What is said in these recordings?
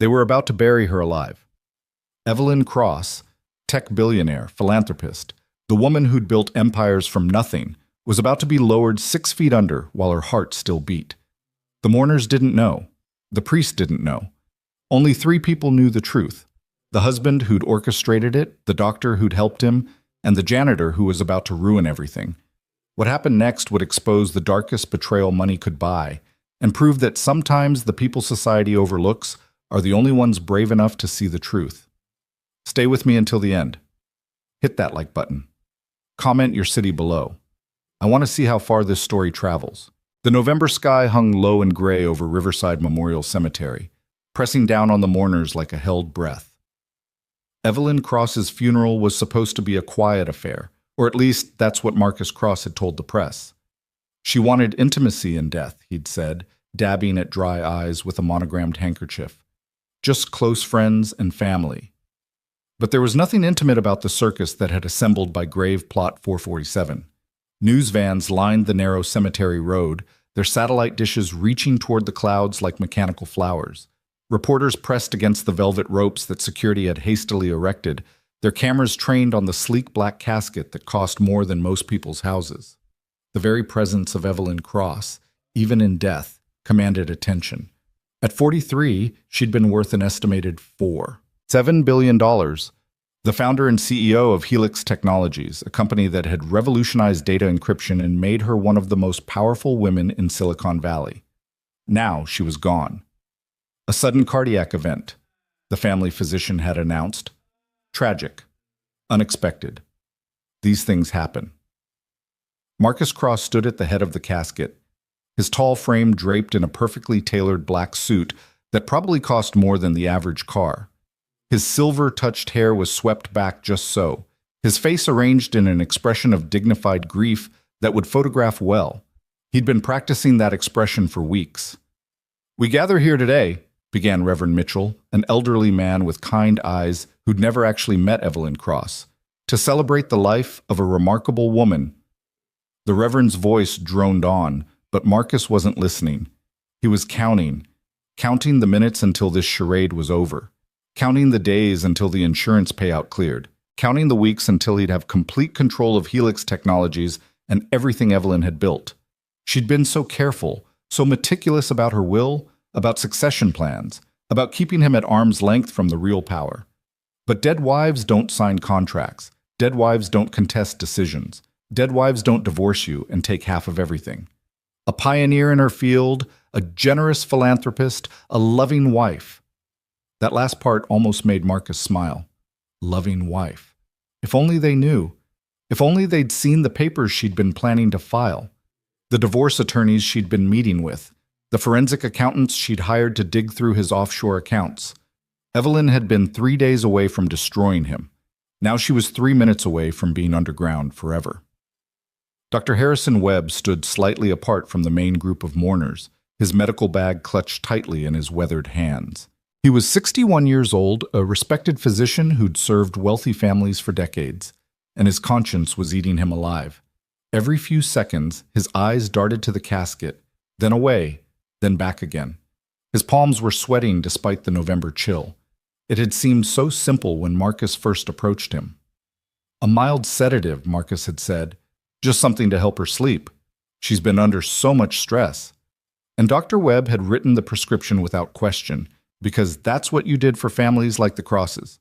They were about to bury her alive. Evelyn Cross, tech billionaire, philanthropist, the woman who'd built empires from nothing, was about to be lowered 6 feet under while her heart still beat. The mourners didn't know. The priest didn't know. Only 3 people knew the truth: the husband who'd orchestrated it, the doctor who'd helped him, and the janitor who was about to ruin everything. What happened next would expose the darkest betrayal money could buy, and prove that sometimes the people society overlooks are the only ones brave enough to see the truth. Stay with me until the end. Hit that like button. Comment your city below. I want to see how far this story travels. The November sky hung low and gray over Riverside Memorial Cemetery, pressing down on the mourners like a held breath. Evelyn Cross's funeral was supposed to be a quiet affair, or at least that's what Marcus Cross had told the press. She wanted intimacy in death, he'd said, dabbing at dry eyes with a monogrammed handkerchief. Just close friends and family. But there was nothing intimate about the circus that had assembled by Grave Plot 447. News vans lined the narrow cemetery road, their satellite dishes reaching toward the clouds like mechanical flowers. Reporters pressed against the velvet ropes that security had hastily erected, their cameras trained on the sleek black casket that cost more than most people's houses. The very presence of Evelyn Cross, even in death, commanded attention. At 43, she'd been worth an estimated $7 billion. The founder and CEO of Helix Technologies, a company that had revolutionized data encryption and made her one of the most powerful women in Silicon Valley. Now she was gone. A sudden cardiac event, the family physician had announced. Tragic. Unexpected. These things happen. Marcus Cross stood at the head of the casket, his tall frame draped in a perfectly tailored black suit that probably cost more than the average car. His silver-touched hair was swept back just so, his face arranged in an expression of dignified grief that would photograph well. He'd been practicing that expression for weeks. "We gather here today," began Reverend Mitchell, an elderly man with kind eyes who'd never actually met Evelyn Cross, "to celebrate the life of a remarkable woman." The Reverend's voice droned on, but Marcus wasn't listening. He was counting the minutes until this charade was over, counting the days until the insurance payout cleared, counting the weeks until he'd have complete control of Helix Technologies and everything Evelyn had built. She'd been so careful, so meticulous about her will, about succession plans, about keeping him at arm's length from the real power. But dead wives don't sign contracts. Dead wives don't contest decisions. Dead wives don't divorce you and take half of everything. A pioneer in her field, a generous philanthropist, a loving wife. That last part almost made Marcus smile. Loving wife. If only they knew. If only they'd seen the papers she'd been planning to file. The divorce attorneys she'd been meeting with. The forensic accountants she'd hired to dig through his offshore accounts. Evelyn had been 3 days away from destroying him. Now she was 3 minutes away from being underground forever. Dr. Harrison Webb stood slightly apart from the main group of mourners, his medical bag clutched tightly in his weathered hands. He was 61 years old, a respected physician who'd served wealthy families for decades, and his conscience was eating him alive. Every few seconds, his eyes darted to the casket, then away, then back again. His palms were sweating despite the November chill. It had seemed so simple when Marcus first approached him. "A mild sedative," Marcus had said. "Just something to help her sleep. She's been under so much stress." And Dr. Webb had written the prescription without question, because that's what you did for families like the Crosses.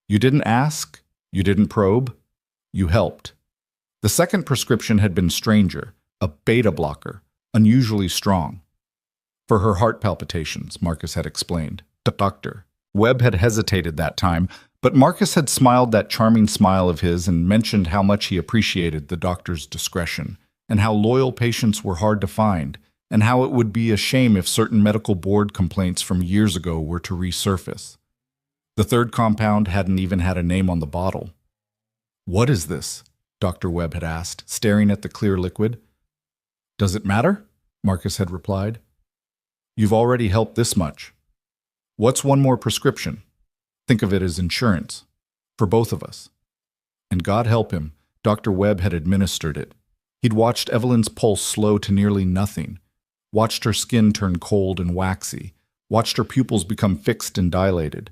You didn't ask, you didn't probe, you helped. The second prescription had been stranger, a beta blocker, unusually strong. For her heart palpitations, Marcus had explained. Doctor. Webb had hesitated that time, but Marcus had smiled that charming smile of his and mentioned how much he appreciated the doctor's discretion, and how loyal patients were hard to find, and how it would be a shame if certain medical board complaints from years ago were to resurface. The third compound hadn't even had a name on the bottle. "What is this?" Dr. Webb had asked, staring at the clear liquid. "Does it matter?" Marcus had replied. "You've already helped this much. What's one more prescription? Think of it as insurance. For both of us." And God help him, Dr. Webb had administered it. He'd watched Evelyn's pulse slow to nearly nothing, watched her skin turn cold and waxy, watched her pupils become fixed and dilated.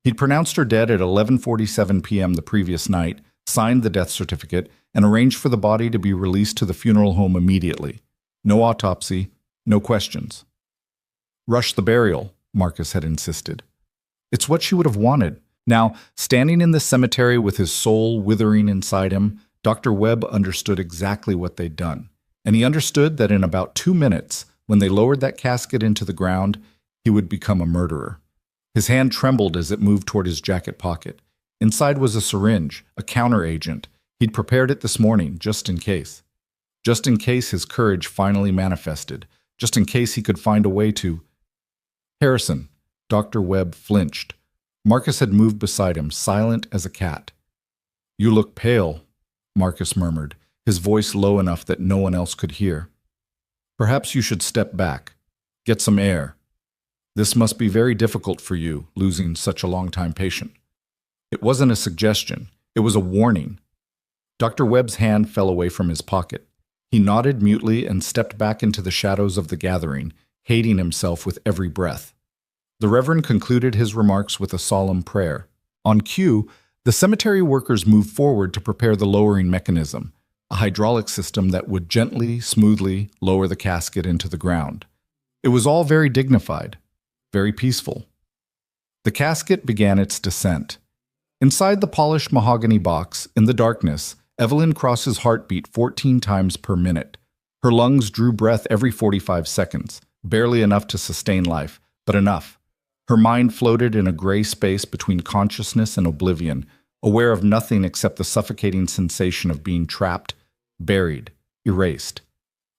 He'd pronounced her dead at 11:47 p.m. the previous night, signed the death certificate, and arranged for the body to be released to the funeral home immediately. No autopsy, no questions. Rush the burial, Marcus had insisted. It's what she would have wanted. Now, standing in the cemetery with his soul withering inside him, Dr. Webb understood exactly what they'd done. And he understood that in about 2 minutes, when they lowered that casket into the ground, he would become a murderer. His hand trembled as it moved toward his jacket pocket. Inside was a syringe, a counteragent. He'd prepared it this morning, just in case. Just in case his courage finally manifested. Just in case he could find a way to... Harrison. Dr. Webb flinched. Marcus had moved beside him, silent as a cat. You look pale, Marcus murmured, his voice low enough that no one else could hear. Perhaps you should step back. Get some air. This must be very difficult for you, losing such a long-time patient. It wasn't a suggestion. It was a warning. Dr. Webb's hand fell away from his pocket. He nodded mutely and stepped back into the shadows of the gathering, hating himself with every breath. The Reverend concluded his remarks with a solemn prayer. On cue, the cemetery workers moved forward to prepare the lowering mechanism, a hydraulic system that would gently, smoothly lower the casket into the ground. It was all very dignified, very peaceful. The casket began its descent. Inside the polished mahogany box, in the darkness, Evelyn Cross's heart beat 14 times per minute. Her lungs drew breath every 45 seconds, barely enough to sustain life, but enough. Her mind floated in a gray space between consciousness and oblivion, aware of nothing except the suffocating sensation of being trapped, buried, erased.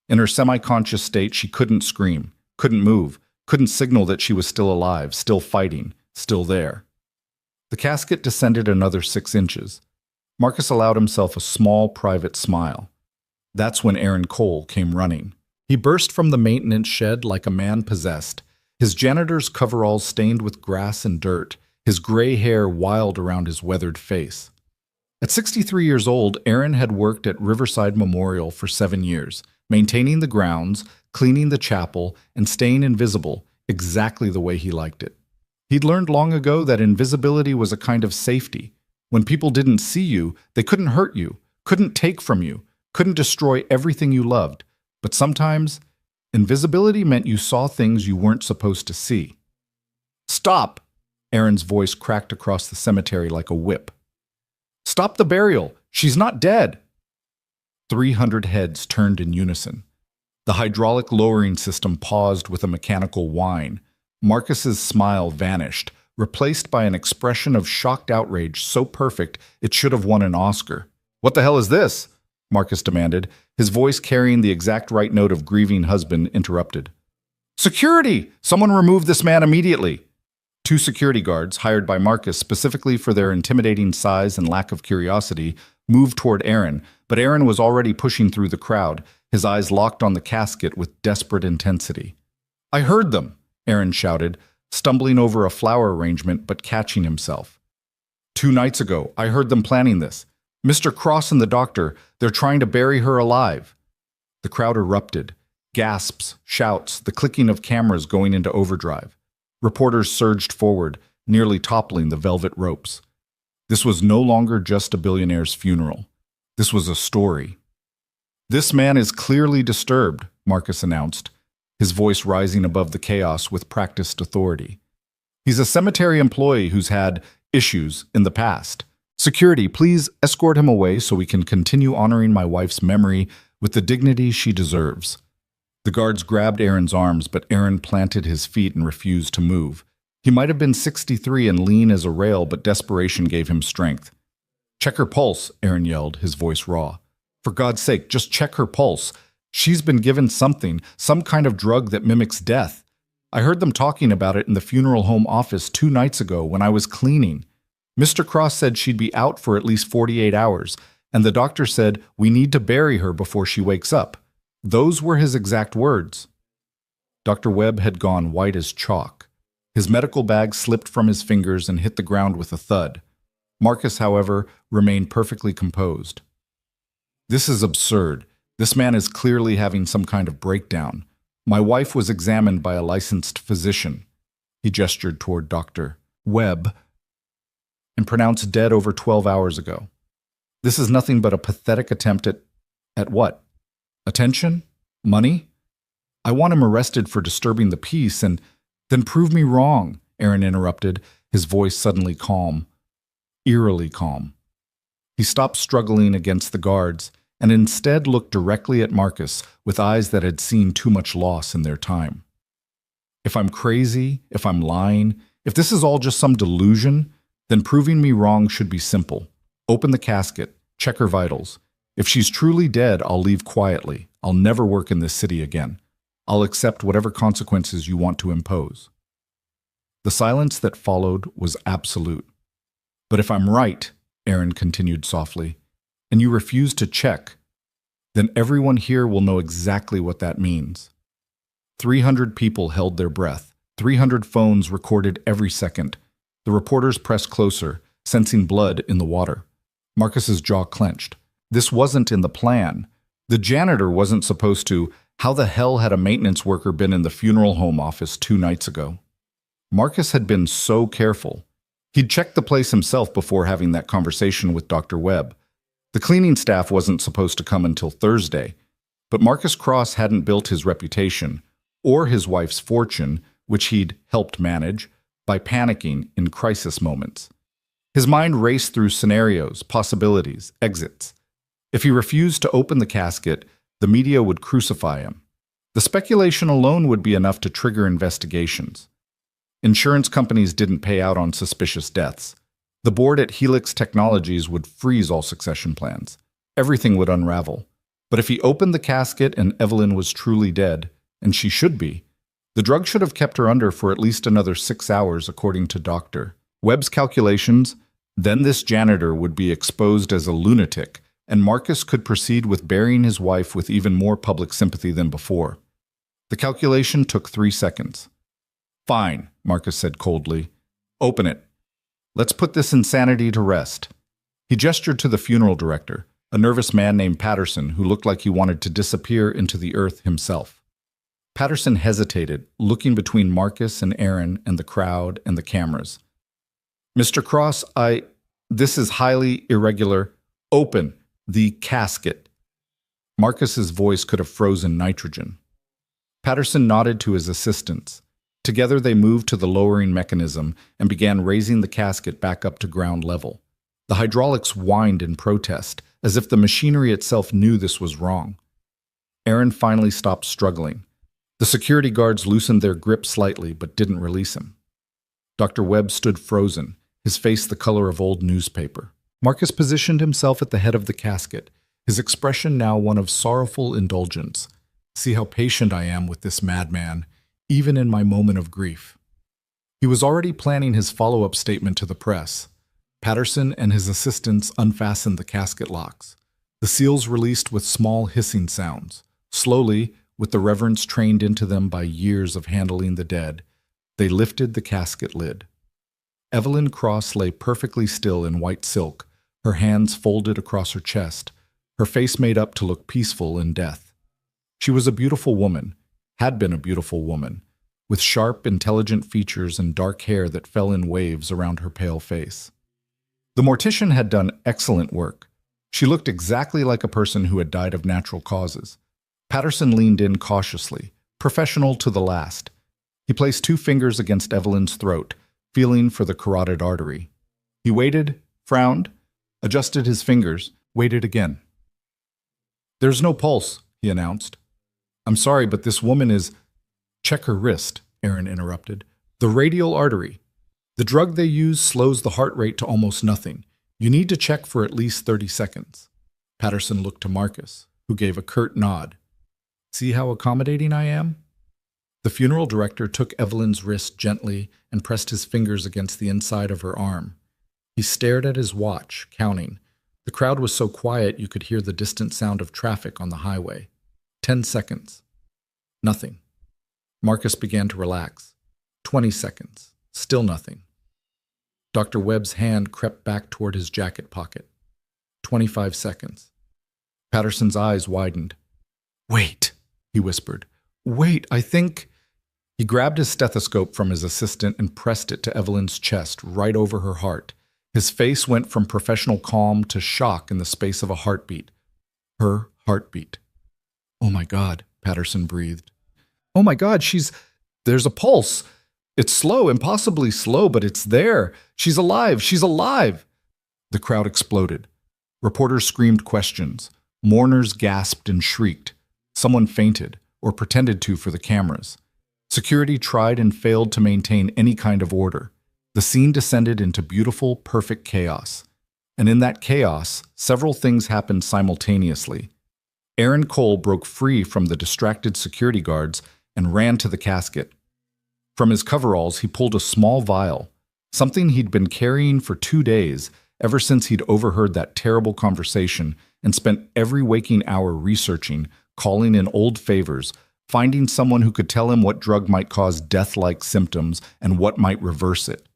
In her semi-conscious state, she couldn't scream, couldn't move, couldn't signal that she was still alive, still fighting, still there. The casket descended another 6 inches. Marcus allowed himself a small, private smile. That's when Aaron Cole came running. He burst from the maintenance shed like a man possessed, his janitor's coveralls stained with grass and dirt, his gray hair wild around his weathered face. At 63 years old, Aaron had worked at Riverside Memorial for 7 years, maintaining the grounds, cleaning the chapel, and staying invisible, exactly the way he liked it. He'd learned long ago that invisibility was a kind of safety. When people didn't see you, they couldn't hurt you, couldn't take from you, couldn't destroy everything you loved. But sometimes, invisibility meant you saw things you weren't supposed to see. Stop! Aaron's voice cracked across the cemetery like a whip. Stop the burial! She's not dead! 300 heads turned in unison. The hydraulic lowering system paused with a mechanical whine. Marcus's smile vanished, replaced by an expression of shocked outrage so perfect it should have won an Oscar. What the hell is this? Marcus demanded, his voice carrying the exact right note of grieving husband interrupted. Security! Someone remove this man immediately! 2 security guards, hired by Marcus specifically for their intimidating size and lack of curiosity, moved toward Aaron, but Aaron was already pushing through the crowd, his eyes locked on the casket with desperate intensity. I heard them, Aaron shouted, stumbling over a flower arrangement but catching himself. 2 nights ago, I heard them planning this. Mr. Cross and the doctor, they're trying to bury her alive. The crowd erupted. Gasps, shouts, the clicking of cameras going into overdrive. Reporters surged forward, nearly toppling the velvet ropes. This was no longer just a billionaire's funeral. This was a story. This man is clearly disturbed, Marcus announced, his voice rising above the chaos with practiced authority. He's a cemetery employee who's had issues in the past. Security, please escort him away so we can continue honoring my wife's memory with the dignity she deserves. The guards grabbed Aaron's arms, but Aaron planted his feet and refused to move. He might have been 63 and lean as a rail, but desperation gave him strength. Check her pulse, Aaron yelled, his voice raw. For God's sake, just check her pulse. She's been given something, some kind of drug that mimics death. I heard them talking about it in the funeral home office 2 nights ago when I was cleaning. Mr. Cross said she'd be out for at least 48 hours, and the doctor said we need to bury her before she wakes up. Those were his exact words. Dr. Webb had gone white as chalk. His medical bag slipped from his fingers and hit the ground with a thud. Marcus, however, remained perfectly composed. This is absurd. This man is clearly having some kind of breakdown. My wife was examined by a licensed physician. He gestured toward Dr. Webb and pronounced dead over 12 hours ago. This is nothing but a pathetic attempt at what? Attention? Money? I want him arrested for disturbing the peace and then prove me wrong, Aaron interrupted, his voice suddenly calm, eerily calm. He stopped struggling against the guards and instead looked directly at Marcus with eyes that had seen too much loss in their time. If I'm crazy, if I'm lying, if this is all just some delusion, then proving me wrong should be simple. Open the casket, check her vitals. If she's truly dead, I'll leave quietly. I'll never work in this city again. I'll accept whatever consequences you want to impose. The silence that followed was absolute. But if I'm right, Aaron continued softly, and you refuse to check, then everyone here will know exactly what that means. 300 people held their breath. 300 phones recorded every second. The reporters pressed closer, sensing blood in the water. Marcus's jaw clenched. This wasn't in the plan. The janitor wasn't supposed to. How the hell had a maintenance worker been in the funeral home office 2 nights ago? Marcus had been so careful. He'd checked the place himself before having that conversation with Dr. Webb. The cleaning staff wasn't supposed to come until Thursday, but Marcus Cross hadn't built his reputation or his wife's fortune, which he'd helped manage, by panicking in crisis moments. His mind raced through scenarios, possibilities, exits. If he refused to open the casket, the media would crucify him. The speculation alone would be enough to trigger investigations. Insurance companies didn't pay out on suspicious deaths. The board at Helix Technologies would freeze all succession plans. Everything would unravel. But if he opened the casket and Evelyn was truly dead, and she should be, the drug should have kept her under for at least another 6 hours, according to Dr. Webb's calculations. Then this janitor would be exposed as a lunatic, and Marcus could proceed with burying his wife with even more public sympathy than before. The calculation took 3 seconds. Fine, Marcus said coldly. Open it. Let's put this insanity to rest. He gestured to the funeral director, a nervous man named Patterson who looked like he wanted to disappear into the earth himself. Patterson hesitated, looking between Marcus and Aaron and the crowd and the cameras. Mr. Cross, this is highly irregular. Open the casket. Marcus's voice could have frozen nitrogen. Patterson nodded to his assistants. Together they moved to the lowering mechanism and began raising the casket back up to ground level. The hydraulics whined in protest, as if the machinery itself knew this was wrong. Aaron finally stopped struggling. The security guards loosened their grip slightly but didn't release him. Dr. Webb stood frozen, his face the color of old newspaper. Marcus positioned himself at the head of the casket, his expression now one of sorrowful indulgence. See how patient I am with this madman, even in my moment of grief. He was already planning his follow-up statement to the press. Patterson and his assistants unfastened the casket locks. The seals released with small hissing sounds. Slowly, with the reverence trained into them by years of handling the dead, they lifted the casket lid. Evelyn Cross lay perfectly still in white silk, her hands folded across her chest, her face made up to look peaceful in death. She was a beautiful woman, had been a beautiful woman, with sharp, intelligent features and dark hair that fell in waves around her pale face. The mortician had done excellent work. She looked exactly like a person who had died of natural causes. Patterson leaned in cautiously, professional to the last. He placed 2 fingers against Evelyn's throat, feeling for the carotid artery. He waited, frowned, adjusted his fingers, waited again. "There's no pulse," he announced. "I'm sorry, but this woman is—" "Check her wrist," Aaron interrupted. "The radial artery. The drug they use slows the heart rate to almost nothing. You need to check for at least 30 seconds. Patterson looked to Marcus, who gave a curt nod. "See how accommodating I am?" The funeral director took Evelyn's wrist gently and pressed his fingers against the inside of her arm. He stared at his watch, counting. The crowd was so quiet you could hear the distant sound of traffic on the highway. 10 seconds. Nothing. Marcus began to relax. 20 seconds. Still nothing. Dr. Webb's hand crept back toward his jacket pocket. 25 seconds. Patterson's eyes widened. "Wait," he whispered. "Wait, I think—" He grabbed his stethoscope from his assistant and pressed it to Evelyn's chest, right over her heart. His face went from professional calm to shock in the space of a heartbeat. Her heartbeat. "Oh my God," Patterson breathed. "Oh my God, there's a pulse. It's slow, impossibly slow, but it's there. She's alive, she's alive." The crowd exploded. Reporters screamed questions. Mourners gasped and shrieked. Someone fainted, or pretended to for the cameras. Security tried and failed to maintain any kind of order. The scene descended into beautiful, perfect chaos. And in that chaos, several things happened simultaneously. Aaron Cole broke free from the distracted security guards and ran to the casket. From his coveralls, he pulled a small vial, something he'd been carrying for 2 days, ever since he'd overheard that terrible conversation and spent every waking hour researching, calling in old favors, finding someone who could tell him what drug might cause death-like symptoms and what might reverse it.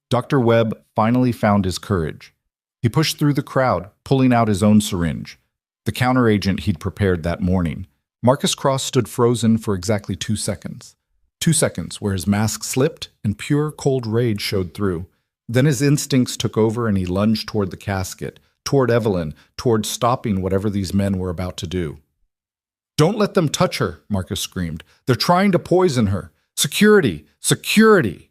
Dr. Webb finally found his courage. He pushed through the crowd, pulling out his own syringe, the counteragent he'd prepared that morning. Marcus Cross stood frozen for exactly 2 seconds. 2 seconds where his mask slipped and pure cold rage showed through. Then his instincts took over and he lunged toward the casket, toward Evelyn, toward stopping whatever these men were about to do. "Don't let them touch her," Marcus screamed. "They're trying to poison her. Security! Security!"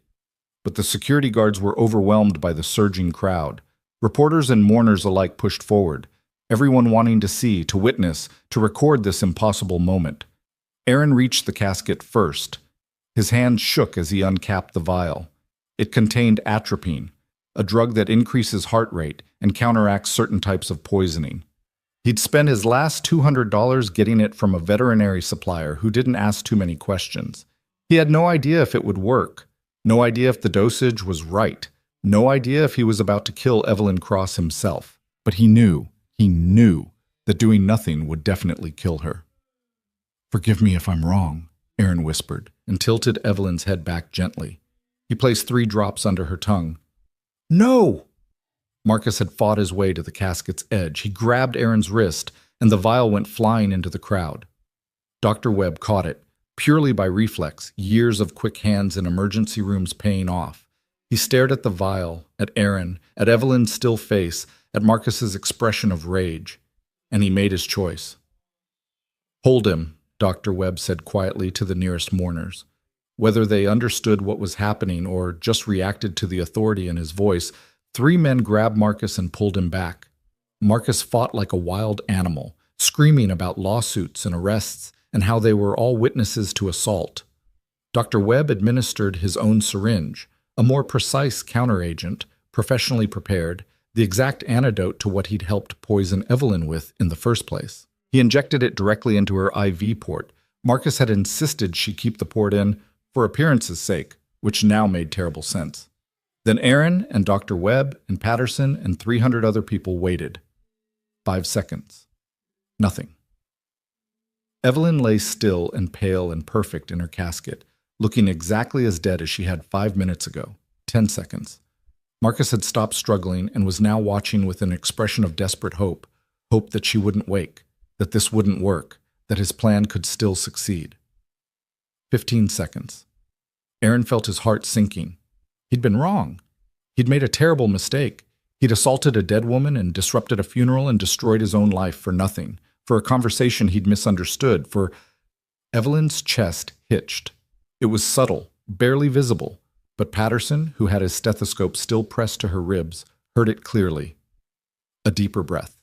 But the security guards were overwhelmed by the surging crowd. Reporters and mourners alike pushed forward, everyone wanting to see, to witness, to record this impossible moment. Aaron reached the casket first. His hand shook as he uncapped the vial. It contained atropine, a drug that increases heart rate and counteracts certain types of poisoning. He'd spent his last $200 getting it from a veterinary supplier who didn't ask too many questions. He had no idea if it would work, no idea if the dosage was right, no idea if he was about to kill Evelyn Cross himself. But he knew that doing nothing would definitely kill her. "Forgive me if I'm wrong," Aaron whispered, and tilted Evelyn's head back gently. He placed 3 drops under her tongue. "No!" Marcus had fought his way to the casket's edge. He grabbed Aaron's wrist, and the vial went flying into the crowd. Dr. Webb caught it, purely by reflex, years of quick hands in emergency rooms paying off. He stared at the vial, at Aaron, at Evelyn's still face, at Marcus's expression of rage, and he made his choice. "Hold him," Dr. Webb said quietly to the nearest mourners. Whether they understood what was happening or just reacted to the authority in his voice, 3 men grabbed Marcus and pulled him back. Marcus fought like a wild animal, screaming about lawsuits and arrests and how they were all witnesses to assault. Dr. Webb administered his own syringe, a more precise counteragent, professionally prepared, the exact antidote to what he'd helped poison Evelyn with in the first place. He injected it directly into her IV port. Marcus had insisted she keep the port in for appearance's sake, which now made terrible sense. Then Aaron and Dr. Webb and Patterson and 300 other people waited. 5 seconds. Nothing. Evelyn lay still and pale and perfect in her casket, looking exactly as dead as she had 5 minutes ago. 10 seconds. Marcus had stopped struggling and was now watching with an expression of desperate hope, hope that she wouldn't wake, that this wouldn't work, that his plan could still succeed. 15 seconds. Aaron felt his heart sinking. He'd been wrong. He'd made a terrible mistake. He'd assaulted a dead woman and disrupted a funeral and destroyed his own life for nothing, for a conversation he'd misunderstood, for... Evelyn's chest hitched. It was subtle, barely visible, but Patterson, who had his stethoscope still pressed to her ribs, heard it clearly. A deeper breath.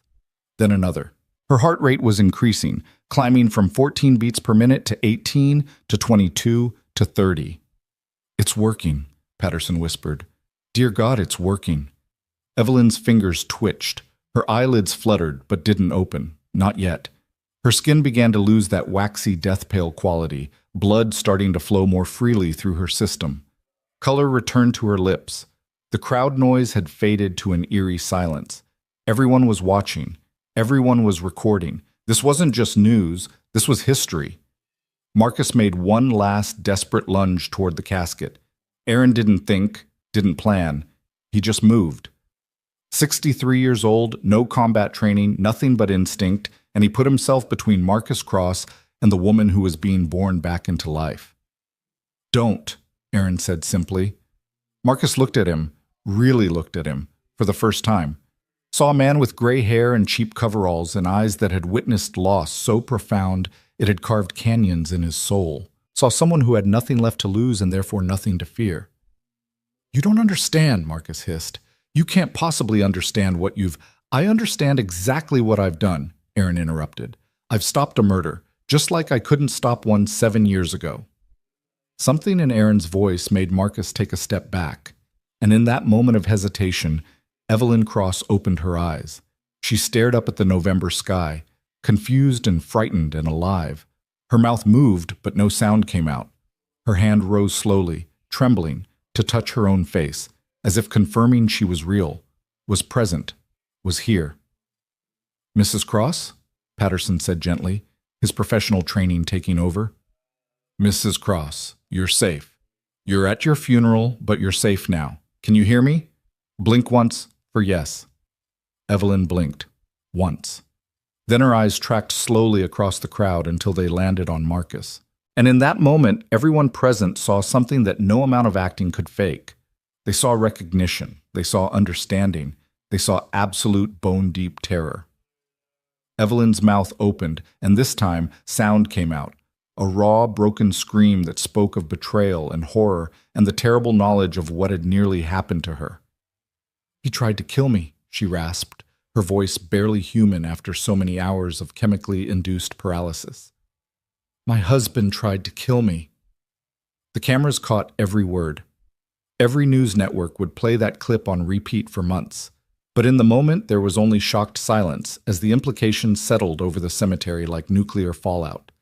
Then another. Her heart rate was increasing, climbing from 14 beats per minute to 18 to 22 to 30. "It's working," Patterson whispered. "Dear God, it's working." Evelyn's fingers twitched. Her eyelids fluttered, but didn't open. Not yet. Her skin began to lose that waxy death-pale quality, blood starting to flow more freely through her system. Color returned to her lips. The crowd noise had faded to an eerie silence. Everyone was watching. Everyone was recording. This wasn't just news. This was history. Marcus made one last desperate lunge toward the casket. Aaron didn't think, didn't plan. He just moved. 63 years old, no combat training, nothing but instinct, and he put himself between Marcus Cross and the woman who was being born back into life. Don't, Aaron said simply. Marcus looked at him, really looked at him, for the first time. Saw a man with gray hair and cheap coveralls and eyes that had witnessed loss so profound it had carved canyons in his soul. Saw someone who had nothing left to lose and therefore nothing to fear. You don't understand, Marcus hissed. You can't possibly understand what you've... I understand exactly what I've done, Aaron interrupted. I've stopped a murder, just like I couldn't stop one 7 years ago. Something in Aaron's voice made Marcus take a step back, and in that moment of hesitation, Evelyn Cross opened her eyes. She stared up at the November sky, confused and frightened and alive. Her mouth moved, but no sound came out. Her hand rose slowly, trembling, to touch her own face, as if confirming she was real, was present, was here. Mrs. Cross? Patterson said gently, his professional training taking over. Mrs. Cross, you're safe. You're at your funeral, but you're safe now. Can you hear me? Blink once for yes. Evelyn blinked. Once. Then her eyes tracked slowly across the crowd until they landed on Marcus. And in that moment, everyone present saw something that no amount of acting could fake. They saw recognition. They saw understanding. They saw absolute bone-deep terror. Evelyn's mouth opened, and this time, sound came out. A raw, broken scream that spoke of betrayal and horror and the terrible knowledge of what had nearly happened to her. He tried to kill me, she rasped, her voice barely human after so many hours of chemically induced paralysis. My husband tried to kill me. The cameras caught every word. Every news network would play that clip on repeat for months. But in the moment, there was only shocked silence as the implications settled over the cemetery like nuclear fallout.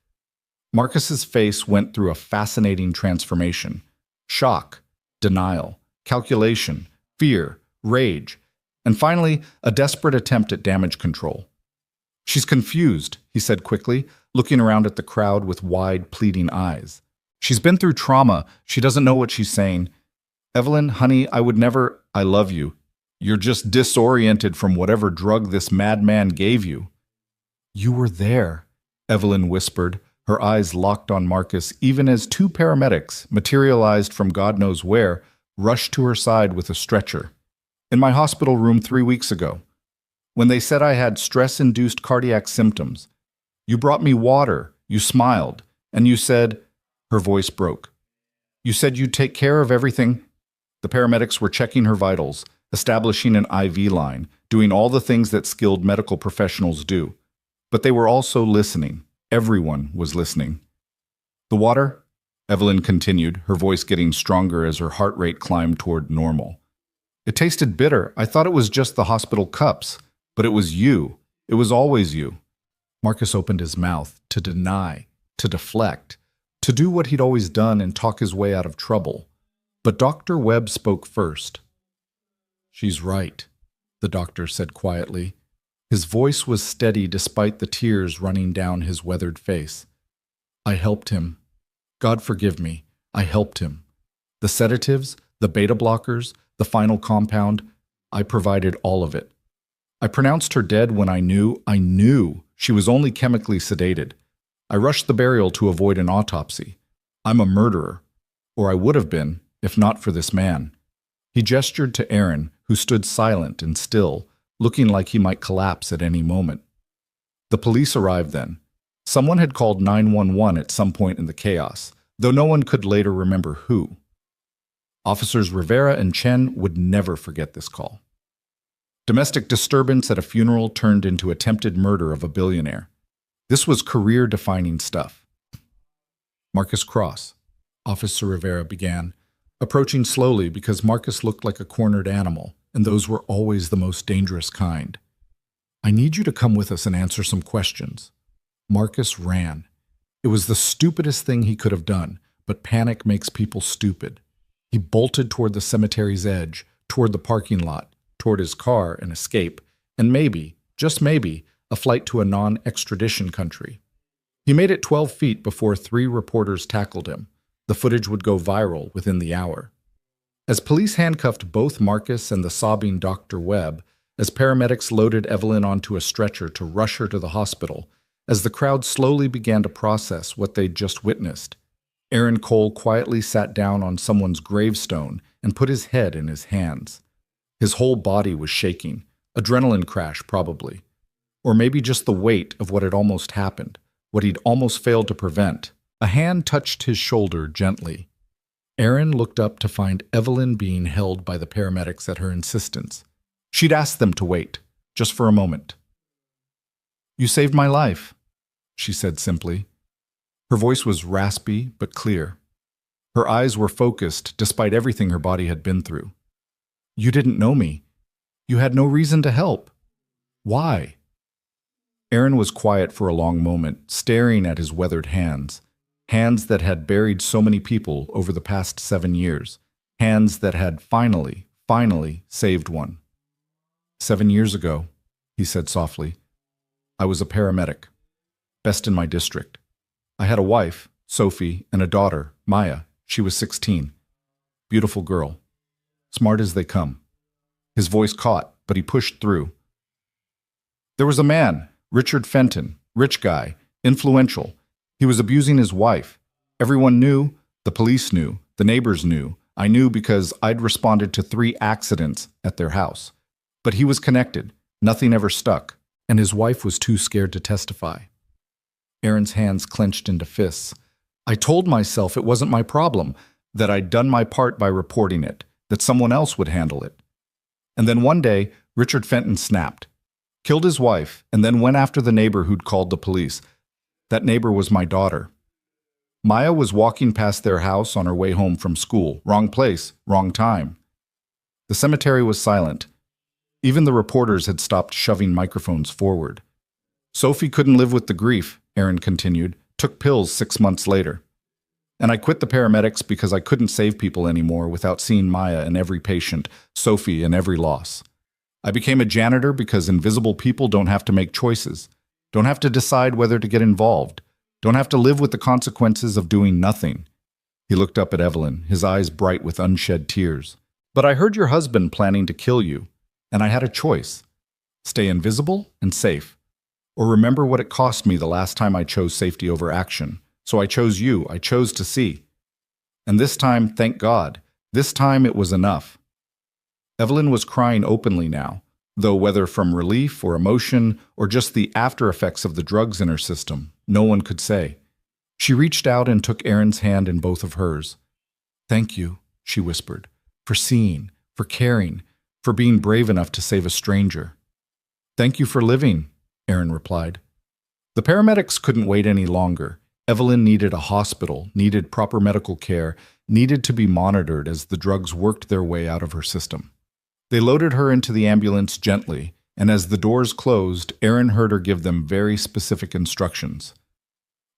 Marcus's face went through a fascinating transformation. Shock, denial, calculation, fear, rage, and finally, a desperate attempt at damage control. She's confused, he said quickly, looking around at the crowd with wide, pleading eyes. She's been through trauma. She doesn't know what she's saying. Evelyn, honey, I would never... I love you. You're just disoriented from whatever drug this madman gave you. You were there, Evelyn whispered, her eyes locked on Marcus even as two paramedics, materialized from God knows where, rushed to her side with a stretcher. In my hospital room 3 weeks ago, when they said I had stress-induced cardiac symptoms. You brought me water, you smiled, and you said... Her voice broke. You said you'd take care of everything. The paramedics were checking her vitals, establishing an IV line, doing all the things that skilled medical professionals do. But they were also listening. Everyone was listening. The water? Evelyn continued, her voice getting stronger as her heart rate climbed toward normal. It tasted bitter. I thought it was just the hospital cups. But it was you. It was always you. Marcus opened his mouth to deny, to deflect, to do what he'd always done and talk his way out of trouble. But Dr. Webb spoke first. She's right, the doctor said quietly. His voice was steady despite the tears running down his weathered face. I helped him. God forgive me. I helped him. The sedatives, the beta blockers, the final compound, I provided all of it. I pronounced her dead when I knew she was only chemically sedated. I rushed the burial to avoid an autopsy. I'm a murderer, or I would have been, if not for this man. He gestured to Aaron, who stood silent and still, looking like he might collapse at any moment. The police arrived then. Someone had called 911 at some point in the chaos, though no one could later remember who. Officers Rivera and Chen would never forget this call. Domestic disturbance at a funeral turned into attempted murder of a billionaire. This was career-defining stuff. Marcus Cross, Officer Rivera began, approaching slowly because Marcus looked like a cornered animal, and those were always the most dangerous kind. I need you to come with us and answer some questions. Marcus ran. It was the stupidest thing he could have done, but panic makes people stupid. He bolted toward the cemetery's edge, toward the parking lot, toward his car and escape, and maybe, just maybe, a flight to a non-extradition country. He made it 12 feet before 3 reporters tackled him. The footage would go viral within the hour. As police handcuffed both Marcus and the sobbing Dr. Webb, as paramedics loaded Evelyn onto a stretcher to rush her to the hospital, as the crowd slowly began to process what they'd just witnessed, Aaron Cole quietly sat down on someone's gravestone and put his head in his hands. His whole body was shaking, adrenaline crash probably. Or maybe just the weight of what had almost happened, what he'd almost failed to prevent. A hand touched his shoulder gently. Aaron looked up to find Evelyn being held by the paramedics at her insistence. She'd asked them to wait, just for a moment. "You saved my life," she said simply. Her voice was raspy but clear. Her eyes were focused despite everything her body had been through. "You didn't know me. You had no reason to help. Why?" Aaron was quiet for a long moment, staring at his weathered hands. Hands that had buried so many people over the past 7 years. Hands that had finally saved one. 7 years ago, he said softly, I was a paramedic. Best in my district. I had a wife, Sophie, and a daughter, Maya. She was 16. Beautiful girl. Smart as they come. His voice caught, but he pushed through. There was a man, Richard Fenton, rich guy, influential. He was abusing his wife. Everyone knew, the police knew, the neighbors knew. I knew because I'd responded to 3 accidents at their house. But he was connected. Nothing ever stuck. And his wife was too scared to testify. Aaron's hands clenched into fists. I told myself it wasn't my problem, that I'd done my part by reporting it, that someone else would handle it. And then one day, Richard Fenton snapped, killed his wife, and then went after the neighbor who'd called the police. That neighbor was my daughter. Maya was walking past their house on her way home from school. Wrong place, wrong time. The cemetery was silent. Even the reporters had stopped shoving microphones forward. Sophie couldn't live with the grief, Aaron continued, took pills 6 months later. And I quit the paramedics because I couldn't save people anymore without seeing Maya in every patient, Sophie in every loss. I became a janitor because invisible people don't have to make choices, don't have to decide whether to get involved, don't have to live with the consequences of doing nothing. He looked up at Evelyn, his eyes bright with unshed tears. But I heard your husband planning to kill you, and I had a choice. Stay invisible and safe. Or remember what it cost me the last time I chose safety over action. So I chose you. I chose to see. And this time, thank God, this time it was enough. Evelyn was crying openly now, though whether from relief or emotion or just the after effects of the drugs in her system, no one could say. She reached out and took Aaron's hand in both of hers. Thank you, she whispered, for seeing, for caring, for being brave enough to save a stranger. Thank you for living, Aaron replied. The paramedics couldn't wait any longer. Evelyn needed a hospital, needed proper medical care, needed to be monitored as the drugs worked their way out of her system. They loaded her into the ambulance gently, and as the doors closed, Aaron heard her give them very specific instructions.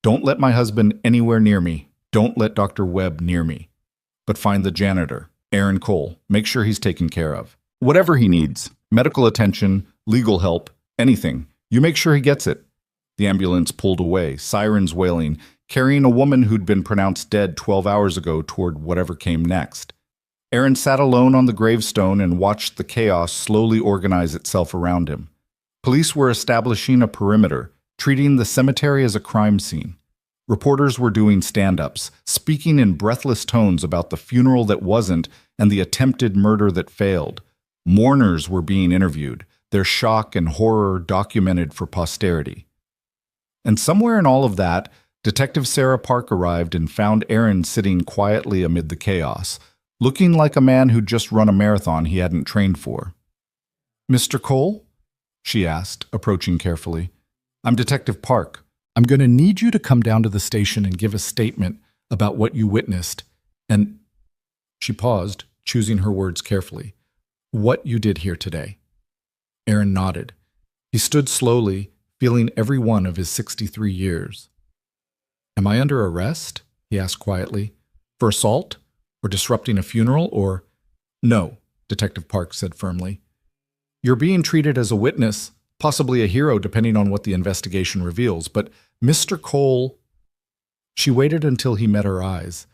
Don't let my husband anywhere near me. Don't let Dr. Webb near me. But find the janitor, Aaron Cole. Make sure he's taken care of. Whatever he needs, medical attention, legal help, anything. You make sure he gets it. The ambulance pulled away, sirens wailing, carrying a woman who'd been pronounced dead 12 hours ago toward whatever came next. Aaron sat alone on the gravestone and watched the chaos slowly organize itself around him. Police were establishing a perimeter, treating the cemetery as a crime scene. Reporters were doing stand-ups, speaking in breathless tones about the funeral that wasn't and the attempted murder that failed. Mourners were being interviewed, their shock and horror documented for posterity. And somewhere in all of that, Detective Sarah Park arrived and found Aaron sitting quietly amid the chaos, looking like a man who'd just run a marathon he hadn't trained for. Mr. Cole? She asked, approaching carefully. I'm Detective Park. I'm going to need you to come down to the station and give a statement about what you witnessed, and she paused, choosing her words carefully. What you did here today. Aaron nodded. He stood slowly, feeling every one of his 63 years. Am I under arrest? He asked quietly. For assault? Or disrupting a funeral? Or... No, Detective Park said firmly. You're being treated as a witness, possibly a hero depending on what the investigation reveals, but Mr. Cole... She waited until he met her eyes.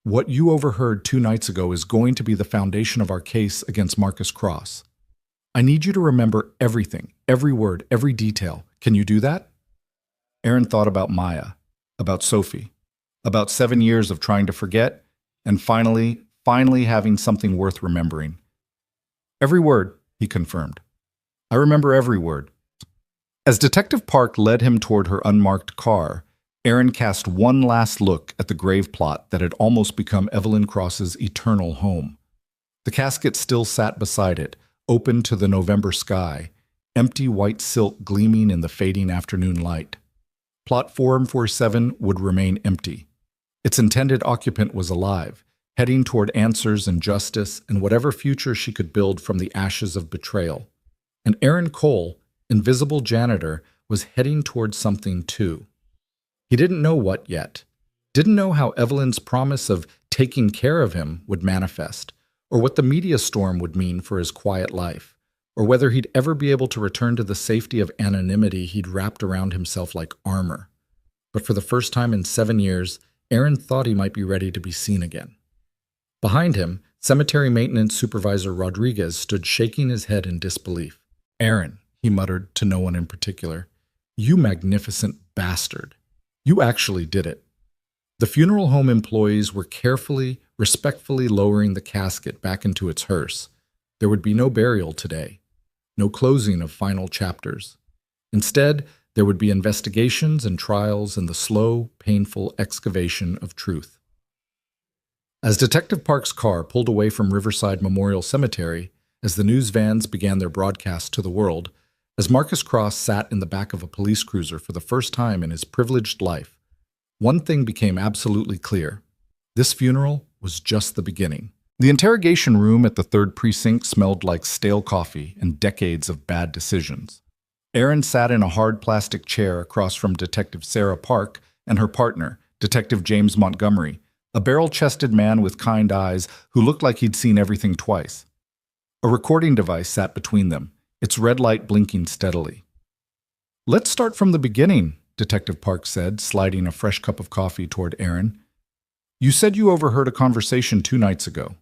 What you overheard 2 nights ago is going to be the foundation of our case against Marcus Cross. I need you to remember everything, every word, every detail. Can you do that? Aaron thought about Maya, about Sophie, about 7 years of trying to forget, and finally having something worth remembering. Every word, he confirmed. I remember every word. As Detective Park led him toward her unmarked car, Aaron cast one last look at the grave plot that had almost become Evelyn Cross's eternal home. The casket still sat beside it, open to the November sky, empty white silk gleaming in the fading afternoon light. Plot 447 would remain empty. Its intended occupant was alive, heading toward answers and justice and whatever future she could build from the ashes of betrayal. And Aaron Cole, invisible janitor, was heading toward something too. He didn't know what yet. Didn't know how Evelyn's promise of taking care of him would manifest, or what the media storm would mean for his quiet life, or whether he'd ever be able to return to the safety of anonymity he'd wrapped around himself like armor. But for the first time in 7 years, Aaron thought he might be ready to be seen again. Behind him, cemetery maintenance supervisor Rodriguez stood shaking his head in disbelief. "Aaron," he muttered to no one in particular, "you magnificent bastard. You actually did it." The funeral home employees were carefully, respectfully lowering the casket back into its hearse. There would be no burial today, no closing of final chapters. Instead, there would be investigations and trials and the slow, painful excavation of truth. As Detective Park's car pulled away from Riverside Memorial Cemetery, as the news vans began their broadcast to the world, as Marcus Cross sat in the back of a police cruiser for the first time in his privileged life, one thing became absolutely clear. This funeral was just the beginning. The interrogation room at the 3rd Precinct smelled like stale coffee and decades of bad decisions. Aaron sat in a hard plastic chair across from Detective Sarah Park and her partner, Detective James Montgomery, a barrel-chested man with kind eyes who looked like he'd seen everything twice. A recording device sat between them, its red light blinking steadily. "Let's start from the beginning," Detective Park said, sliding a fresh cup of coffee toward Aaron. "You said you overheard a conversation 2 nights ago.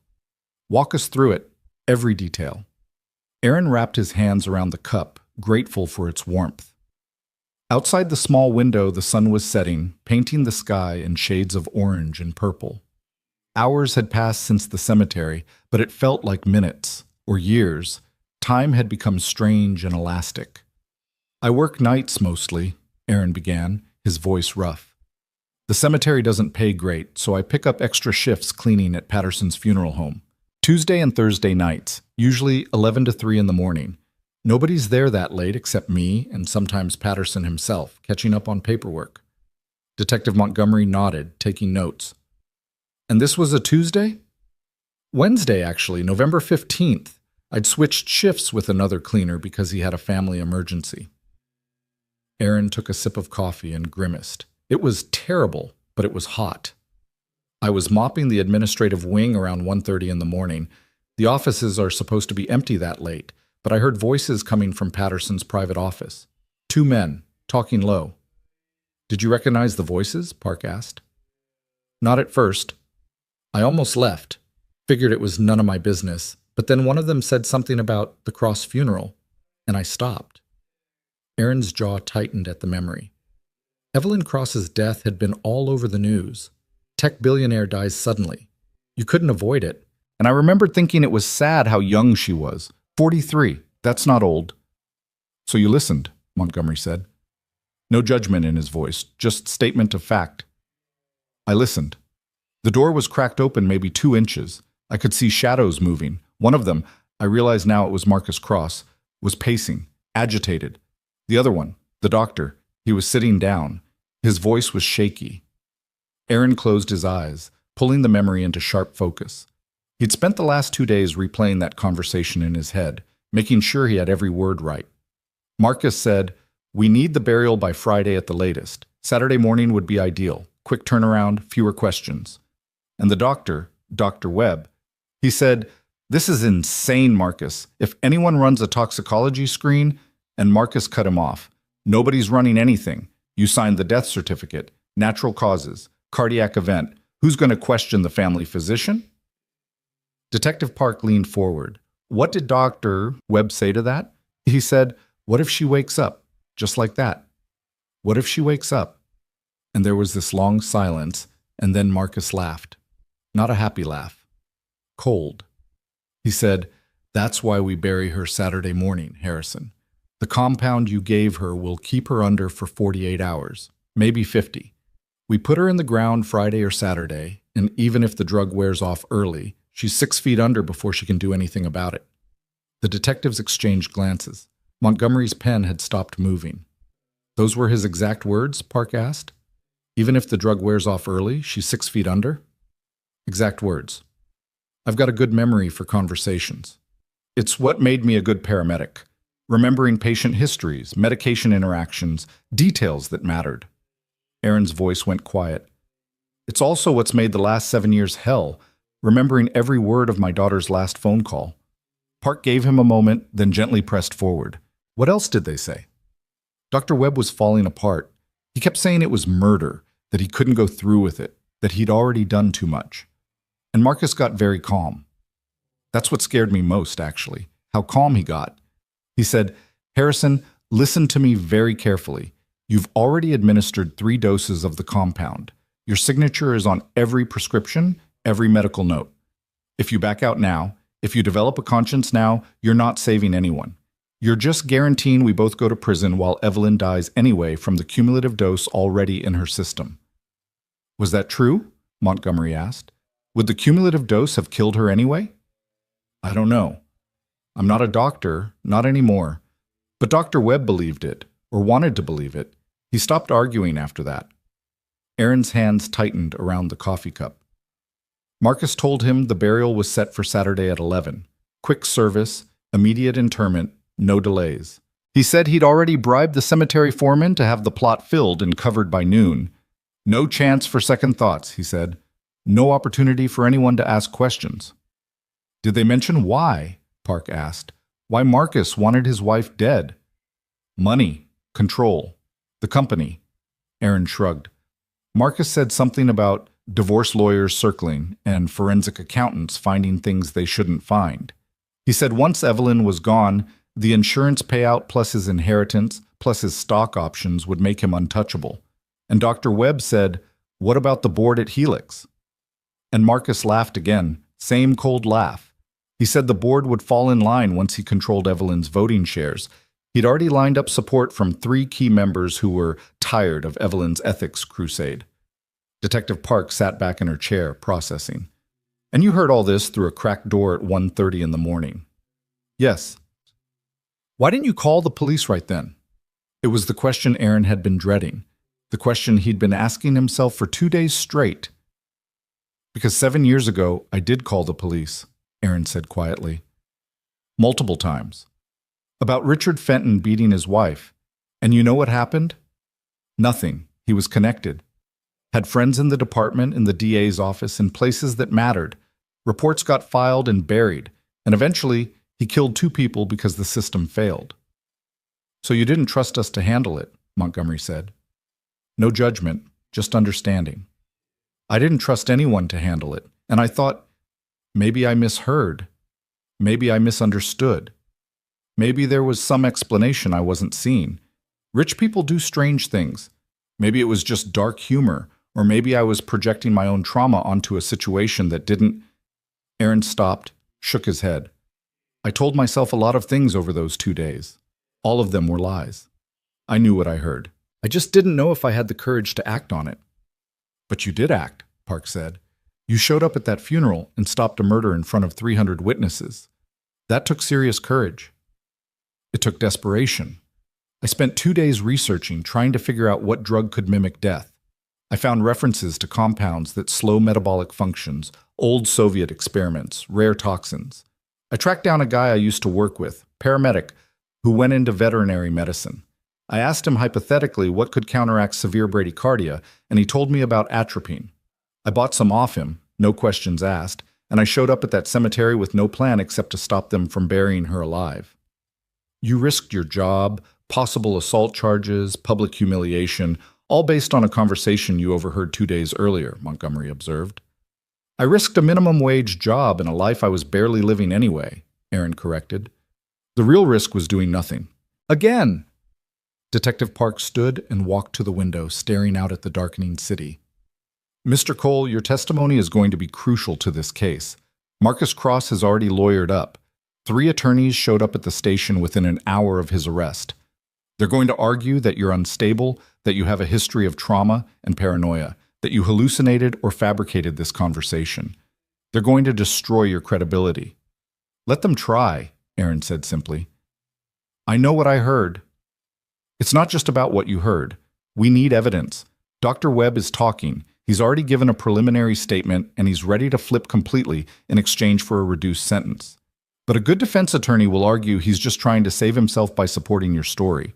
Walk us through it, every detail." Aaron wrapped his hands around the cup, grateful for its warmth. Outside the small window, the sun was setting, painting the sky in shades of orange and purple. Hours had passed since the cemetery, but it felt like minutes, or years. Time had become strange and elastic. "I work nights mostly," Aaron began, his voice rough. "The cemetery doesn't pay great, so I pick up extra shifts cleaning at Patterson's funeral home. Tuesday and Thursday nights, usually 11 to 3 in the morning. Nobody's there that late except me and sometimes Patterson himself, catching up on paperwork." Detective Montgomery nodded, taking notes. "And this was a Tuesday?" "Wednesday, actually, November 15th. I'd switched shifts with another cleaner because he had a family emergency." Aaron took a sip of coffee and grimaced. It was terrible, but it was hot. "I was mopping the administrative wing around 1:30 in the morning. The offices are supposed to be empty that late, but I heard voices coming from Patterson's private office. 2 men, talking low." "Did you recognize the voices?" Park asked. "Not at first. I almost left. Figured it was none of my business, but then one of them said something about the Cross funeral, and I stopped." Aaron's jaw tightened at the memory. Evelyn Cross's death had been all over the news. Tech billionaire dies suddenly. You couldn't avoid it. And I remembered thinking it was sad how young she was. 43. That's not old. "So you listened," Montgomery said. No judgment in his voice, just statement of fact. "I listened. The door was cracked open maybe 2 inches. I could see shadows moving. One of them, I realize now it was Marcus Cross, was pacing, agitated. The other one, the doctor, he was sitting down. His voice was shaky." Aaron closed his eyes, pulling the memory into sharp focus. He'd spent the last 2 days replaying that conversation in his head, making sure he had every word right. Marcus said, "We need the burial by Friday at the latest. Saturday morning would be ideal. Quick turnaround, fewer questions." And the doctor, Dr. Webb, he said, "This is insane, Marcus. If anyone runs a toxicology screen," and Marcus cut him off. "Nobody's running anything. You signed the death certificate, natural causes, cardiac event. Who's going to question the family physician?" Detective Park leaned forward. "What did Dr. Webb say to that?" He said, "What if she wakes up? Just like that. What if she wakes up?" And there was this long silence, and then Marcus laughed. Not a happy laugh. Cold. He said, "That's why we bury her Saturday morning, Harrison. The compound you gave her will keep her under for 48 hours, maybe 50. We put her in the ground Friday or Saturday, and even if the drug wears off early, she's 6 feet under before she can do anything about it." The detectives exchanged glances. Montgomery's pen had stopped moving. "Those were his exact words?" Park asked. "Even if the drug wears off early, she's 6 feet under?" "Exact words. I've got a good memory for conversations. It's what made me a good paramedic. Remembering patient histories, medication interactions, details that mattered." Aaron's voice went quiet. "It's also what's made the last 7 years hell, remembering every word of my daughter's last phone call." Park gave him a moment, then gently pressed forward. "What else did they say?" Dr. Webb was falling apart. He kept saying it was murder, that he couldn't go through with it, that he'd already done too much. And Marcus got very calm. That's what scared me most, actually, how calm he got. He said, "Harrison, listen to me very carefully. You've already administered 3 doses of the compound. Your signature is on every prescription, every medical note. If you back out now, if you develop a conscience now, you're not saving anyone. You're just guaranteeing we both go to prison while Evelyn dies anyway from the cumulative dose already in her system." "Was that true?" Montgomery asked. "Would the cumulative dose have killed her anyway?" "I don't know. I'm not a doctor, not anymore. But Dr. Webb believed it, or wanted to believe it. He stopped arguing after that." Aaron's hands tightened around the coffee cup. Marcus told him the burial was set for Saturday at 11. Quick service, immediate interment, no delays. He said he'd already bribed the cemetery foreman to have the plot filled and covered by noon. "No chance for second thoughts," he said. "No opportunity for anyone to ask questions." "Did they mention why?" Park asked. "Why Marcus wanted his wife dead?" "Money, control, the company." Aaron shrugged. Marcus said something about divorce lawyers circling and forensic accountants finding things they shouldn't find. He said once Evelyn was gone, the insurance payout plus his inheritance plus his stock options would make him untouchable. And Dr. Webb said, "What about the board at Helix?" And Marcus laughed again, same cold laugh. He said the board would fall in line once he controlled Evelyn's voting shares. He'd already lined up support from 3 key members who were tired of Evelyn's ethics crusade. Detective Park sat back in her chair, processing. "And you heard all this through a cracked door at 1:30 in the morning?" "Yes." "Why didn't you call the police right then?" It was the question Aaron had been dreading, the question he'd been asking himself for 2 days straight. "Because 7 years ago, I did call the police," Aaron said quietly. "Multiple times. About Richard Fenton beating his wife. And you know what happened? Nothing. He was connected. Had friends in the department, in the DA's office, in places that mattered. Reports got filed and buried. And eventually, he killed 2 people because the system failed." "So you didn't trust us to handle it," Montgomery said. "No judgment, just understanding. I didn't trust anyone to handle it, and I thought, maybe I misheard. Maybe I misunderstood. Maybe there was some explanation I wasn't seeing. Rich people do strange things. Maybe it was just dark humor, or maybe I was projecting my own trauma onto a situation that didn't." Aaron stopped, shook his head. "I told myself a lot of things over those 2 days. All of them were lies. I knew what I heard. I just didn't know if I had the courage to act on it." "But you did act," Park said. "You showed up at that funeral and stopped a murder in front of 300 witnesses. That took serious courage. It took desperation. I spent 2 days researching, trying to figure out what drug could mimic death. I found references to compounds that slow metabolic functions, old Soviet experiments, rare toxins. I tracked down a guy I used to work with, paramedic, who went into veterinary medicine. I asked him hypothetically what could counteract severe bradycardia, and he told me about atropine. I bought some off him, no questions asked, and I showed up at that cemetery with no plan except to stop them from burying her alive." "You risked your job, possible assault charges, public humiliation, all based on a conversation you overheard 2 days earlier," Montgomery observed. "I risked a minimum wage job and a life I was barely living anyway," Aaron corrected. "The real risk was doing nothing. Again!" Detective Park stood and walked to the window, staring out at the darkening city. Mr. Cole, your testimony is going to be crucial to this case. Marcus Cross has already lawyered up. 3 attorneys showed up at the station within an hour of his arrest. They're going to argue that you're unstable, that you have a history of trauma and paranoia, that you hallucinated or fabricated this conversation. They're going to destroy your credibility. Let them try, Aaron said simply. I know what I heard. It's not just about what you heard. We need evidence. Dr. Webb is talking. He's already given a preliminary statement, and he's ready to flip completely in exchange for a reduced sentence. But a good defense attorney will argue he's just trying to save himself by supporting your story.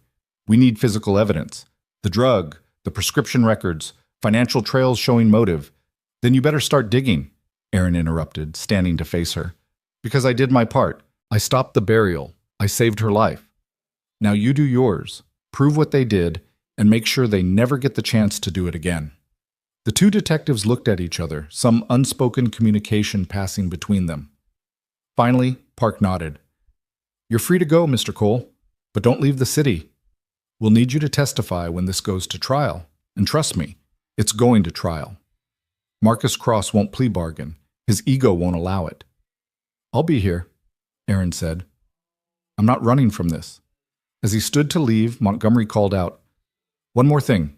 We need physical evidence. The drug, the prescription records, financial trails showing motive. Then you better start digging, Aaron interrupted, standing to face her. Because I did my part. I stopped the burial. I saved her life. Now you do yours. Prove what they did, and make sure they never get the chance to do it again. The 2 detectives looked at each other, some unspoken communication passing between them. Finally, Park nodded. You're free to go, Mr. Cole, but don't leave the city. We'll need you to testify when this goes to trial, and trust me, it's going to trial. Marcus Cross won't plea bargain. His ego won't allow it. I'll be here, Aaron said. I'm not running from this. As he stood to leave, Montgomery called out, One more thing.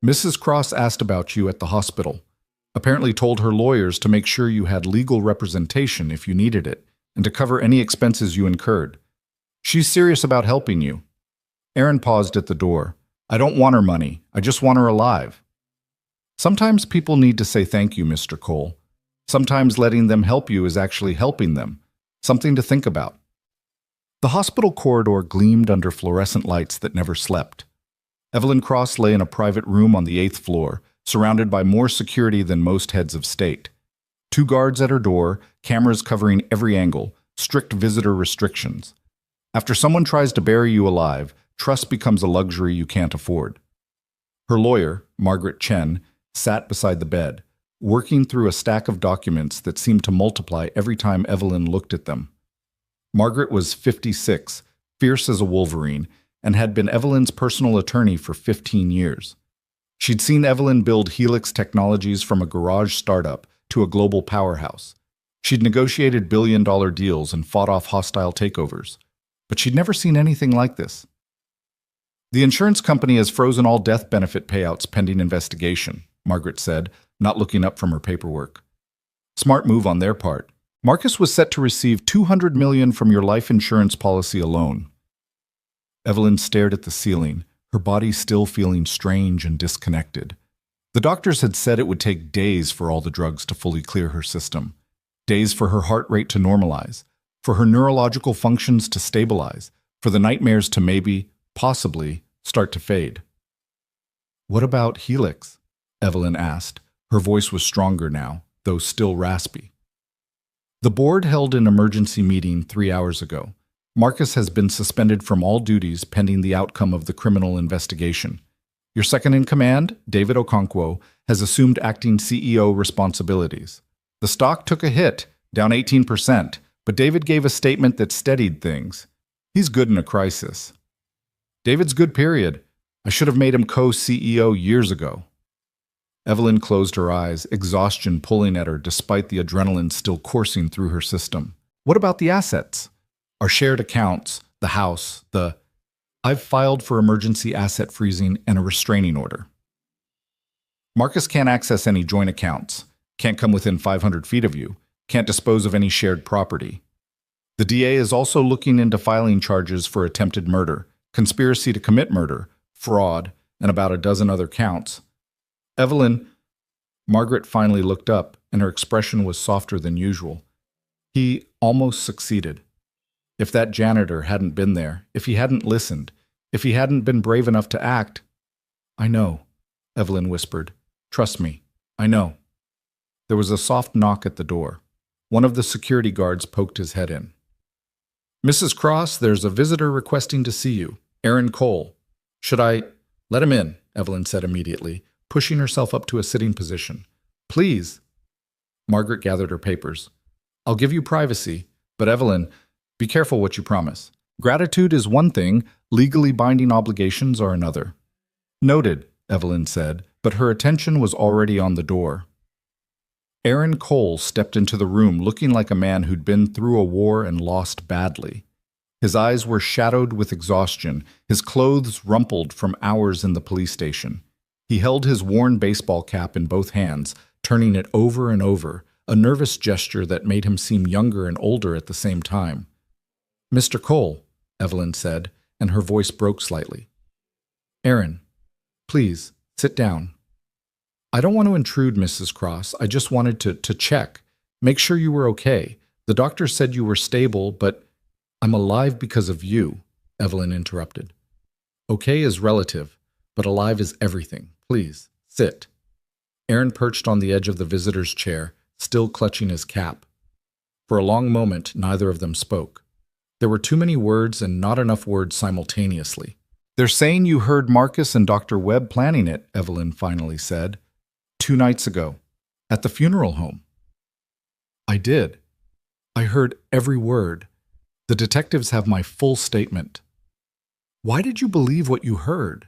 Mrs. Cross asked about you at the hospital. Apparently told her lawyers to make sure you had legal representation if you needed it, and to cover any expenses you incurred. She's serious about helping you. Aaron paused at the door. I don't want her money. I just want her alive. Sometimes people need to say thank you, Mr. Cole. Sometimes letting them help you is actually helping them. Something to think about. The hospital corridor gleamed under fluorescent lights that never slept. Evelyn Cross lay in a private room on the 8th floor, surrounded by more security than most heads of state. 2 guards at her door, cameras covering every angle, strict visitor restrictions. After someone tries to bury you alive, trust becomes a luxury you can't afford. Her lawyer, Margaret Chen, sat beside the bed, working through a stack of documents that seemed to multiply every time Evelyn looked at them. Margaret was 56, fierce as a wolverine, and had been Evelyn's personal attorney for 15 years. She'd seen Evelyn build Helix Technologies from a garage startup to a global powerhouse. She'd negotiated billion-dollar deals and fought off hostile takeovers. But she'd never seen anything like this. The insurance company has frozen all death benefit payouts pending investigation, Margaret said, not looking up from her paperwork. Smart move on their part. Marcus was set to receive $200 million from your life insurance policy alone. Evelyn stared at the ceiling, her body still feeling strange and disconnected. The doctors had said it would take days for all the drugs to fully clear her system, days for her heart rate to normalize, for her neurological functions to stabilize, for the nightmares to maybe, possibly, start to fade. What about Helix? Evelyn asked. Her voice was stronger now, though still raspy. The board held an emergency meeting 3 hours ago. Marcus has been suspended from all duties pending the outcome of the criminal investigation. Your second-in-command, David Okonkwo, has assumed acting CEO responsibilities. The stock took a hit, down 18%, but David gave a statement that steadied things. He's good in a crisis. David's good, period. I should have made him co-CEO years ago. Evelyn closed her eyes, exhaustion pulling at her despite the adrenaline still coursing through her system. What about the assets? Our shared accounts, the house, I've filed for emergency asset freezing and a restraining order. Marcus can't access any joint accounts, can't come within 500 feet of you, can't dispose of any shared property. The DA is also looking into filing charges for attempted murder, conspiracy to commit murder, fraud, and about a dozen other counts. Evelyn, Margaret finally looked up, and her expression was softer than usual. He almost succeeded. If that janitor hadn't been there, if he hadn't listened, if he hadn't been brave enough to act. I know, Evelyn whispered. Trust me, I know. There was a soft knock at the door. One of the security guards poked his head in. Mrs. Cross, there's a visitor requesting to see you, Aaron Cole. Should I? Let him in, Evelyn said immediately, pushing herself up to a sitting position. Please. Margaret gathered her papers. I'll give you privacy, but Evelyn, be careful what you promise. Gratitude is one thing, legally binding obligations are another. Noted, Evelyn said, but her attention was already on the door. Aaron Cole stepped into the room looking like a man who'd been through a war and lost badly. His eyes were shadowed with exhaustion, his clothes rumpled from hours in the police station. He held his worn baseball cap in both hands, turning it over and over, a nervous gesture that made him seem younger and older at the same time. "Mr. Cole," Evelyn said, and her voice broke slightly. "Aaron, please, sit down." "I don't want to intrude, Mrs. Cross. I just wanted to check, make sure you were okay. The doctor said you were stable, but I'm alive because of you," Evelyn interrupted. "Okay is relative, but alive is everything. Please, sit." Aaron perched on the edge of the visitor's chair, still clutching his cap. For a long moment, neither of them spoke. There were too many words and not enough words simultaneously. "They're saying you heard Marcus and Dr. Webb planning it," Evelyn finally said. "2 nights ago, at the funeral home." "I did. I heard every word. The detectives have my full statement." "Why did you believe what you heard?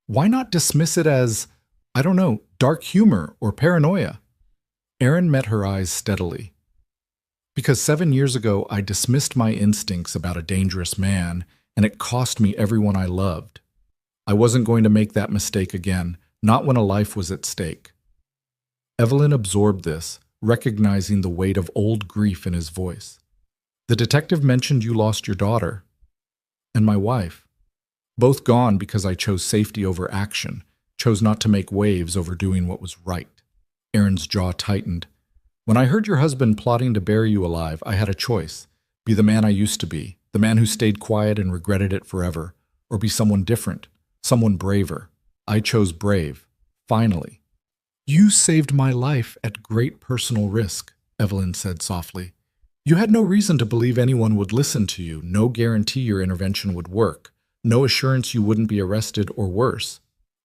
Why not dismiss it as, I don't know, dark humor or paranoia?" Aaron met her eyes steadily. "Because 7 years ago I dismissed my instincts about a dangerous man, and it cost me everyone I loved. I wasn't going to make that mistake again, not when a life was at stake." Evelyn absorbed this, recognizing the weight of old grief in his voice. "The detective mentioned you lost your daughter. And my wife. Both gone because I chose safety over action, chose not to make waves over doing what was right." Aaron's jaw tightened. "When I heard your husband plotting to bury you alive, I had a choice. Be the man I used to be, the man who stayed quiet and regretted it forever, or be someone different, someone braver. I chose brave. Finally." "You saved my life at great personal risk," Evelyn said softly. "You had no reason to believe anyone would listen to you, no guarantee your intervention would work, no assurance you wouldn't be arrested or worse.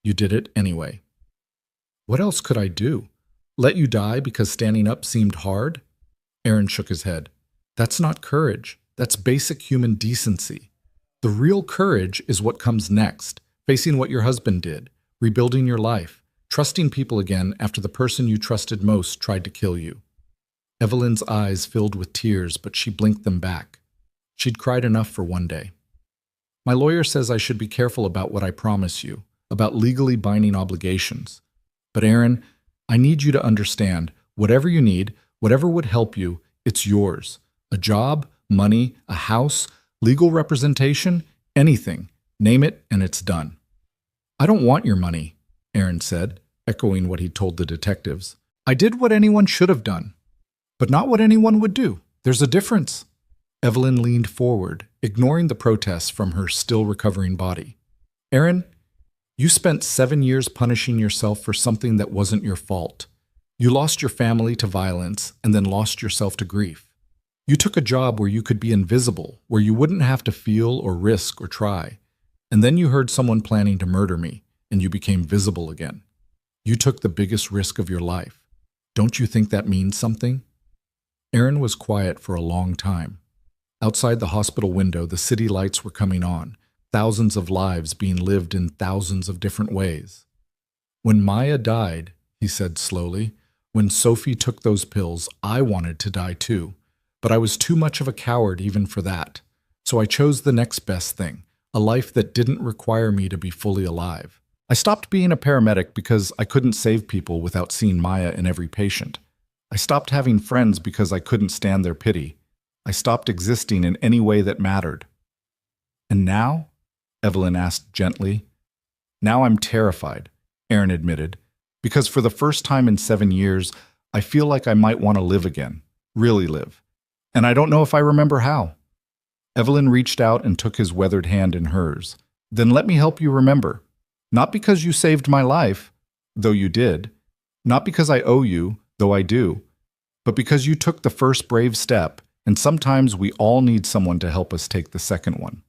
You did it anyway." "What else could I do? Let you die because standing up seemed hard?" Aaron shook his head. "That's not courage. That's basic human decency. The real courage is what comes next, facing what your husband did, rebuilding your life, trusting people again after the person you trusted most tried to kill you." Evelyn's eyes filled with tears, but she blinked them back. She'd cried enough for one day. "My lawyer says I should be careful about what I promise you, about legally binding obligations. But Aaron, I need you to understand, whatever you need, whatever would help you, it's yours. A job, money, a house, legal representation, anything. Name it and it's done." "I don't want your money," Aaron said, echoing what he'd told the detectives. "I did what anyone should have done, but not what anyone would do. There's a difference." Evelyn leaned forward, ignoring the protests from her still recovering body. "Aaron, you spent 7 years punishing yourself for something that wasn't your fault. You lost your family to violence and then lost yourself to grief. You took a job where you could be invisible, where you wouldn't have to feel or risk or try. And then you heard someone planning to murder me, and you became visible again. You took the biggest risk of your life. Don't you think that means something?" Aaron was quiet for a long time. Outside the hospital window, the city lights were coming on, thousands of lives being lived in thousands of different ways. "When Maya died," he said slowly, "when Sophie took those pills, I wanted to die too. But I was too much of a coward even for that. So I chose the next best thing, a life that didn't require me to be fully alive. I stopped being a paramedic because I couldn't save people without seeing Maya in every patient. I stopped having friends because I couldn't stand their pity. I stopped existing in any way that mattered." "And now?" Evelyn asked gently. "Now I'm terrified," Aaron admitted, "because for the first time in 7 years, I feel like I might want to live again, really live. And I don't know if I remember how." Evelyn reached out and took his weathered hand in hers. "Then let me help you remember. Not because you saved my life, though you did. Not because I owe you, though I do. But because you took the first brave step, and sometimes we all need someone to help us take the second one."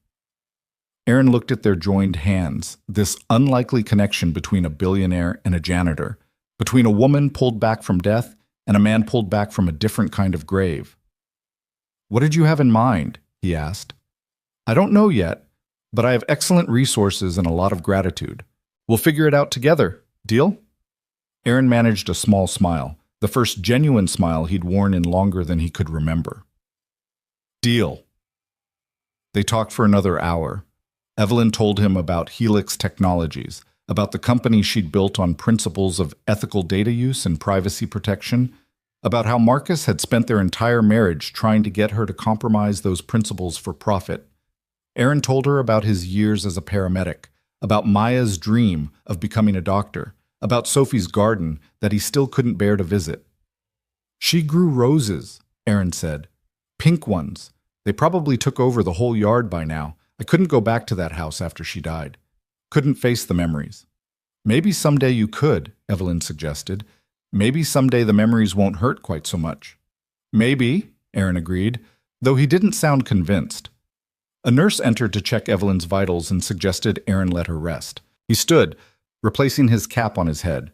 Aaron looked at their joined hands, this unlikely connection between a billionaire and a janitor, between a woman pulled back from death and a man pulled back from a different kind of grave. "What did you have in mind?" he asked. "I don't know yet, but I have excellent resources and a lot of gratitude. We'll figure it out together. Deal?" Aaron managed a small smile, the first genuine smile he'd worn in longer than he could remember. Deal. They talked for another hour. Evelyn told him about Helix Technologies, about the company she'd built on principles of ethical data use and privacy protection, about how Marcus had spent their entire marriage trying to get her to compromise those principles for profit. Aaron told her about his years as a paramedic, about Maya's dream of becoming a doctor, about Sophie's garden that he still couldn't bear to visit. She grew roses, Aaron said. Pink ones. They probably took over the whole yard by now. I couldn't go back to that house after she died. Couldn't face the memories. Maybe someday you could, Evelyn suggested. Maybe someday the memories won't hurt quite so much. Maybe, Aaron agreed, though he didn't sound convinced. A nurse entered to check Evelyn's vitals and suggested Aaron let her rest. He stood, replacing his cap on his head.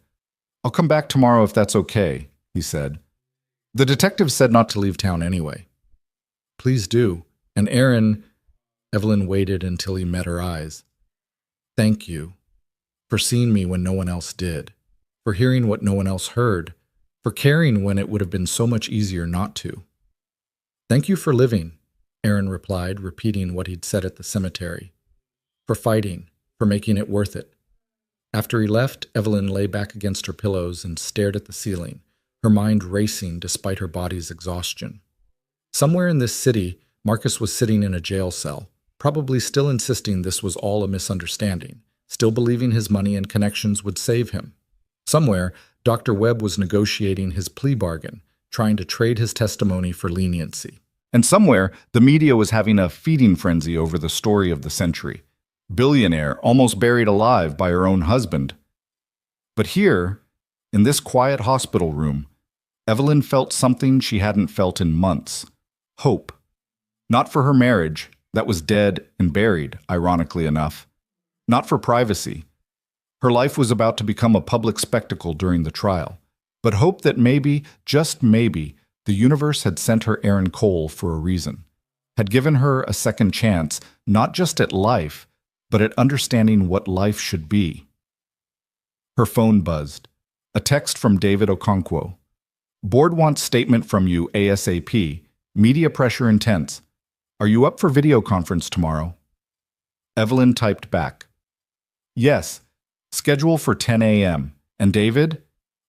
I'll come back tomorrow if that's okay, he said. The detective said not to leave town anyway. Please do. And Evelyn waited until he met her eyes. Thank you for seeing me when no one else did, for hearing what no one else heard, for caring when it would have been so much easier not to. Thank you for living, Aaron replied, repeating what he'd said at the cemetery. For fighting, for making it worth it. After he left, Evelyn lay back against her pillows and stared at the ceiling, her mind racing despite her body's exhaustion. Somewhere in this city, Marcus was sitting in a jail cell, probably still insisting this was all a misunderstanding, still believing his money and connections would save him. Somewhere, Dr. Webb was negotiating his plea bargain, trying to trade his testimony for leniency. And somewhere, the media was having a feeding frenzy over the story of the century. Billionaire almost buried alive by her own husband. But here, in this quiet hospital room, Evelyn felt something she hadn't felt in months. Hope. Not for her marriage, that was dead and buried, ironically enough. Not for privacy. Her life was about to become a public spectacle during the trial. But hope that maybe, just maybe, the universe had sent her Aaron Cole for a reason. Had given her a second chance, not just at life, but at understanding what life should be. Her phone buzzed. A text from David Okonkwo. Board wants statement from you ASAP. Media pressure intense. Are you up for video conference tomorrow? Evelyn typed back. Yes. Schedule for 10 a.m. And David?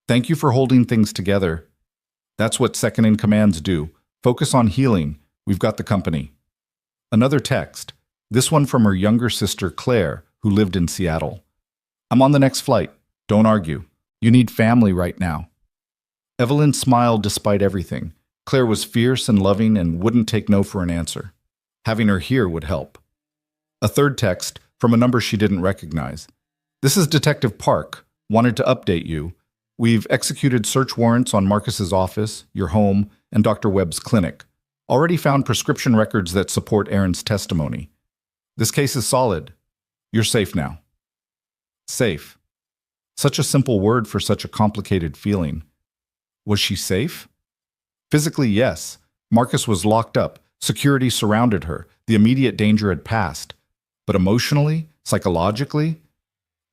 Thank you for holding things together. That's what second-in-commands do. Focus on healing. We've got the company. Another text. This one from her younger sister Claire, who lived in Seattle. I'm on the next flight. Don't argue. You need family right now. Evelyn smiled despite everything. Claire was fierce and loving and wouldn't take no for an answer. Having her here would help. A third text from a number she didn't recognize. This is Detective Park. Wanted to update you. We've executed search warrants on Marcus's office, your home, and Dr. Webb's clinic. Already found prescription records that support Aaron's testimony. This case is solid. You're safe now. Safe. Such a simple word for such a complicated feeling. Was she safe? Physically, yes. Marcus was locked up. Security surrounded her. The immediate danger had passed. But emotionally, psychologically,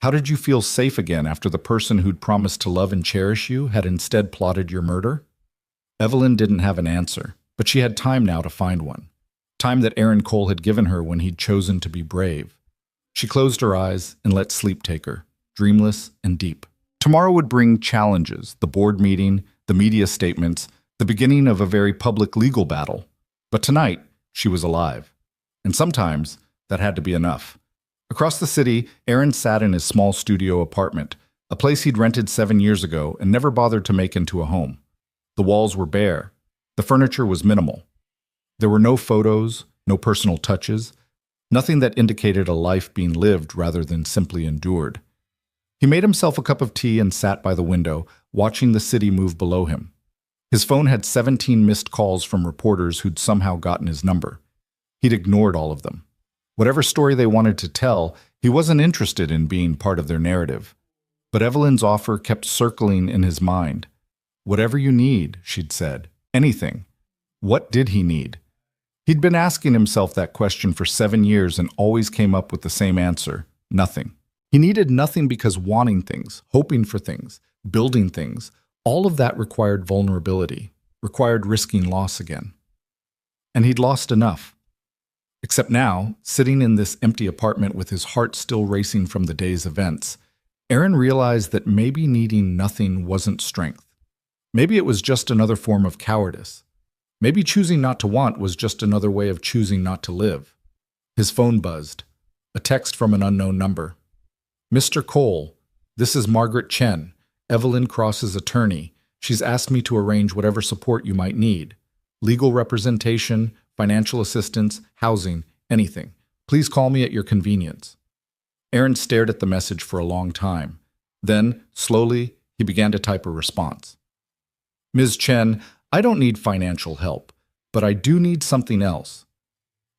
how did you feel safe again after the person who'd promised to love and cherish you had instead plotted your murder? Evelyn didn't have an answer, but she had time now to find one. Time that Aaron Cole had given her when he'd chosen to be brave. She closed her eyes and let sleep take her, dreamless and deep. Tomorrow would bring challenges, the board meeting, the media statements, the beginning of a very public legal battle. But tonight, she was alive. And sometimes, that had to be enough. Across the city, Aaron sat in his small studio apartment, a place he'd rented 7 years ago and never bothered to make into a home. The walls were bare. The furniture was minimal. There were no photos, no personal touches, nothing that indicated a life being lived rather than simply endured. He made himself a cup of tea and sat by the window, watching the city move below him. His phone had 17 missed calls from reporters who'd somehow gotten his number. He'd ignored all of them. Whatever story they wanted to tell, he wasn't interested in being part of their narrative. But Evelyn's offer kept circling in his mind. Whatever you need, she'd said. Anything. What did he need? He'd been asking himself that question for 7 years and always came up with the same answer. Nothing. He needed nothing because wanting things, hoping for things, building things, all of that required vulnerability, required risking loss again. And he'd lost enough. Except now, sitting in this empty apartment with his heart still racing from the day's events, Aaron realized that maybe needing nothing wasn't strength. Maybe it was just another form of cowardice. Maybe choosing not to want was just another way of choosing not to live. His phone buzzed. A text from an unknown number. "Mr. Cole, this is Margaret Chen, Evelyn Cross's attorney. She's asked me to arrange whatever support you might need. Legal representation, financial assistance, housing, anything. Please call me at your convenience." Aaron stared at the message for a long time. Then, slowly, he began to type a response. "Ms. Chen, I don't need financial help, but I do need something else.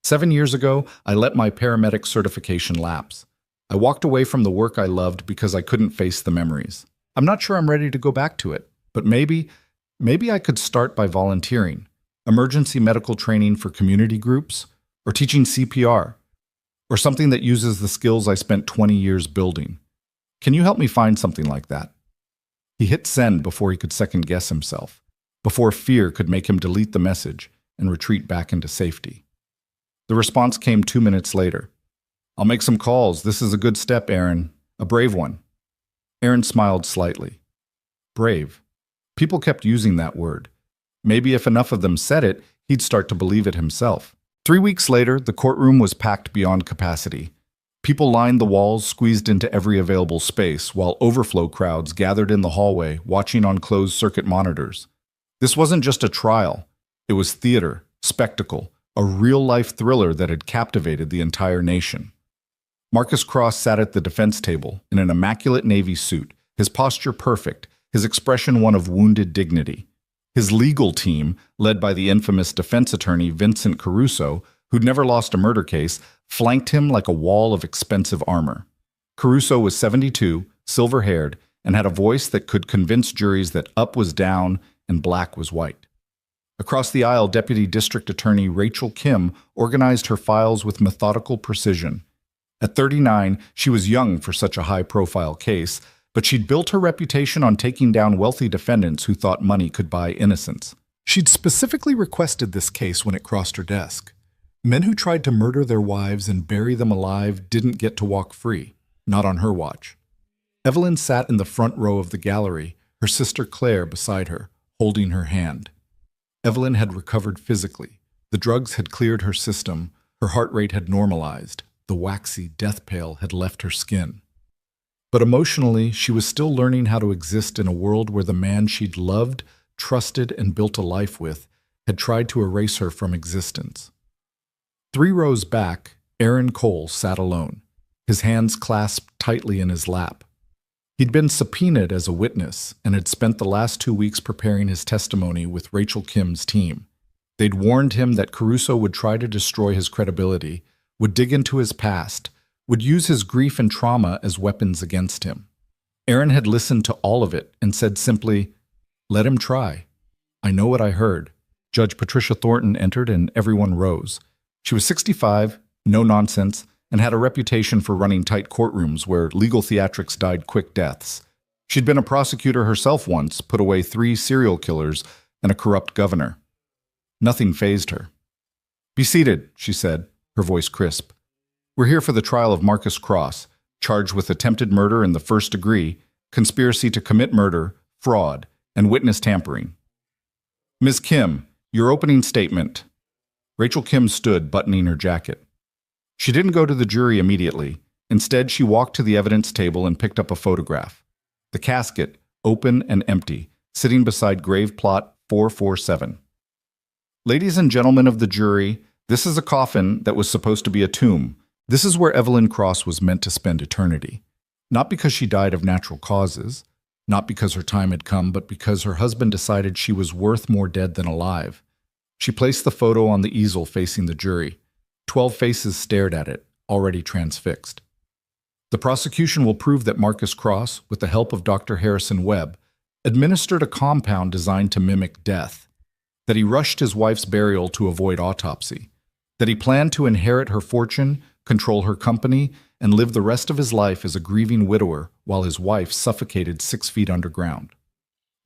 7 years ago, I let my paramedic certification lapse. I walked away from the work I loved because I couldn't face the memories. I'm not sure I'm ready to go back to it, but maybe I could start by volunteering, emergency medical training for community groups, or teaching CPR, or something that uses the skills I spent 20 years building. Can you help me find something like that?" He hit send before he could second-guess himself, before fear could make him delete the message and retreat back into safety. The response came 2 minutes later. "I'll make some calls. This is a good step, Aaron. A brave one." Aaron smiled slightly. Brave. People kept using that word. Maybe if enough of them said it, he'd start to believe it himself. 3 weeks later, the courtroom was packed beyond capacity. People lined the walls, squeezed into every available space, while overflow crowds gathered in the hallway, watching on closed-circuit monitors. This wasn't just a trial. It was theater, spectacle, a real-life thriller that had captivated the entire nation. Marcus Cross sat at the defense table in an immaculate Navy suit, his posture perfect, his expression one of wounded dignity. His legal team, led by the infamous defense attorney Vincent Caruso, who'd never lost a murder case, flanked him like a wall of expensive armor. Caruso was 72, silver-haired, and had a voice that could convince juries that up was down and black was white. Across the aisle, Deputy District Attorney Rachel Kim organized her files with methodical precision. At 39, she was young for such a high-profile case, but she'd built her reputation on taking down wealthy defendants who thought money could buy innocence. She'd specifically requested this case when it crossed her desk. Men who tried to murder their wives and bury them alive didn't get to walk free, not on her watch. Evelyn sat in the front row of the gallery, her sister Claire beside her, holding her hand. Evelyn had recovered physically. The drugs had cleared her system, her heart rate had normalized, the waxy death pale had left her skin. But emotionally, she was still learning how to exist in a world where the man she'd loved, trusted, and built a life with had tried to erase her from existence. 3 rows back, Aaron Cole sat alone, his hands clasped tightly in his lap. He'd been subpoenaed as a witness and had spent the last 2 weeks preparing his testimony with Rachel Kim's team. They'd warned him that Caruso would try to destroy his credibility, would dig into his past, would use his grief and trauma as weapons against him. Aaron had listened to all of it and said simply, "Let him try. I know what I heard." Judge Patricia Thornton entered and everyone rose. She was 65, no nonsense, and had a reputation for running tight courtrooms where legal theatrics died quick deaths. She'd been a prosecutor herself once, put away 3 serial killers and a corrupt governor. Nothing fazed her. "Be seated," she said, her voice crisp. "We're here for the trial of Marcus Cross, charged with attempted murder in the first degree, conspiracy to commit murder, fraud, and witness tampering. Ms. Kim, your opening statement." Rachel Kim stood, buttoning her jacket. She didn't go to the jury immediately. Instead, she walked to the evidence table and picked up a photograph. The casket, open and empty, sitting beside grave plot 447. "Ladies and gentlemen of the jury, this is a coffin that was supposed to be a tomb. This is where Evelyn Cross was meant to spend eternity. Not because she died of natural causes, not because her time had come, but because her husband decided she was worth more dead than alive." She placed the photo on the easel facing the jury. 12 faces stared at it, already transfixed. "The prosecution will prove that Marcus Cross, with the help of Dr. Harrison Webb, administered a compound designed to mimic death, that he rushed his wife's burial to avoid autopsy, that he planned to inherit her fortune, control her company, and live the rest of his life as a grieving widower while his wife suffocated 6 feet underground.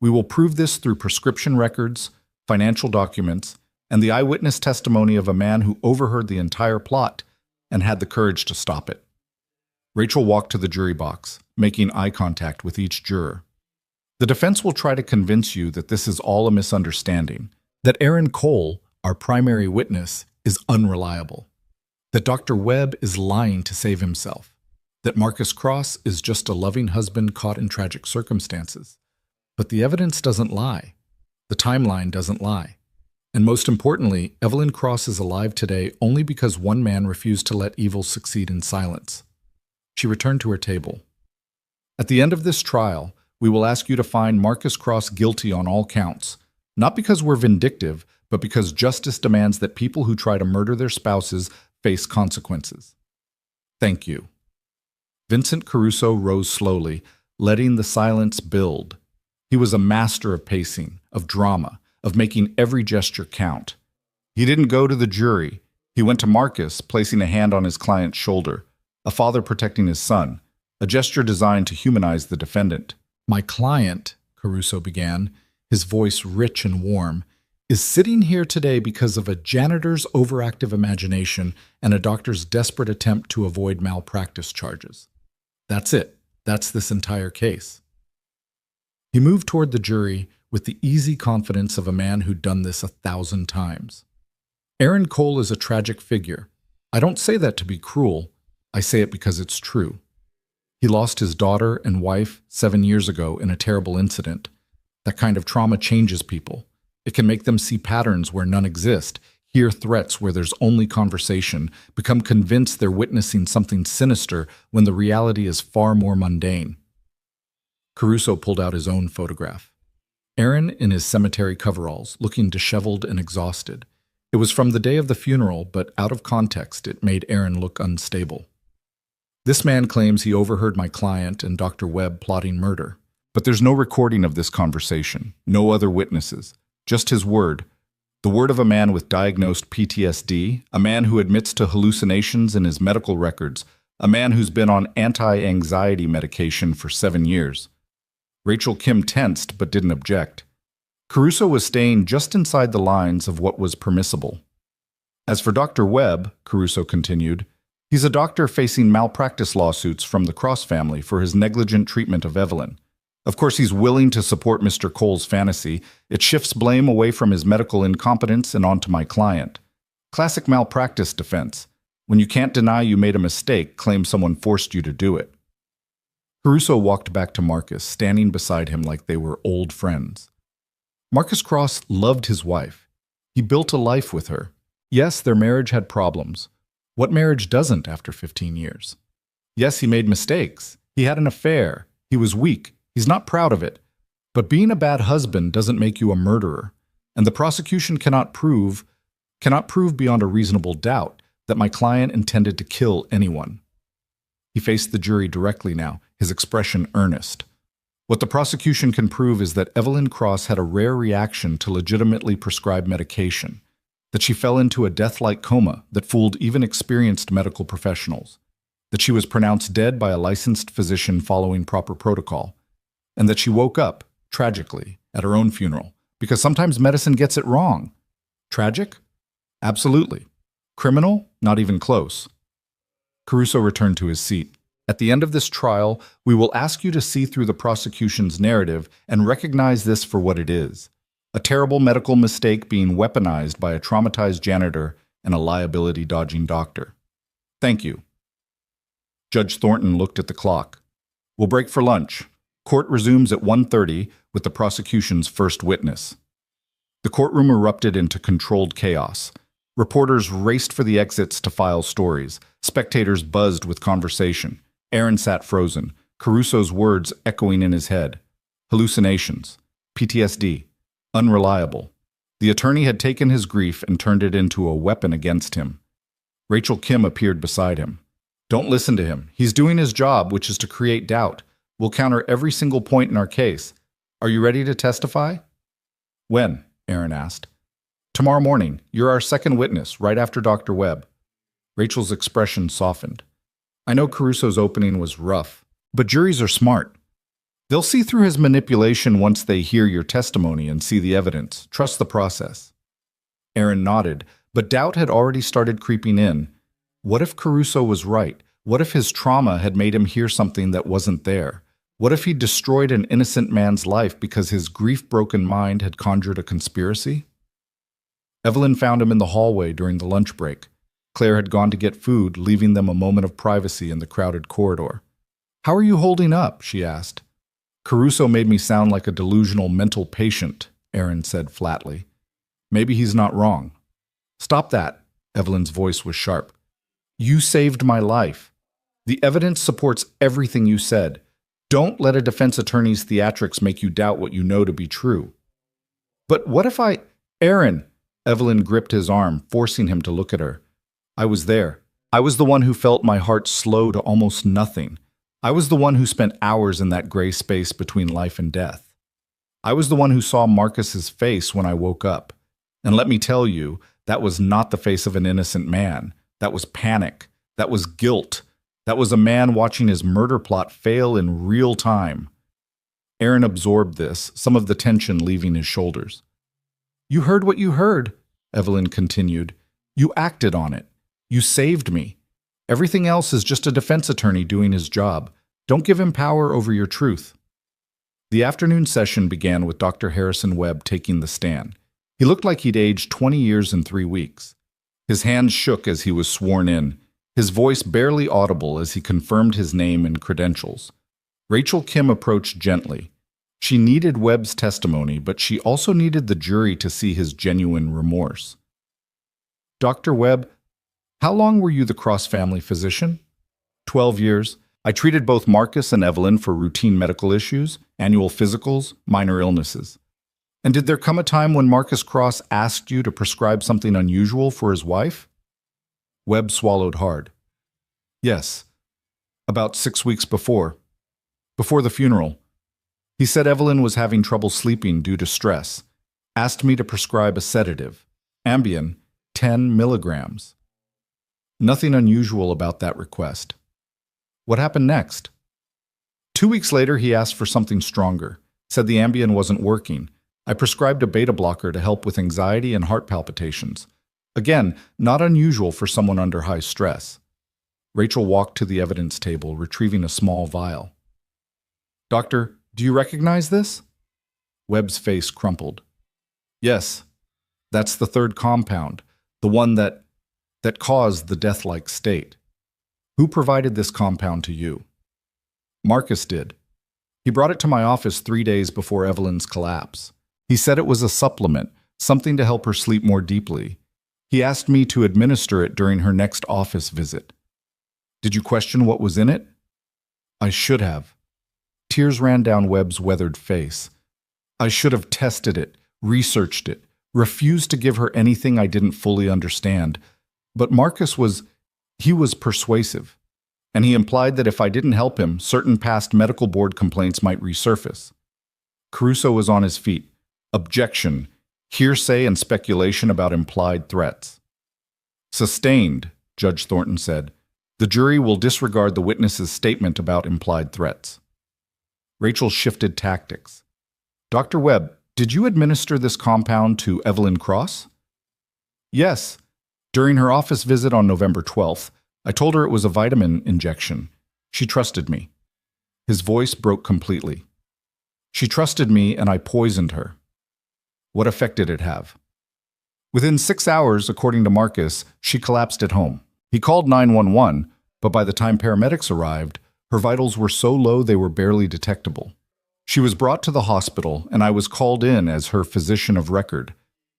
We will prove this through prescription records, financial documents, and the eyewitness testimony of a man who overheard the entire plot and had the courage to stop it. Rachel walked to the jury box, making eye contact with each juror. The defense will try to convince you that this is all a misunderstanding, that Aaron Cole, our primary witness, is unreliable, that Dr. Webb is lying to save himself, that Marcus Cross is just a loving husband caught in tragic circumstances. But the evidence doesn't lie. The timeline doesn't lie. And most importantly, Evelyn Cross is alive today only because one man refused to let evil succeed in silence. She returned to her table. At the end of this trial, we will ask you to find Marcus Cross guilty on all counts, not because we're vindictive, but because justice demands that people who try to murder their spouses face consequences. Thank you. Vincent Caruso rose slowly, letting the silence build. He was a master of pacing, of drama, of making every gesture count. He didn't go to the jury. He went to Marcus, placing a hand on his client's shoulder, a father protecting his son, a gesture designed to humanize the defendant. My client, Caruso began, his voice rich and warm, is sitting here today because of a janitor's overactive imagination and a doctor's desperate attempt to avoid malpractice charges. That's it. That's this entire case. He moved toward the jury with the easy confidence of a man who'd done this 1,000 times. Aaron Cole is a tragic figure. I don't say that to be cruel. I say it because it's true. He lost his daughter and wife 7 years ago in a terrible incident. That kind of trauma changes people. It can make them see patterns where none exist, hear threats where there's only conversation, become convinced they're witnessing something sinister when the reality is far more mundane. Caruso pulled out his own photograph. Aaron in his cemetery coveralls, looking disheveled and exhausted. It was from the day of the funeral, but out of context, it made Aaron look unstable. This man claims he overheard my client and Dr. Webb plotting murder. But there's no recording of this conversation, no other witnesses, just his word. The word of a man with diagnosed PTSD, a man who admits to hallucinations in his medical records, a man who's been on anti-anxiety medication for 7 years. Rachel Kim tensed but didn't object. Caruso was staying just inside the lines of what was permissible. As for Dr. Webb, Caruso continued, he's a doctor facing malpractice lawsuits from the Cross family for his negligent treatment of Evelyn. Of course, he's willing to support Mr. Cole's fantasy. It shifts blame away from his medical incompetence and onto my client. Classic malpractice defense. When you can't deny you made a mistake, claim someone forced you to do it. Caruso walked back to Marcus, standing beside him like they were old friends. Marcus Cross loved his wife. He built a life with her. Yes, their marriage had problems. What marriage doesn't after 15 years? Yes, he made mistakes. He had an affair. He was weak. He's not proud of it. But being a bad husband doesn't make you a murderer. And the prosecution cannot prove beyond a reasonable doubt that my client intended to kill anyone. He faced the jury directly now, his expression earnest. What the prosecution can prove is that Evelyn Cross had a rare reaction to legitimately prescribed medication, that she fell into a death-like coma that fooled even experienced medical professionals, that she was pronounced dead by a licensed physician following proper protocol, and that she woke up, tragically, at her own funeral, because sometimes medicine gets it wrong. Tragic? Absolutely. Criminal? Not even close. Caruso returned to his seat. At the end of this trial, we will ask you to see through the prosecution's narrative and recognize this for what it is: a terrible medical mistake being weaponized by a traumatized janitor and a liability-dodging doctor. Thank you. Judge Thornton looked at the clock. We'll break for lunch. Court resumes at 1:30 with the prosecution's first witness. The courtroom erupted into controlled chaos. Reporters raced for the exits to file stories. Spectators buzzed with conversation. Aaron sat frozen, Caruso's words echoing in his head. Hallucinations. PTSD. Unreliable. The attorney had taken his grief and turned it into a weapon against him. Rachel Kim appeared beside him. Don't listen to him. He's doing his job, which is to create doubt. We'll counter every single point in our case. Are you ready to testify? When? Aaron asked. Tomorrow morning. You're our second witness, right after Dr. Webb. Rachel's expression softened. I know Caruso's opening was rough, but juries are smart. They'll see through his manipulation once they hear your testimony and see the evidence. Trust the process. Aaron nodded, but doubt had already started creeping in. What if Caruso was right? What if his trauma had made him hear something that wasn't there? What if he destroyed an innocent man's life because his grief-broken mind had conjured a conspiracy? Evelyn found him in the hallway during the lunch break. Claire had gone to get food, leaving them a moment of privacy in the crowded corridor. "How are you holding up?" she asked. "Caruso made me sound like a delusional mental patient," Aaron said flatly. "Maybe he's not wrong." "Stop that," Evelyn's voice was sharp. "You saved my life. The evidence supports everything you said. Don't let a defense attorney's theatrics make you doubt what you know to be true." "But what if I—" "Aaron!" Evelyn gripped his arm, forcing him to look at her. "I was there. I was the one who felt my heart slow to almost nothing. I was the one who spent hours in that gray space between life and death. I was the one who saw Marcus's face when I woke up. And let me tell you, that was not the face of an innocent man. That was panic. That was guilt. That was a man watching his murder plot fail in real time." Aaron absorbed this, some of the tension leaving his shoulders. "You heard what you heard," Evelyn continued. "You acted on it. You saved me. Everything else is just a defense attorney doing his job. Don't give him power over your truth." The afternoon session began with Dr. Harrison Webb taking the stand. He looked like he'd aged 20 years in 3 weeks. His hands shook as he was sworn in, his voice barely audible as he confirmed his name and credentials. Rachel Kim approached gently. She needed Webb's testimony, but she also needed the jury to see his genuine remorse. "Dr. Webb, how long were you the Cross family physician?" 12 years. I treated both Marcus and Evelyn for routine medical issues, annual physicals, minor illnesses. And did there come a time when Marcus Cross asked you to prescribe something unusual for his wife?" Webb swallowed hard. "Yes. About 6 weeks before the funeral. He said Evelyn was having trouble sleeping due to stress. Asked me to prescribe a sedative, Ambien, 10 milligrams. Nothing unusual about that request. What happened next?" 2 weeks later, he asked for something stronger. Said the Ambien wasn't working. I prescribed a beta blocker to help with anxiety and heart palpitations. Again, not unusual for someone under high stress. Rachel walked to the evidence table, retrieving a small vial. "Doctor, do you recognize this?" Webb's face crumpled. "Yes, that's the third compound, the one that caused the death-like state. Who provided this compound to you?" "Marcus did. He brought it to my office 3 days before Evelyn's collapse. He said it was a supplement, something to help her sleep more deeply. He asked me to administer it during her next office visit." "Did you question what was in it?" "I should have." Tears ran down Webb's weathered face. "I should have tested it, researched it, refused to give her anything I didn't fully understand. But Marcus was persuasive, and he implied that if I didn't help him, certain past medical board complaints might resurface." Caruso was on his feet. "Objection, hearsay and speculation about implied threats." "Sustained," Judge Thornton said. "The jury will disregard the witness's statement about implied threats." Rachel shifted tactics. "Dr. Webb, did you administer this compound to Evelyn Cross?" "Yes. During her office visit on November 12th, I told her it was a vitamin injection. She trusted me." His voice broke completely. "She trusted me and I poisoned her." "What effect did it have?" "Within 6 hours, according to Marcus, she collapsed at home. He called 911, but by the time paramedics arrived, her vitals were so low they were barely detectable. She was brought to the hospital, and I was called in as her physician of record.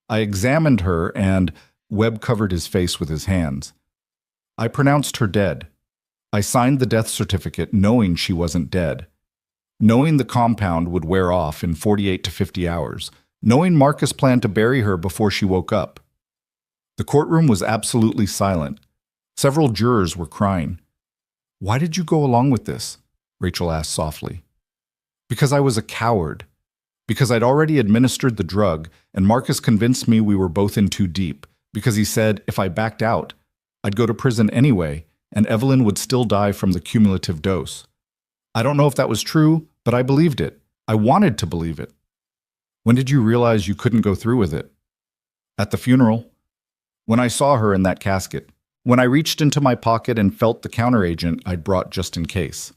I examined her and—" Webb covered his face with his hands. "I pronounced her dead. I signed the death certificate knowing she wasn't dead. Knowing the compound would wear off in 48 to 50 hours. Knowing Marcus planned to bury her before she woke up." The courtroom was absolutely silent. Several jurors were crying. "Why did you go along with this?" Rachel asked softly. "Because I was a coward. Because I'd already administered the drug, and Marcus convinced me we were both in too deep. Because he said if I backed out, I'd go to prison anyway, and Evelyn would still die from the cumulative dose. I don't know if that was true, but I believed it. I wanted to believe it. When did you realize you couldn't go through with it? At the funeral. When I saw her in that casket. When I reached into my pocket and felt the counteragent I'd brought just in case.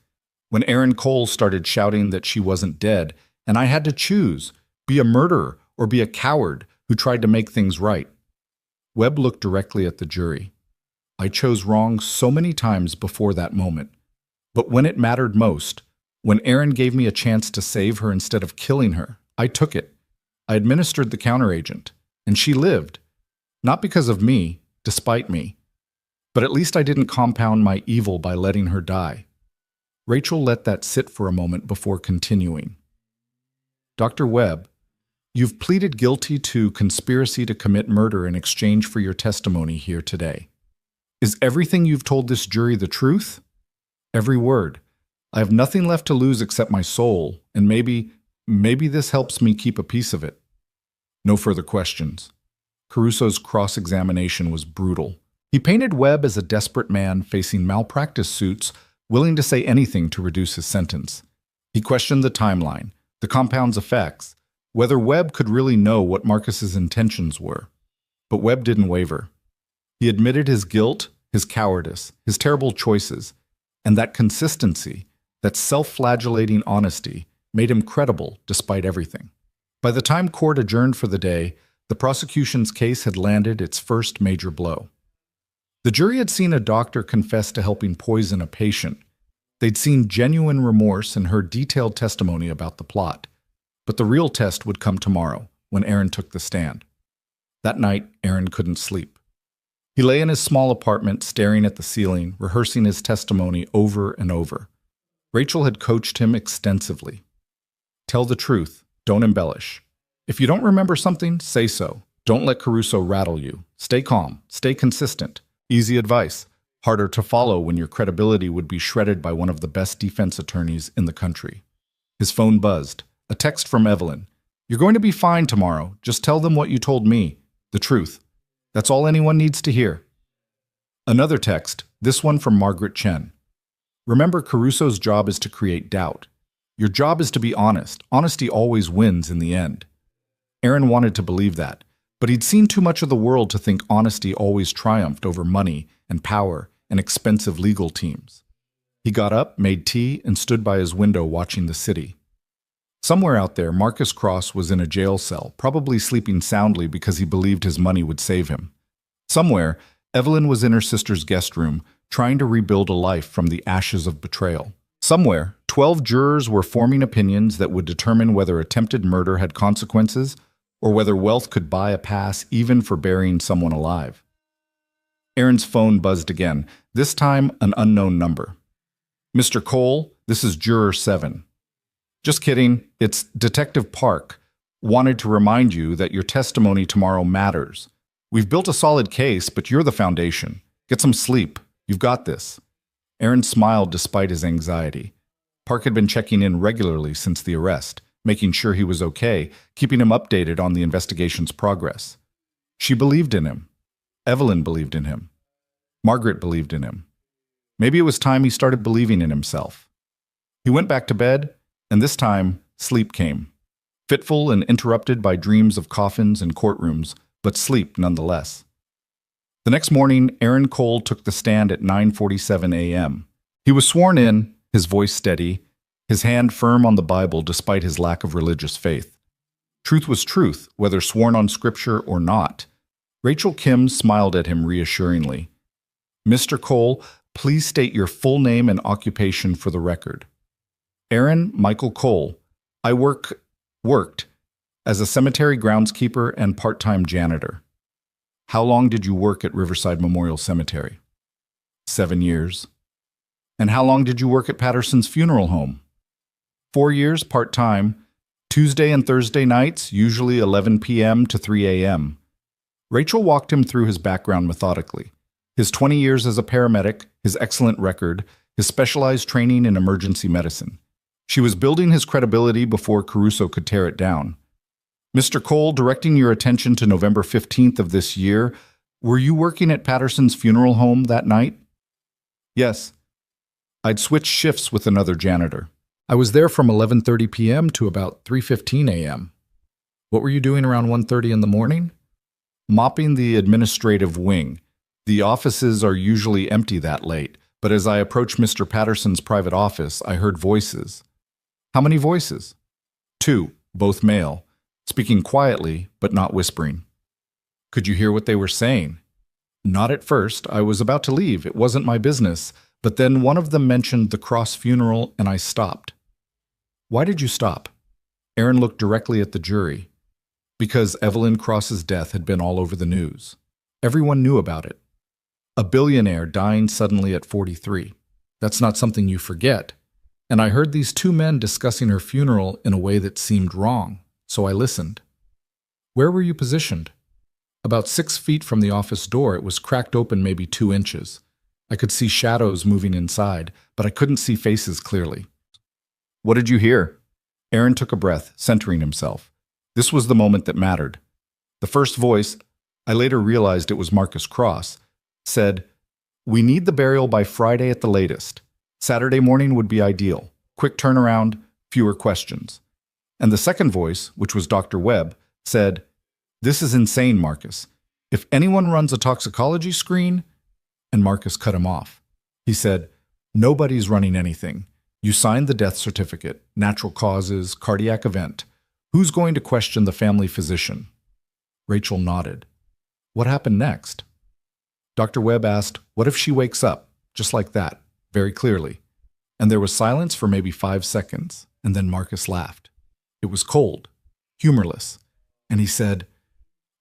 When Aaron Cole started shouting that she wasn't dead, and I had to choose, be a murderer or be a coward who tried to make things right. Webb looked directly at the jury. I chose wrong so many times before that moment. But when it mattered most, when Aaron gave me a chance to save her instead of killing her, I took it. I administered the counteragent, and she lived. Not because of me, despite me. But at least I didn't compound my evil by letting her die. Rachel let that sit for a moment before continuing. Dr. Webb, you've pleaded guilty to conspiracy to commit murder in exchange for your testimony here today. Is everything you've told this jury the truth? Every word. I have nothing left to lose except my soul, and maybe this helps me keep a piece of it. No further questions. Caruso's cross-examination was brutal. He painted Webb as a desperate man facing malpractice suits, willing to say anything to reduce his sentence. He questioned the timeline, the compound's effects, whether Webb could really know what Marcus's intentions were. But Webb didn't waver. He admitted his guilt, his cowardice, his terrible choices, and that consistency, that self-flagellating honesty, made him credible despite everything. By the time court adjourned for the day, the prosecution's case had landed its first major blow. The jury had seen a doctor confess to helping poison a patient. They'd seen genuine remorse and heard detailed testimony about the plot. But the real test would come tomorrow, when Aaron took the stand. That night, Aaron couldn't sleep. He lay in his small apartment, staring at the ceiling, rehearsing his testimony over and over. Rachel had coached him extensively. Tell the truth, don't embellish. If you don't remember something, say so. Don't let Caruso rattle you. Stay calm, stay consistent. Easy advice, harder to follow when your credibility would be shredded by one of the best defense attorneys in the country. His phone buzzed. A text from Evelyn. You're going to be fine tomorrow. Just tell them what you told me. The truth. That's all anyone needs to hear. Another text, this one from Margaret Chen. Remember, Caruso's job is to create doubt. Your job is to be honest. Honesty always wins in the end. Aaron wanted to believe that, but he'd seen too much of the world to think honesty always triumphed over money and power and expensive legal teams. He got up, made tea, and stood by his window watching the city. Somewhere out there, Marcus Cross was in a jail cell, probably sleeping soundly because he believed his money would save him. Somewhere, Evelyn was in her sister's guest room, trying to rebuild a life from the ashes of betrayal. Somewhere, 12 jurors were forming opinions that would determine whether attempted murder had consequences or whether wealth could buy a pass even for burying someone alive. Aaron's phone buzzed again, this time an unknown number. Mr. Cole, this is Juror 7. Just kidding, it's Detective Park. Wanted to remind you that your testimony tomorrow matters. We've built a solid case, but you're the foundation. Get some sleep. You've got this. Aaron smiled despite his anxiety. Park had been checking in regularly since the arrest, making sure he was okay, keeping him updated on the investigation's progress. She believed in him. Evelyn believed in him. Margaret believed in him. Maybe it was time he started believing in himself. He went back to bed, and this time, sleep came. Fitful and interrupted by dreams of coffins and courtrooms, but sleep nonetheless. The next morning, Aaron Cole took the stand at 9:47 a.m. He was sworn in, his voice steady, his hand firm on the Bible despite his lack of religious faith. Truth was truth, whether sworn on scripture or not. Rachel Kim smiled at him reassuringly. Mr. Cole, please state your full name and occupation for the record. Aaron Michael Cole. I worked as a cemetery groundskeeper and part-time janitor. How long did you work at Riverside Memorial Cemetery? 7 years. And how long did you work at Patterson's funeral home? 4 years, part-time. Tuesday and Thursday nights, usually 11 p.m. to 3 a.m. Rachel walked him through his background methodically. His 20 years as a paramedic, his excellent record, his specialized training in emergency medicine. She was building his credibility before Caruso could tear it down. Mr. Cole, directing your attention to November 15th of this year, were you working at Patterson's funeral home that night? Yes. I'd switched shifts with another janitor. I was there from 11:30 p.m. to about 3:15 a.m. What were you doing around 1:30 in the morning? Mopping the administrative wing. The offices are usually empty that late, but as I approached Mr. Patterson's private office, I heard voices. How many voices? Two, both male, speaking quietly but not whispering. Could you hear what they were saying? Not at first. I was about to leave. It wasn't my business. But then one of them mentioned the Cross funeral, and I stopped. Why did you stop? Aaron looked directly at the jury. Because Evelyn Cross's death had been all over the news. Everyone knew about it. A billionaire dying suddenly at 43. That's not something you forget. And I heard these two men discussing her funeral in a way that seemed wrong, so I listened. Where were you positioned? About 6 feet from the office door. It was cracked open maybe 2 inches. I could see shadows moving inside, but I couldn't see faces clearly. What did you hear? Aaron took a breath, centering himself. This was the moment that mattered. The first voice, I later realized it was Marcus Cross, said, "We need the burial by Friday at the latest. Saturday morning would be ideal. Quick turnaround, fewer questions." And the second voice, which was Dr. Webb, said, "This is insane, Marcus. If anyone runs a toxicology screen..." And Marcus cut him off. He said, "Nobody's running anything. You signed the death certificate, natural causes, cardiac event. Who's going to question the family physician?" Rachel nodded. What happened next? Dr. Webb asked, "What if she wakes up?" Just like that, very clearly. And there was silence for maybe 5 seconds, and then Marcus laughed. It was cold, humorless. And he said,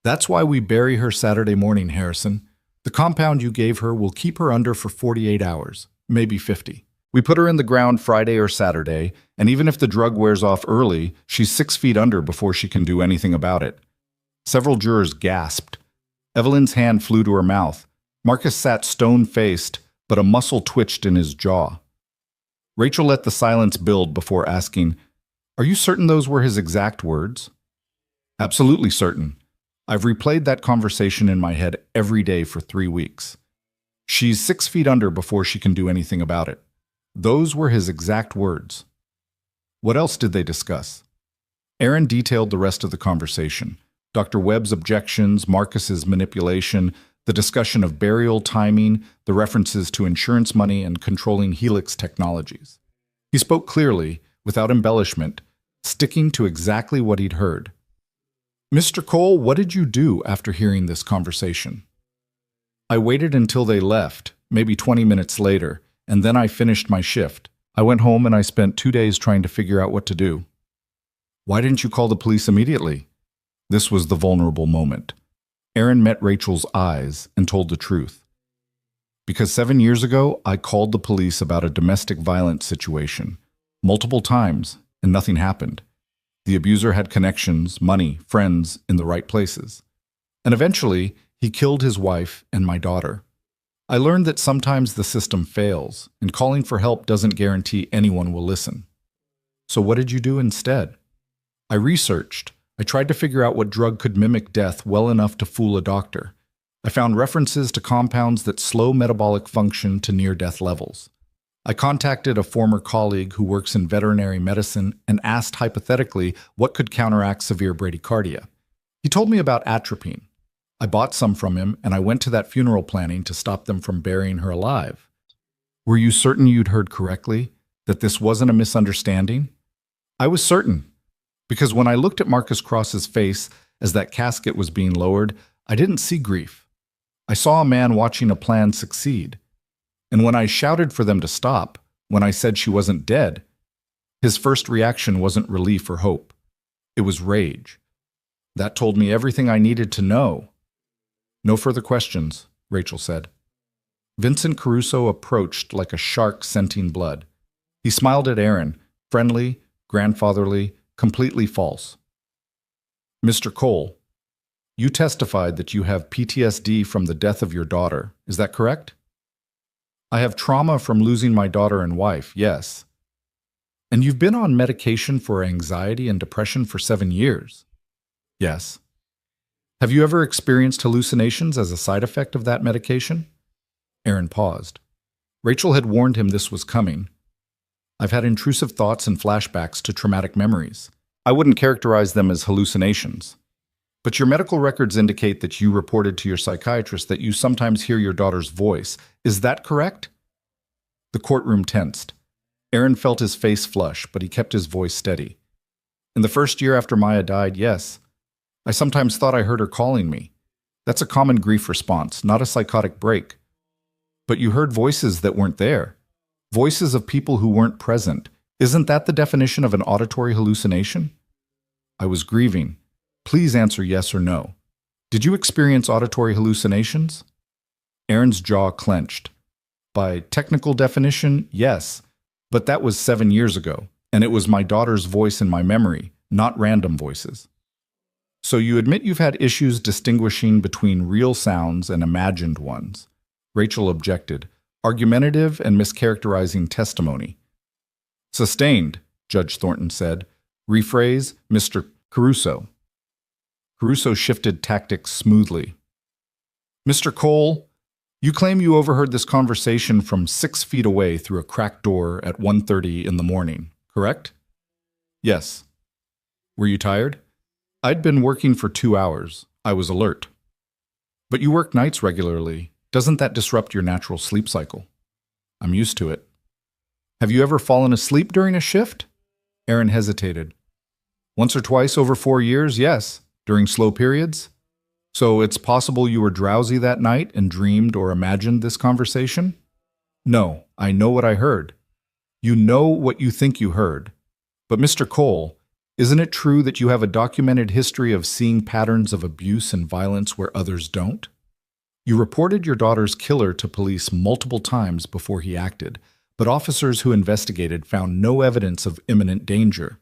"That's why we bury her Saturday morning, Harrison. The compound you gave her will keep her under for 48 hours, maybe 50. We put her in the ground Friday or Saturday, and even if the drug wears off early, she's 6 feet under before she can do anything about it." Several jurors gasped. Evelyn's hand flew to her mouth. Marcus sat stone-faced, but a muscle twitched in his jaw. Rachel let the silence build before asking, "Are you certain those were his exact words?" "Absolutely certain. I've replayed that conversation in my head every day for 3 weeks. She's 6 feet under before she can do anything about it. Those were his exact words." What else did they discuss? Aaron detailed the rest of the conversation. Dr. Webb's objections, Marcus's manipulation, the discussion of burial timing, the references to insurance money and controlling Helix technologies. He spoke clearly, without embellishment, sticking to exactly what he'd heard. "Mr. Cole, what did you do after hearing this conversation?" "I waited until they left, maybe 20 minutes later, and then I finished my shift. I went home and I spent 2 days trying to figure out what to do." "Why didn't you call the police immediately?" This was the vulnerable moment. Aaron met Rachel's eyes and told the truth. "Because 7 years ago, I called the police about a domestic violence situation. Multiple times, and nothing happened. The abuser had connections, money, friends in the right places. And eventually, he killed his wife and my daughter. I learned that sometimes the system fails, and calling for help doesn't guarantee anyone will listen. So what did you do instead?" "I researched. I tried to figure out what drug could mimic death well enough to fool a doctor. I found references to compounds that slow metabolic function to near-death levels. I contacted a former colleague who works in veterinary medicine and asked hypothetically what could counteract severe bradycardia. He told me about atropine. I bought some from him, and I went to that funeral planning to stop them from burying her alive." "Were you certain you'd heard correctly, that this wasn't a misunderstanding?" "I was certain. Because when I looked at Marcus Cross's face as that casket was being lowered, I didn't see grief. I saw a man watching a plan succeed. And when I shouted for them to stop, when I said she wasn't dead, his first reaction wasn't relief or hope. It was rage. That told me everything I needed to know." "No further questions," Rachel said. Vincent Caruso approached like a shark scenting blood. He smiled at Aaron, friendly, grandfatherly, completely false. "Mr. Cole, you testified that you have PTSD from the death of your daughter. Is that correct?" "I have trauma from losing my daughter and wife, yes." "And you've been on medication for anxiety and depression for 7 years?" "Yes." "Have you ever experienced hallucinations as a side effect of that medication?" Aaron paused. Rachel had warned him this was coming. I've had intrusive thoughts and flashbacks to traumatic memories. I wouldn't characterize them as hallucinations. But your medical records indicate that you reported to your psychiatrist that you sometimes hear your daughter's voice. Is that correct? The courtroom tensed. Aaron felt his face flush, but he kept his voice steady. In the first year after Maya died, yes. I sometimes thought I heard her calling me. That's a common grief response, not a psychotic break. But you heard voices that weren't there. Voices of people who weren't present. Isn't that the definition of an auditory hallucination? I was grieving. Please answer yes or no. Did you experience auditory hallucinations? Aaron's jaw clenched. By technical definition, yes. But that was 7 years ago, and it was my daughter's voice in my memory, not random voices. So you admit you've had issues distinguishing between real sounds and imagined ones. Rachel objected, argumentative and mischaracterizing testimony. Sustained, Judge Thornton said. Rephrase, Mr. Caruso. Caruso shifted tactics smoothly. Mr. Cole, you claim you overheard this conversation from 6 feet away through a cracked door at 1:30 in the morning, correct? Yes. Were you tired? I'd been working for 2 hours. I was alert. But you work nights regularly. Doesn't that disrupt your natural sleep cycle? I'm used to it. Have you ever fallen asleep during a shift? Aaron hesitated. Once or twice over 4 years, yes. During slow periods? So it's possible you were drowsy that night and dreamed or imagined this conversation? No, I know what I heard. You know what you think you heard. But Mr. Cole, isn't it true that you have a documented history of seeing patterns of abuse and violence where others don't? You reported your daughter's killer to police multiple times before he acted, but officers who investigated found no evidence of imminent danger.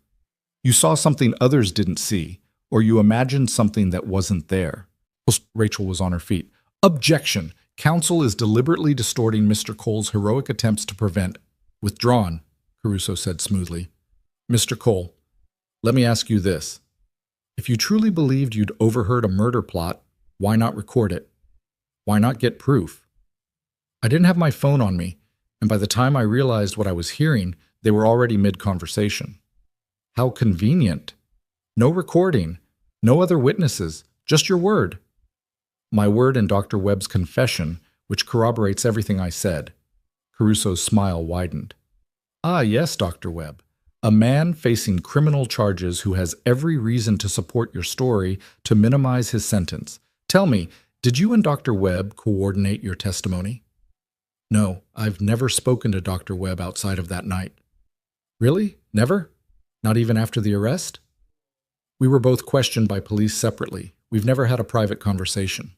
You saw something others didn't see, or you imagined something that wasn't there. Rachel was on her feet. Objection! Counsel is deliberately distorting Mr. Cole's heroic attempts to prevent. Withdrawn, Caruso said smoothly. Mr. Cole, let me ask you this. If you truly believed you'd overheard a murder plot, why not record it? Why not get proof? I didn't have my phone on me, and by the time I realized what I was hearing, they were already mid-conversation. How convenient. No recording, no other witnesses, just your word. My word and Dr. Webb's confession, which corroborates everything I said. Caruso's smile widened. Ah, yes, Dr. Webb. A man facing criminal charges who has every reason to support your story to minimize his sentence. Tell me, did you and Dr. Webb coordinate your testimony? No, I've never spoken to Dr. Webb outside of that night. Really? Never? Not even after the arrest? We were both questioned by police separately. We've never had a private conversation.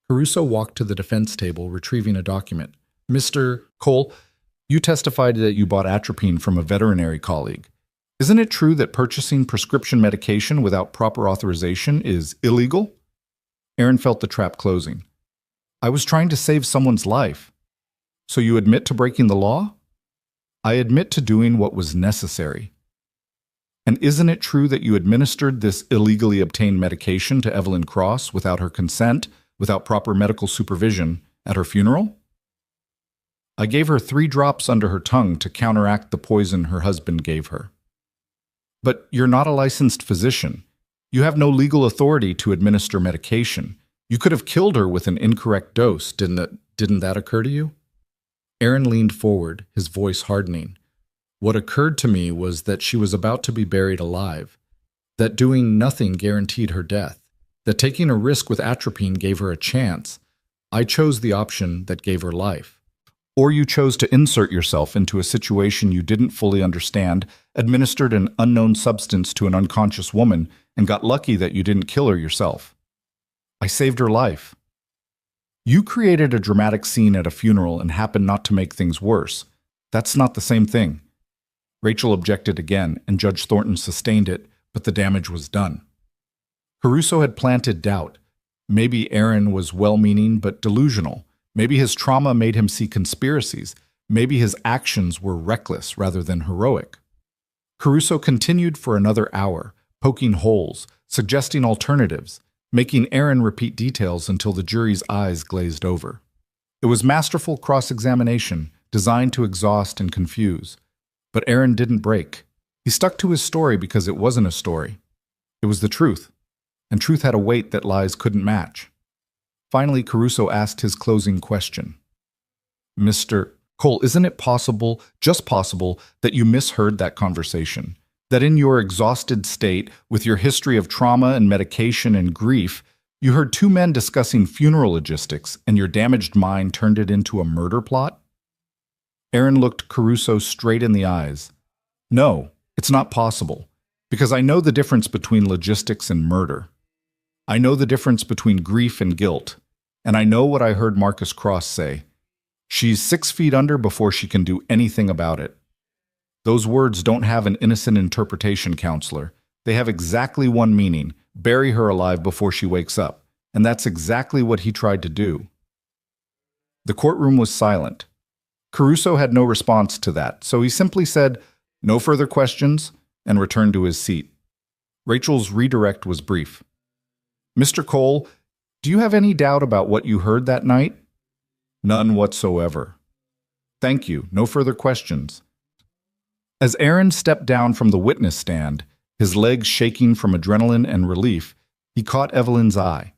Caruso walked to the defense table, retrieving a document. Mr. Cole, you testified that you bought atropine from a veterinary colleague. Isn't it true that purchasing prescription medication without proper authorization is illegal? Aaron felt the trap closing. I was trying to save someone's life. So you admit to breaking the law? I admit to doing what was necessary. And isn't it true that you administered this illegally obtained medication to Evelyn Cross without her consent, without proper medical supervision, at her funeral? I gave her 3 drops under her tongue to counteract the poison her husband gave her. But you're not a licensed physician. You have no legal authority to administer medication. You could have killed her with an incorrect dose, didn't that occur to you? Aaron leaned forward, his voice hardening. What occurred to me was that she was about to be buried alive, that doing nothing guaranteed her death, that taking a risk with atropine gave her a chance. I chose the option that gave her life. Or you chose to insert yourself into a situation you didn't fully understand, administered an unknown substance to an unconscious woman, and got lucky that you didn't kill her yourself. I saved her life. You created a dramatic scene at a funeral and happened not to make things worse. That's not the same thing. Rachel objected again, and Judge Thornton sustained it, but the damage was done. Caruso had planted doubt. Maybe Aaron was well-meaning but delusional. Maybe his trauma made him see conspiracies. Maybe his actions were reckless rather than heroic. Caruso continued for another hour, poking holes, suggesting alternatives, making Aaron repeat details until the jury's eyes glazed over. It It was masterful cross-examination, designed to exhaust and confuse. But Aaron didn't break. He stuck to his story because it wasn't a story. It was the truth, and truth had a weight that lies couldn't match. Finally, Caruso asked his closing question. Mr. Cole, isn't it possible, just possible, that you misheard that conversation? That in your exhausted state, with your history of trauma and medication and grief, you heard two men discussing funeral logistics and your damaged mind turned it into a murder plot? Aaron looked Caruso straight in the eyes. No, it's not possible, because I know the difference between logistics and murder. I know the difference between grief and guilt, and I know what I heard Marcus Cross say. She's 6 feet under before she can do anything about it. Those words don't have an innocent interpretation, counselor. They have exactly one meaning: bury her alive before she wakes up. And that's exactly what he tried to do. The courtroom was silent. Caruso had no response to that, so he simply said, "No further questions," and returned to his seat. Rachel's redirect was brief. Mr. Cole, do you have any doubt about what you heard that night? None whatsoever. Thank you. No further questions. As Aaron stepped down from the witness stand, his legs shaking from adrenaline and relief, he caught Evelyn's eye.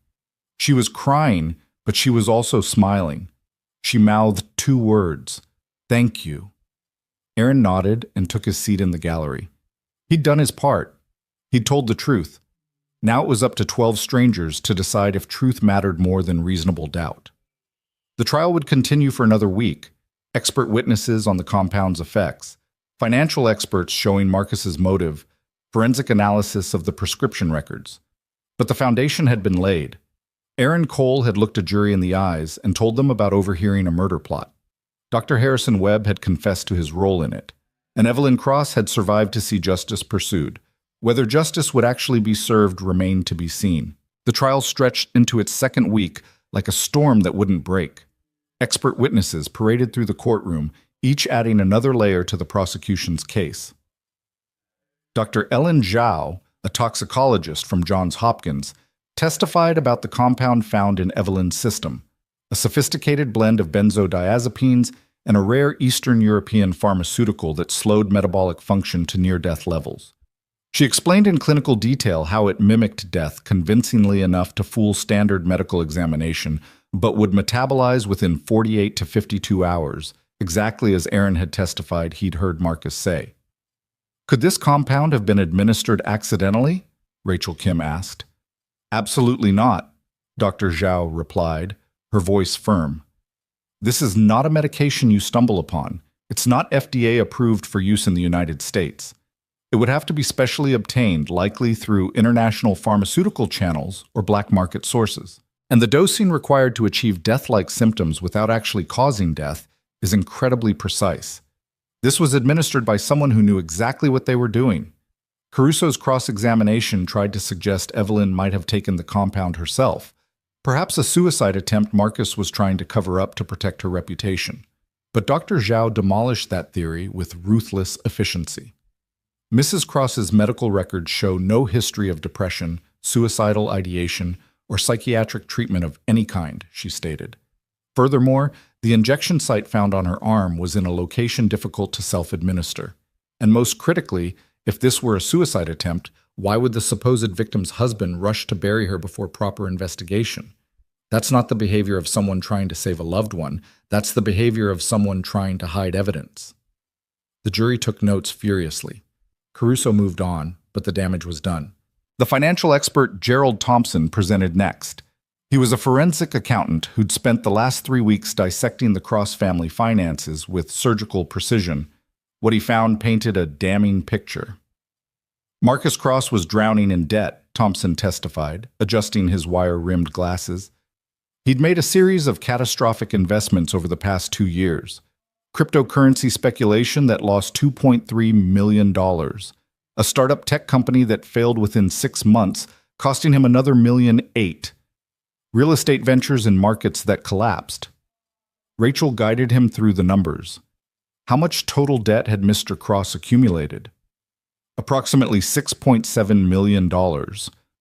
She was crying, but she was also smiling. She mouthed 2 words, "Thank you." Aaron nodded and took his seat in the gallery. He'd done his part. He'd told the truth. Now it was up to 12 strangers to decide if truth mattered more than reasonable doubt. The trial would continue for another week. Expert witnesses on the compound's effects, financial experts showing Marcus's motive, forensic analysis of the prescription records. But the foundation had been laid. Aaron Cole had looked a jury in the eyes and told them about overhearing a murder plot. Dr. Harrison Webb had confessed to his role in it, and Evelyn Cross had survived to see justice pursued. Whether justice would actually be served remained to be seen. The trial stretched into its second week like a storm that wouldn't break. Expert witnesses paraded through the courtroom, each adding another layer to the prosecution's case. Dr. Ellen Zhao, a toxicologist from Johns Hopkins, testified about the compound found in Evelyn's system, a sophisticated blend of benzodiazepines and a rare Eastern European pharmaceutical that slowed metabolic function to near-death levels. She explained in clinical detail how it mimicked death convincingly enough to fool standard medical examination, but would metabolize within 48 to 52 hours, exactly as Aaron had testified he'd heard Marcus say. Could this compound have been administered accidentally? Rachel Kim asked. Absolutely not, Dr. Zhao replied, her voice firm. This is not a medication you stumble upon. It's not FDA approved for use in the United States. It would have to be specially obtained, likely through international pharmaceutical channels or black market sources. And the dosing required to achieve death-like symptoms without actually causing death is incredibly precise. This was administered by someone who knew exactly what they were doing. Caruso's cross-examination tried to suggest Evelyn might have taken the compound herself, perhaps a suicide attempt Marcus was trying to cover up to protect her reputation. But Dr. Zhao demolished that theory with ruthless efficiency. Mrs. Cross's medical records show no history of depression, suicidal ideation, or psychiatric treatment of any kind, she stated. Furthermore, the injection site found on her arm was in a location difficult to self-administer. And most critically, if this were a suicide attempt, why would the supposed victim's husband rush to bury her before proper investigation? That's not the behavior of someone trying to save a loved one. That's the behavior of someone trying to hide evidence. The jury took notes furiously. Caruso moved on, but the damage was done. The financial expert Gerald Thompson presented next. He was a forensic accountant who'd spent the last 3 weeks dissecting the Cross family finances with surgical precision. What he found painted a damning picture. Marcus Cross was drowning in debt, Thompson testified, adjusting his wire-rimmed glasses. He'd made a series of catastrophic investments over the past 2 years. Cryptocurrency speculation that lost $2.3 million. A startup tech company that failed within 6 months, costing him another $1.8 million. Real estate ventures in markets that collapsed. Rachel guided him through the numbers. How much total debt had Mr. Cross accumulated? Approximately $6.7 million,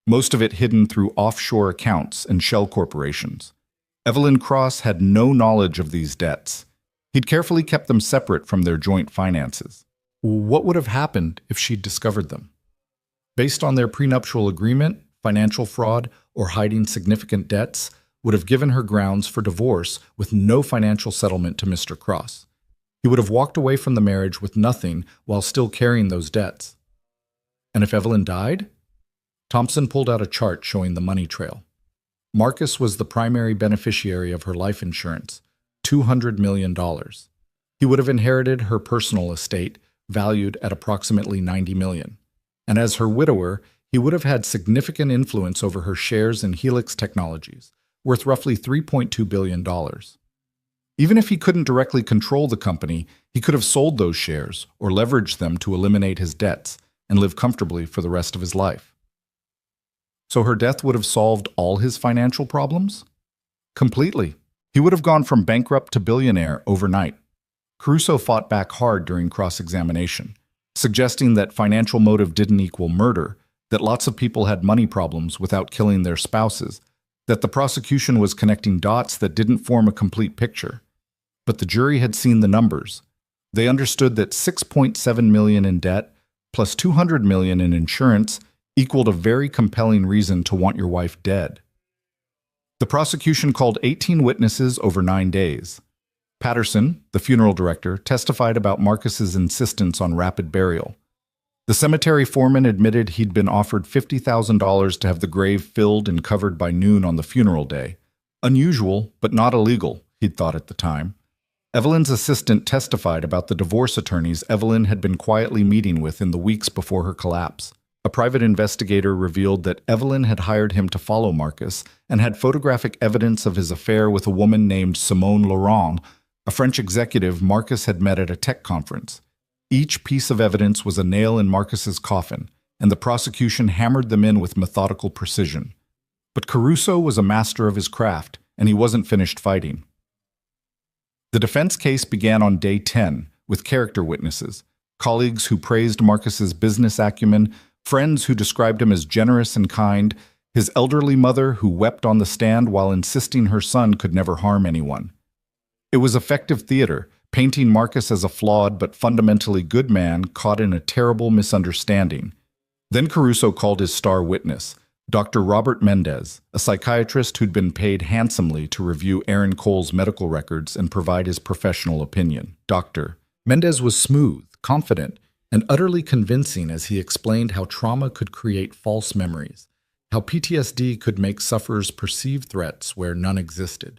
most of it hidden through offshore accounts and shell corporations. Evelyn Cross had no knowledge of these debts. He'd carefully kept them separate from their joint finances. What would have happened if she'd discovered them? Based on their prenuptial agreement, financial fraud, or hiding significant debts would have given her grounds for divorce with no financial settlement to Mr. Cross. He would have walked away from the marriage with nothing while still carrying those debts. And if Evelyn died? Thompson pulled out a chart showing the money trail. Marcus was the primary beneficiary of her life insurance, $200 million. He would have inherited her personal estate, valued at approximately $90 million. And as her widower, he would have had significant influence over her shares in Helix Technologies, worth roughly $3.2 billion. Even if he couldn't directly control the company, he could have sold those shares or leveraged them to eliminate his debts and live comfortably for the rest of his life. So her death would have solved all his financial problems? Completely. He would have gone from bankrupt to billionaire overnight. Caruso fought back hard during cross-examination, suggesting that financial motive didn't equal murder, that lots of people had money problems without killing their spouses, that the prosecution was connecting dots that didn't form a complete picture. But the jury had seen the numbers. They understood that $6.7 million in debt plus $200 million in insurance equaled a very compelling reason to want your wife dead. The prosecution called 18 witnesses over 9 days. Patterson, the funeral director, testified about Marcus's insistence on rapid burial. The cemetery foreman admitted he'd been offered $50,000 to have the grave filled and covered by noon on the funeral day. Unusual, but not illegal, he'd thought at the time. Evelyn's assistant testified about the divorce attorneys Evelyn had been quietly meeting with in the weeks before her collapse. A private investigator revealed that Evelyn had hired him to follow Marcus and had photographic evidence of his affair with a woman named Simone Laurent, a French executive Marcus had met at a tech conference. Each piece of evidence was a nail in Marcus's coffin, and the prosecution hammered them in with methodical precision. But Caruso was a master of his craft, and he wasn't finished fighting. The defense case began on day 10 with character witnesses, colleagues who praised Marcus's business acumen, friends who described him as generous and kind, his elderly mother who wept on the stand while insisting her son could never harm anyone. It was effective theater, painting Marcus as a flawed but fundamentally good man caught in a terrible misunderstanding. Then Caruso called his star witness, Dr. Robert Mendez, a psychiatrist who'd been paid handsomely to review Aaron Cole's medical records and provide his professional opinion. Dr. Mendez was smooth, confident, and utterly convincing as he explained how trauma could create false memories, how PTSD could make sufferers perceive threats where none existed,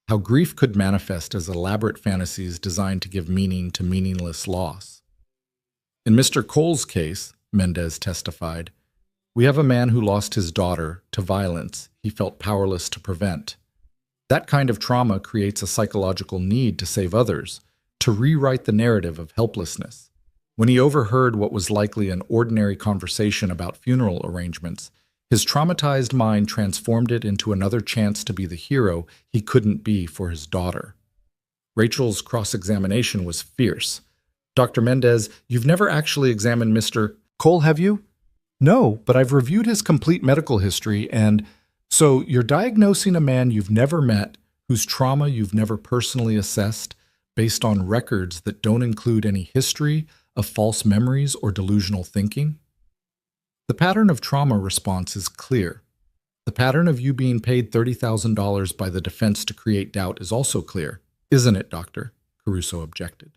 how grief could manifest as elaborate fantasies designed to give meaning to meaningless loss. In Mr. Cole's case, Mendez testified, we have a man who lost his daughter to violence he felt powerless to prevent. That kind of trauma creates a psychological need to save others, to rewrite the narrative of helplessness. When he overheard what was likely an ordinary conversation about funeral arrangements, his traumatized mind transformed it into another chance to be the hero he couldn't be for his daughter. Rachel's cross-examination was fierce. Dr. Mendez, you've never actually examined Mr. Cole, have you? No, but I've reviewed his complete medical history, and so you're diagnosing a man you've never met, whose trauma you've never personally assessed, based on records that don't include any history of false memories or delusional thinking? The pattern of trauma response is clear. The pattern of you being paid $30,000 by the defense to create doubt is also clear. Isn't it, Doctor? Caruso objected.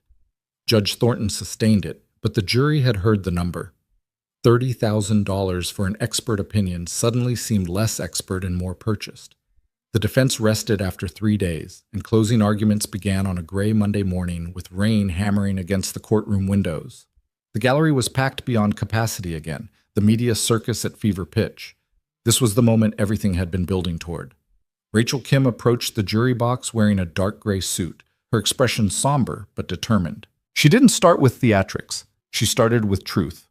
Judge Thornton sustained it, but the jury had heard the number. $30,000 for an expert opinion suddenly seemed less expert and more purchased. The defense rested after 3 days, and closing arguments began on a gray Monday morning with rain hammering against the courtroom windows. The gallery was packed beyond capacity again, the media circus at fever pitch. This was the moment everything had been building toward. Rachel Kim approached the jury box wearing a dark gray suit, her expression somber but determined. She didn't start with theatrics. She started with truth.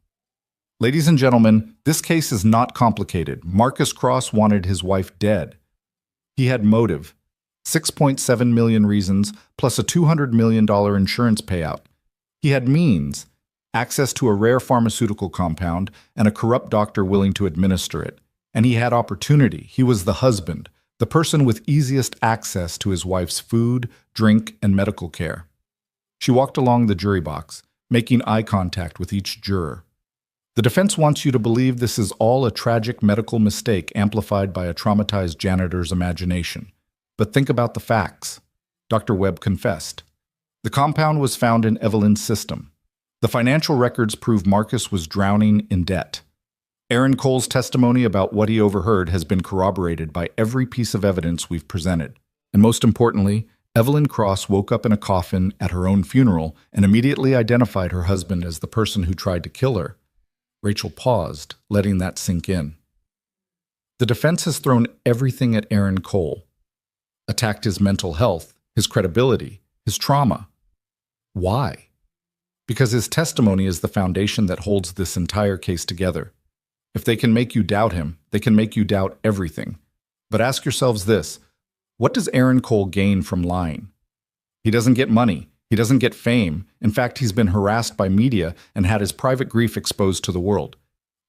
Ladies and gentlemen, this case is not complicated. Marcus Cross wanted his wife dead. He had motive, 6.7 million reasons, plus a $200 million insurance payout. He had means, access to a rare pharmaceutical compound and a corrupt doctor willing to administer it. And he had opportunity. He was the husband, the person with easiest access to his wife's food, drink, and medical care. She walked along the jury box, making eye contact with each juror. The defense wants you to believe this is all a tragic medical mistake amplified by a traumatized janitor's imagination. But think about the facts. Dr. Webb confessed. The compound was found in Evelyn's system. The financial records prove Marcus was drowning in debt. Aaron Cole's testimony about what he overheard has been corroborated by every piece of evidence we've presented. And most importantly, Evelyn Cross woke up in a coffin at her own funeral and immediately identified her husband as the person who tried to kill her. Rachel paused, letting that sink in. The defense has thrown everything at Aaron Cole, attacked his mental health, his credibility, his trauma. Why? Because his testimony is the foundation that holds this entire case together. If they can make you doubt him, they can make you doubt everything. But ask yourselves this: what does Aaron Cole gain from lying? He doesn't get money. He doesn't get fame. In fact, he's been harassed by media and had his private grief exposed to the world.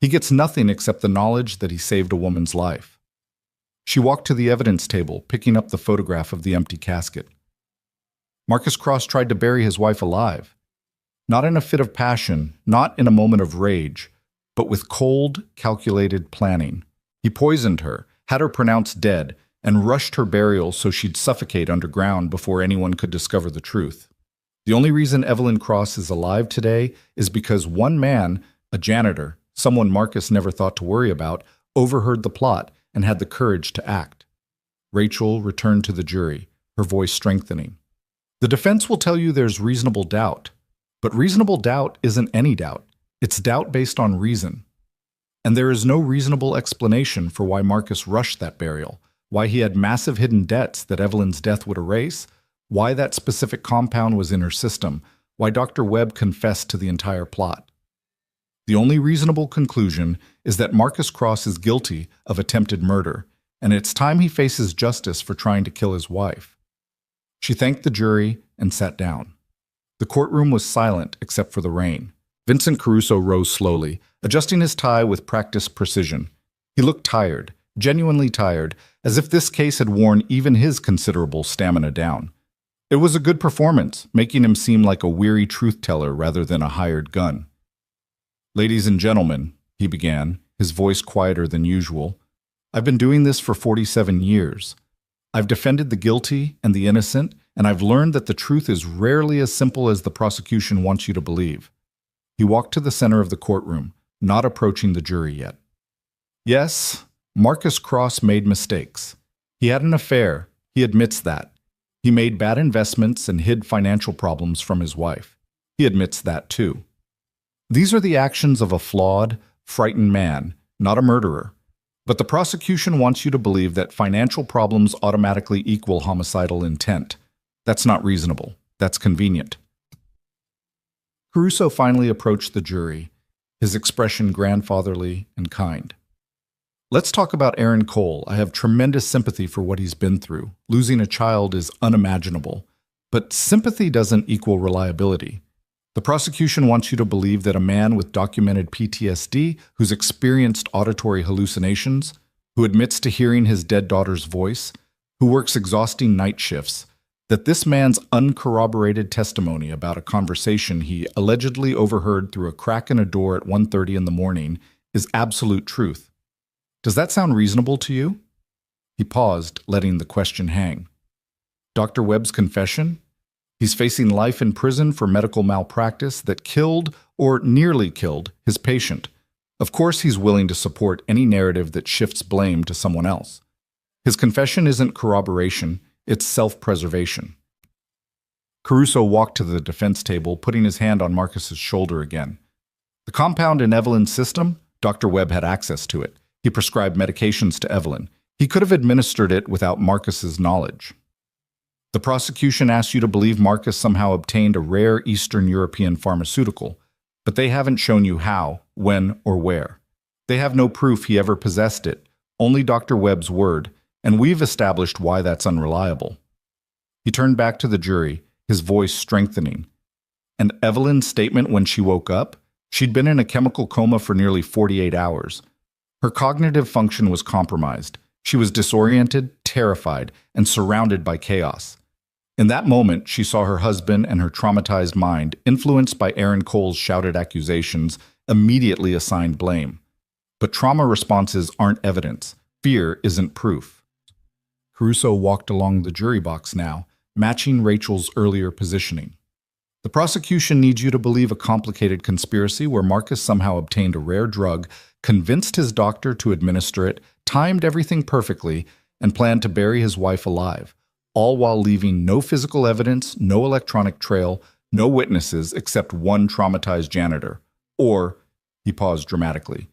He gets nothing except the knowledge that he saved a woman's life. She walked to the evidence table, picking up the photograph of the empty casket. Marcus Cross tried to bury his wife alive. Not in a fit of passion, not in a moment of rage, but with cold, calculated planning. He poisoned her, had her pronounced dead, and rushed her burial so she'd suffocate underground before anyone could discover the truth. The only reason Evelyn Cross is alive today is because one man, a janitor, someone Marcus never thought to worry about, overheard the plot and had the courage to act. Rachel returned to the jury, her voice strengthening. The defense will tell you there's reasonable doubt, but reasonable doubt isn't any doubt. It's doubt based on reason. And there is no reasonable explanation for why Marcus rushed that burial, why he had massive hidden debts that Evelyn's death would erase, why that specific compound was in her system, why Dr. Webb confessed to the entire plot. The only reasonable conclusion is that Marcus Cross is guilty of attempted murder, and it's time he faces justice for trying to kill his wife. She thanked the jury and sat down. The courtroom was silent except for the rain. Vincent Caruso rose slowly, adjusting his tie with practiced precision. He looked tired, genuinely tired, as if this case had worn even his considerable stamina down. It was a good performance, making him seem like a weary truth-teller rather than a hired gun. "Ladies and gentlemen," he began, his voice quieter than usual, "I've been doing this for 47 years. I've defended the guilty and the innocent, and I've learned that the truth is rarely as simple as the prosecution wants you to believe." He walked to the center of the courtroom, not approaching the jury yet. Yes, Marcus Cross made mistakes. He had an affair, he admits that. He made bad investments and hid financial problems from his wife. He admits that too. These are the actions of a flawed, frightened man, not a murderer. But the prosecution wants you to believe that financial problems automatically equal homicidal intent. That's not reasonable. That's convenient. Caruso finally approached the jury, his expression grandfatherly and kind. "Let's talk about Aaron Cole. I have tremendous sympathy for what he's been through. Losing a child is unimaginable. But sympathy doesn't equal reliability. The prosecution wants you to believe that a man with documented PTSD, who's experienced auditory hallucinations, who admits to hearing his dead daughter's voice, who works exhausting night shifts, that this man's uncorroborated testimony about a conversation he allegedly overheard through a crack in a door at 1:30 in the morning is absolute truth. Does that sound reasonable to you?" He paused, letting the question hang. Dr. Webb's confession? He's facing life in prison for medical malpractice that killed, or nearly killed, his patient. Of course he's willing to support any narrative that shifts blame to someone else. His confession isn't corroboration, it's self-preservation. Caruso walked to the defense table, putting his hand on Marcus's shoulder again. The compound in Evelyn's system, Dr. Webb had access to it. He prescribed medications to Evelyn. He could have administered it without Marcus's knowledge. The prosecution asks you to believe Marcus somehow obtained a rare Eastern European pharmaceutical, but they haven't shown you how, when, or where. They have no proof he ever possessed it, only Dr. Webb's word, and we've established why that's unreliable. He turned back to the jury, his voice strengthening. And Evelyn's statement when she woke up? She'd been in a chemical coma for nearly 48 hours. Her cognitive function was compromised. She was disoriented, terrified, and surrounded by chaos. In that moment, she saw her husband and her traumatized mind, influenced by Aaron Cole's shouted accusations, immediately assigned blame. But trauma responses aren't evidence. Fear isn't proof. Caruso walked along the jury box now, matching Rachel's earlier positioning. The prosecution needs you to believe a complicated conspiracy where Marcus somehow obtained a rare drug, convinced his doctor to administer it, timed everything perfectly, and planned to bury his wife alive, all while leaving no physical evidence, no electronic trail, no witnesses except one traumatized janitor. Or, he paused dramatically,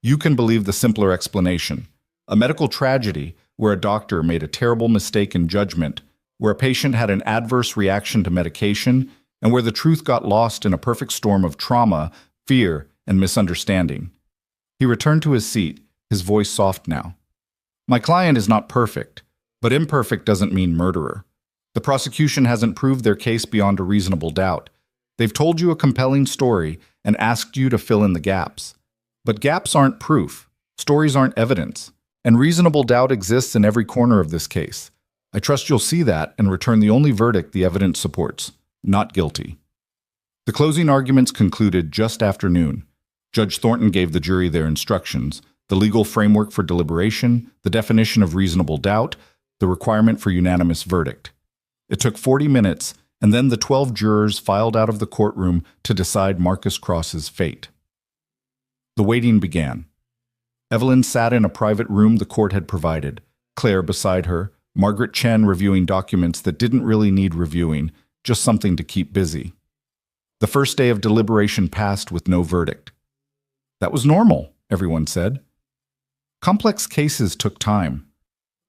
you can believe the simpler explanation. A medical tragedy where a doctor made a terrible mistake in judgment, where a patient had an adverse reaction to medication, and where the truth got lost in a perfect storm of trauma, fear, and misunderstanding. He returned to his seat, his voice soft now. My client is not perfect, but imperfect doesn't mean murderer. The prosecution hasn't proved their case beyond a reasonable doubt. They've told you a compelling story and asked you to fill in the gaps. But gaps aren't proof, stories aren't evidence, and reasonable doubt exists in every corner of this case. I trust you'll see that and return the only verdict the evidence supports, not guilty. The closing arguments concluded just after noon. Judge Thornton gave the jury their instructions, the legal framework for deliberation, the definition of reasonable doubt, the requirement for unanimous verdict. It took 40 minutes, and then the 12 jurors filed out of the courtroom to decide Marcus Cross's fate. The waiting began. Evelyn sat in a private room the court had provided, Claire beside her, Margaret Chen reviewing documents that didn't really need reviewing, just something to keep busy. The first day of deliberation passed with no verdict. That was normal, everyone said. Complex cases took time.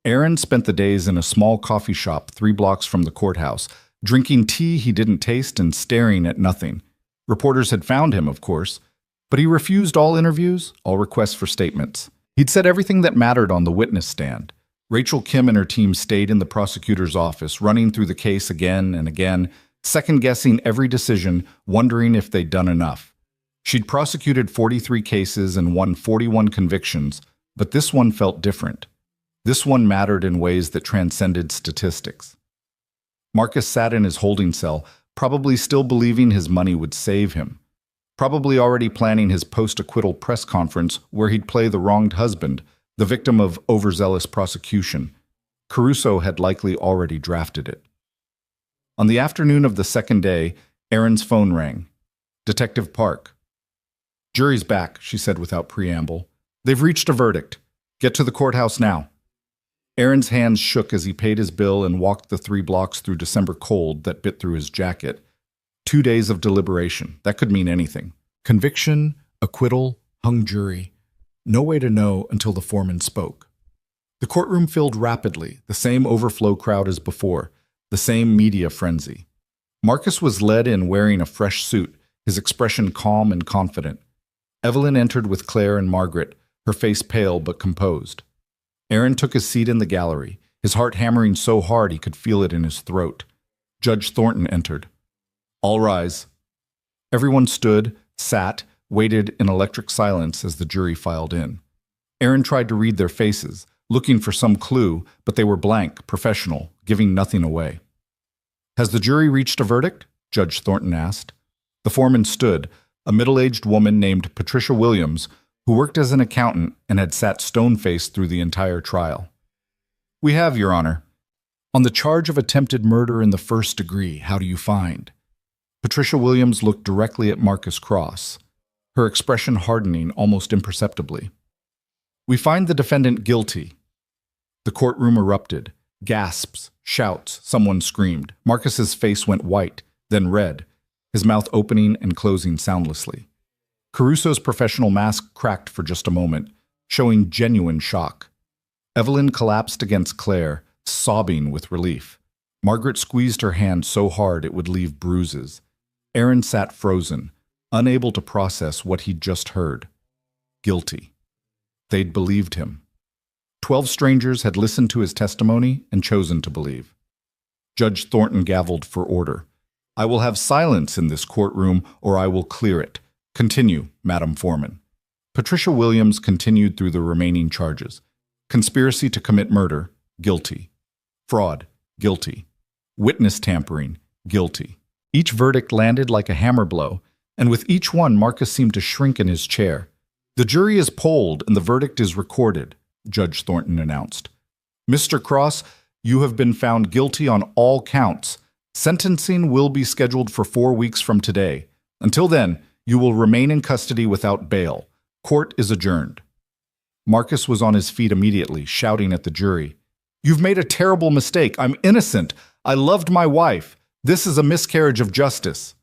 Aaron spent the days in a small coffee shop 3 blocks from the courthouse, drinking tea he didn't taste and staring at nothing. Reporters had found him, of course, but he refused all interviews, all requests for statements. He'd said everything that mattered on the witness stand. Rachel Kim and her team stayed in the prosecutor's office, running through the case again and again, second-guessing every decision, wondering if they'd done enough. She'd prosecuted 43 cases and won 41 convictions, but this one felt different. This one mattered in ways that transcended statistics. Marcus sat in his holding cell, probably still believing his money would save him. Probably already planning his post-acquittal press conference where he'd play the wronged husband, the victim of overzealous prosecution. Caruso had likely already drafted it. On the afternoon of the second day, Aaron's phone rang. Detective Park. Jury's back, she said without preamble. They've reached a verdict. Get to the courthouse now. Aaron's hands shook as he paid his bill and walked the 3 blocks through December cold that bit through his jacket. 2 days of deliberation. That could mean anything. Conviction, acquittal, hung jury. No way to know until the foreman spoke. The courtroom filled rapidly, the same overflow crowd as before, the same media frenzy. Marcus was led in wearing a fresh suit, his expression calm and confident. Evelyn entered with Claire and Margaret, her face pale but composed. Aaron took his seat in the gallery, his heart hammering so hard he could feel it in his throat. Judge Thornton entered. All rise. Everyone stood, sat, waited in electric silence as the jury filed in. Aaron tried to read their faces, looking for some clue, but they were blank, professional, giving nothing away. Has the jury reached a verdict? Judge Thornton asked. The foreman stood, a middle-aged woman named Patricia Williams, who worked as an accountant and had sat stone-faced through the entire trial. We have, Your Honor. On the charge of attempted murder in the first degree, how do you find? Patricia Williams looked directly at Marcus Cross, her expression hardening almost imperceptibly. We find the defendant guilty. The courtroom erupted. Gasps, shouts, someone screamed. Marcus's face went white, then red, his mouth opening and closing soundlessly. Caruso's professional mask cracked for just a moment, showing genuine shock. Evelyn collapsed against Claire, sobbing with relief. Margaret squeezed her hand so hard it would leave bruises. Aaron sat frozen, unable to process what he'd just heard. Guilty. They'd believed him. 12 strangers had listened to his testimony and chosen to believe. Judge Thornton gavelled for order. I will have silence in this courtroom or I will clear it. Continue, Madam Foreman. Patricia Williams continued through the remaining charges. Conspiracy to commit murder, guilty. Fraud, guilty. Witness tampering, guilty. Each verdict landed like a hammer blow, and with each one, Marcus seemed to shrink in his chair. "The jury is polled and the verdict is recorded," Judge Thornton announced. "Mr. Cross, you have been found guilty on all counts. Sentencing will be scheduled for 4 weeks from today. Until then, you will remain in custody without bail. Court is adjourned." Marcus was on his feet immediately, shouting at the jury. "You've made a terrible mistake. I'm innocent. I loved my wife. This is a miscarriage of justice."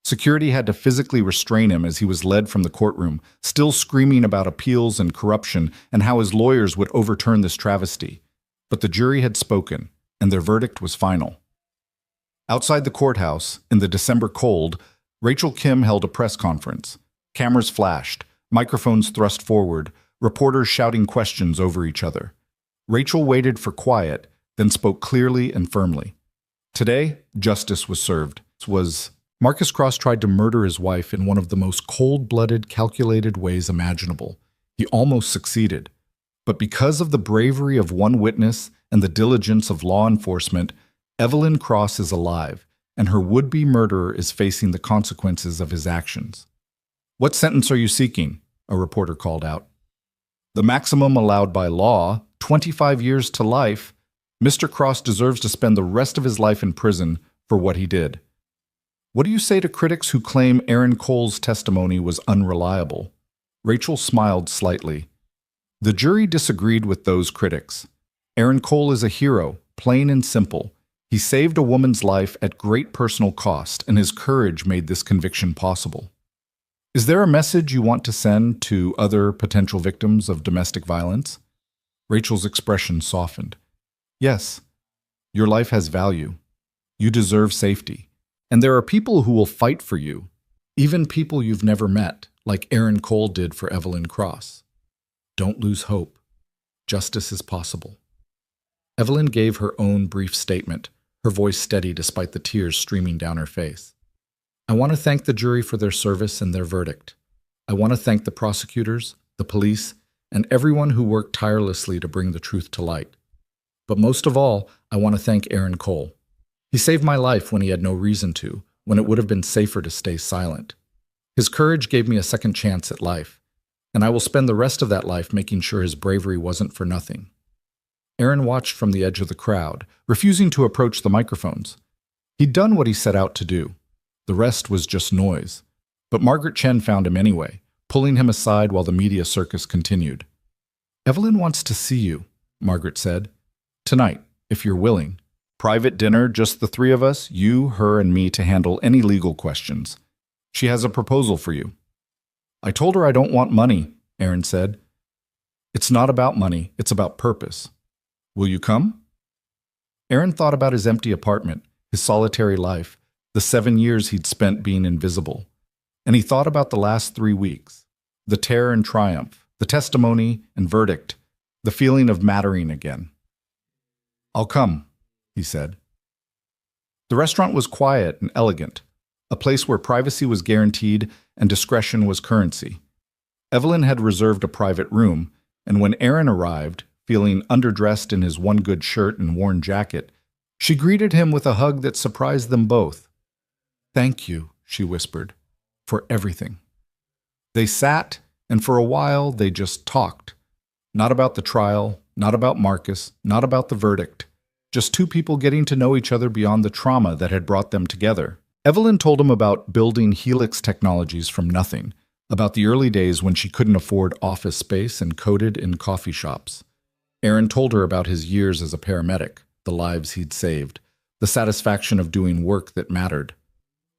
Security had to physically restrain him as he was led from the courtroom, still screaming about appeals and corruption and how his lawyers would overturn this travesty. But the jury had spoken, and their verdict was final. Outside the courthouse, in the December cold, Rachel Kim held a press conference. Cameras flashed, microphones thrust forward, reporters shouting questions over each other. Rachel waited for quiet, then spoke clearly and firmly. Today, justice was served. Marcus Cross tried to murder his wife in one of the most cold-blooded, calculated ways imaginable. He almost succeeded. But because of the bravery of one witness and the diligence of law enforcement, Evelyn Cross is alive, and her would-be murderer is facing the consequences of his actions. "What sentence are you seeking?" a reporter called out. "The maximum allowed by law, 25 years to life. Mr. Cross deserves to spend the rest of his life in prison for what he did." "What do you say to critics who claim Aaron Cole's testimony was unreliable?" Rachel smiled slightly. The jury disagreed with those critics. Aaron Cole is a hero, plain and simple. He saved a woman's life at great personal cost, and his courage made this conviction possible. "Is there a message you want to send to other potential victims of domestic violence?" Rachel's expression softened. "Yes. Your life has value. You deserve safety. And there are people who will fight for you, even people you've never met, like Aaron Cole did for Evelyn Cross. Don't lose hope. Justice is possible." Evelyn gave her own brief statement, her voice steady despite the tears streaming down her face. "I want to thank the jury for their service and their verdict. I want to thank the prosecutors, the police, and everyone who worked tirelessly to bring the truth to light. But most of all, I want to thank Aaron Cole. He saved my life when he had no reason to, when it would have been safer to stay silent. His courage gave me a second chance at life, and I will spend the rest of that life making sure his bravery wasn't for nothing." Aaron watched from the edge of the crowd, refusing to approach the microphones. He'd done what he set out to do. The rest was just noise. But Margaret Chen found him anyway, pulling him aside while the media circus continued. "Evelyn wants to see you," Margaret said. "Tonight, if you're willing. Private dinner, just the three of us, you, her, and me to handle any legal questions. She has a proposal for you." "I told her I don't want money," Aaron said. "It's not about money, it's about purpose. Will you come?" Aaron thought about his empty apartment, his solitary life, the 7 years he'd spent being invisible. And he thought about the last 3 weeks, the terror and triumph, the testimony and verdict, the feeling of mattering again. "I'll come," he said. The restaurant was quiet and elegant, a place where privacy was guaranteed and discretion was currency. Evelyn had reserved a private room, and when Aaron arrived, feeling underdressed in his one good shirt and worn jacket, she greeted him with a hug that surprised them both. "Thank you," she whispered, "for everything." They sat, and for a while they just talked. Not about the trial, not about Marcus, not about the verdict. Just two people getting to know each other beyond the trauma that had brought them together. Evelyn told him about building Helix Technologies from nothing, about the early days when she couldn't afford office space and coded in coffee shops. Aaron told her about his years as a paramedic, the lives he'd saved, the satisfaction of doing work that mattered.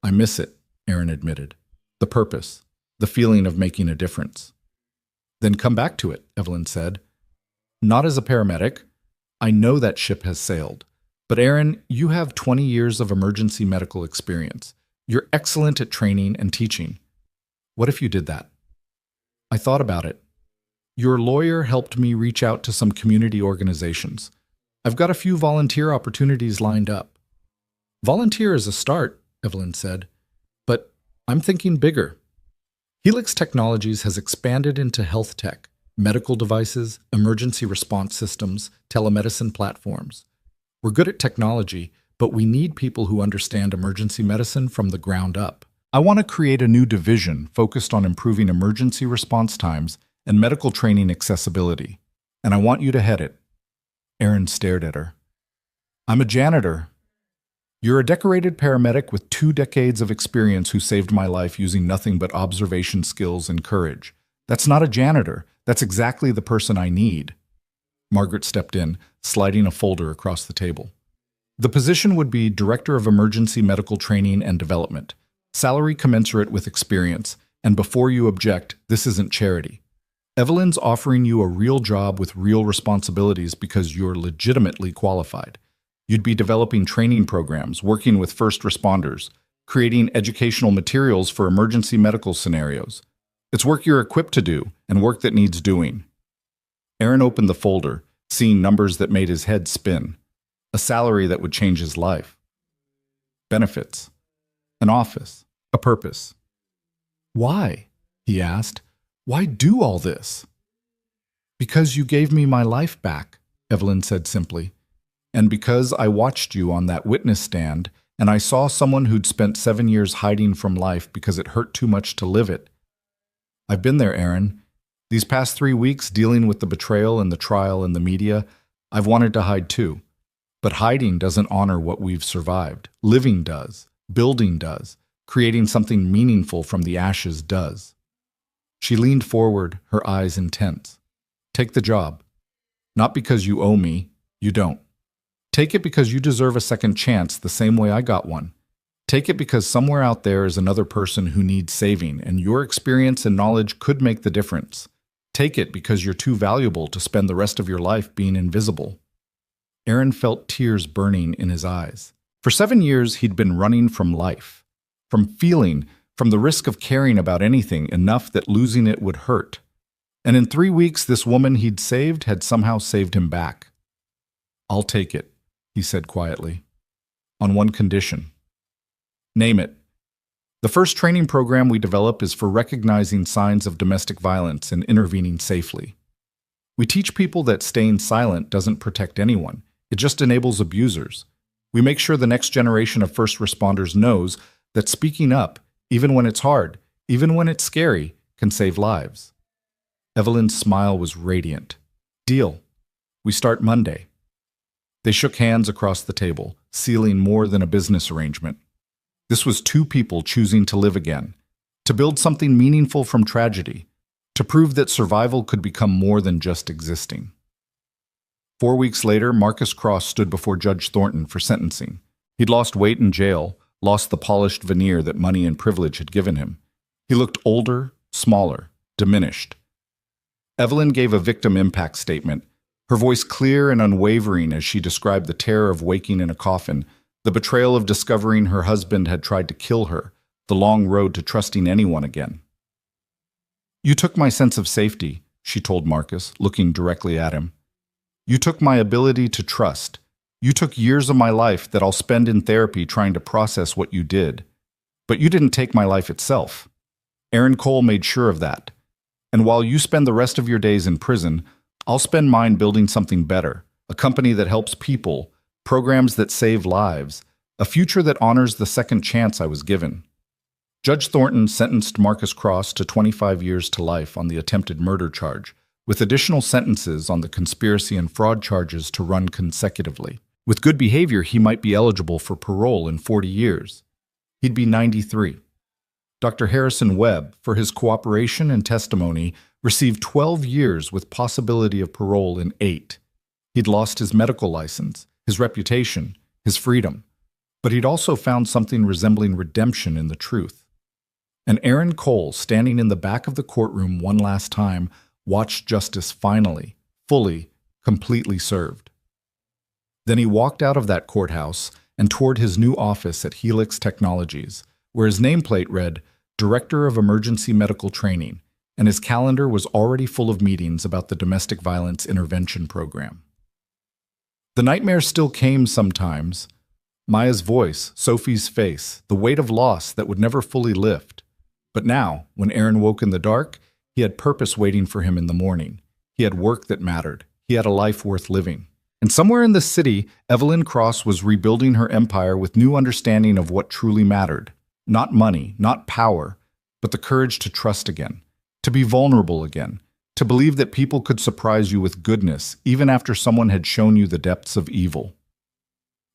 "I miss it," Aaron admitted. "The purpose, the feeling of making a difference." "Then come back to it," Evelyn said. "Not as a paramedic. I know that ship has sailed. But Aaron, you have 20 years of emergency medical experience. You're excellent at training and teaching. What if you did that?" I thought about it. Your lawyer helped me reach out to some community organizations. I've got a few volunteer opportunities lined up. "Volunteer is a start," Evelyn said. "But I'm thinking bigger. Helix Technologies has expanded into health tech. medical devices, emergency response systems, telemedicine platforms. We're good at technology, but we need people who understand emergency medicine from the ground up. I want to create a new division focused on improving emergency response times and medical training accessibility, and I want you to head it." Aaron stared at her. "I'm a janitor." "You're a decorated paramedic with 2 decades of experience who saved my life using nothing but observation skills and courage. That's not a janitor. That's exactly the person I need." Margaret stepped in, sliding a folder across the table. "The position would be Director of Emergency Medical Training and Development. Salary commensurate with experience, and before you object, this isn't charity. Evelyn's offering you a real job with real responsibilities because you're legitimately qualified. You'd be developing training programs, working with first responders, creating educational materials for emergency medical scenarios. It's work you're equipped to do, and work that needs doing." Aaron opened the folder, seeing numbers that made his head spin. A salary that would change his life. Benefits. An office. A purpose. "Why?" he asked. "Why do all this?" "Because you gave me my life back," Evelyn said simply. "And because I watched you on that witness stand, and I saw someone who'd spent 7 years hiding from life because it hurt too much to live it. I've been there, Aaron. These past 3 weeks dealing with the betrayal and the trial and the media, I've wanted to hide too. But hiding doesn't honor what we've survived. Living does. Building does. Creating something meaningful from the ashes does." She leaned forward, her eyes intense. "Take the job. Not because you owe me. You don't. Take it because you deserve a second chance the same way I got one. Take it because somewhere out there is another person who needs saving, and your experience and knowledge could make the difference. Take it because you're too valuable to spend the rest of your life being invisible." Aaron felt tears burning in his eyes. For 7 years, he'd been running from life, from feeling, from the risk of caring about anything enough that losing it would hurt. And in 3 weeks, this woman he'd saved had somehow saved him back. "I'll take it," he said quietly, "on one condition." "Name it." "The first training program we develop is for recognizing signs of domestic violence and intervening safely. We teach people that staying silent doesn't protect anyone. It just enables abusers. We make sure the next generation of first responders knows that speaking up, even when it's hard, even when it's scary, can save lives." Evelyn's smile was radiant. "Deal. We start Monday." They shook hands across the table, sealing more than a business arrangement. This was 2 people choosing to live again, to build something meaningful from tragedy, to prove that survival could become more than just existing. 4 weeks later, Marcus Cross stood before Judge Thornton for sentencing. He'd lost weight in jail, lost the polished veneer that money and privilege had given him. He looked older, smaller, diminished. Evelyn gave a victim impact statement, her voice clear and unwavering as she described the terror of waking in a coffin, the betrayal of discovering her husband had tried to kill her, the long road to trusting anyone again. "You took my sense of safety," she told Marcus, looking directly at him. "You took my ability to trust. You took years of my life that I'll spend in therapy trying to process what you did. But you didn't take my life itself. Aaron Cole made sure of that. And while you spend the rest of your days in prison, I'll spend mine building something better, a company that helps people, programs that save lives, a future that honors the second chance I was given." Judge Thornton sentenced Marcus Cross to 25 years to life on the attempted murder charge, with additional sentences on the conspiracy and fraud charges to run consecutively. With good behavior, he might be eligible for parole in 40 years. He'd be 93. Dr. Harrison Webb, for his cooperation and testimony, received 12 years with possibility of parole in 8. He'd lost his medical license, his reputation, his freedom. But he'd also found something resembling redemption in the truth. And Aaron Cole, standing in the back of the courtroom one last time, watched justice finally, fully, completely served. Then he walked out of that courthouse and toward his new office at Helix Technologies, where his nameplate read, Director of Emergency Medical Training, and his calendar was already full of meetings about the Domestic Violence Intervention Program. The nightmare still came sometimes. Maya's voice, Sophie's face, the weight of loss that would never fully lift. But now, when Aaron woke in the dark, he had purpose waiting for him in the morning. He had work that mattered. He had a life worth living. And somewhere in the city, Evelyn Cross was rebuilding her empire with new understanding of what truly mattered. Not money, not power, but the courage to trust again, to be vulnerable again, to believe that people could surprise you with goodness even after someone had shown you the depths of evil.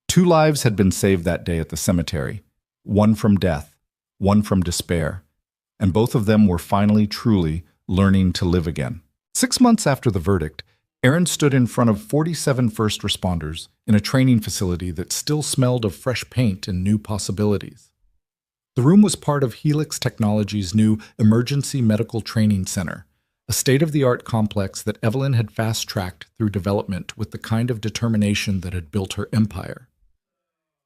2 lives had been saved that day at the cemetery, one from death, one from despair, and both of them were finally, truly learning to live again. 6 months after the verdict, Aaron stood in front of 47 first responders in a training facility that still smelled of fresh paint and new possibilities. The room was part of Helix Technologies' new Emergency Medical Training Center, a state-of-the-art complex that Evelyn had fast-tracked through development with the kind of determination that had built her empire.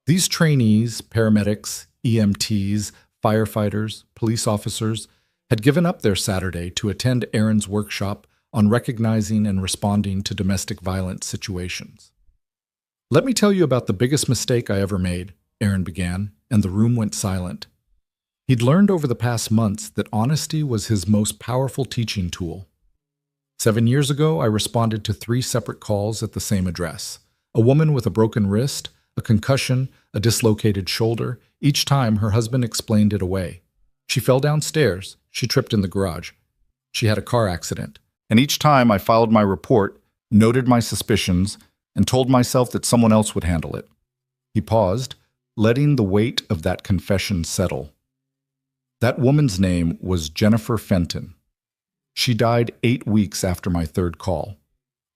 These trainees, paramedics, EMTs, firefighters, police officers, had given up their Saturday to attend Aaron's workshop on recognizing and responding to domestic violence situations. "Let me tell you about the biggest mistake I ever made," Aaron began, and the room went silent. He'd learned over the past months that honesty was his most powerful teaching tool. 7 years ago, I responded to 3 separate calls at the same address. A woman with a broken wrist, a concussion, a dislocated shoulder. Each time, her husband explained it away. She fell downstairs. She tripped in the garage. She had a car accident. And each time I filed my report, noted my suspicions, and told myself that someone else would handle it. He paused, letting the weight of that confession settle. That woman's name was Jennifer Fenton. She died 8 weeks after my 3rd call.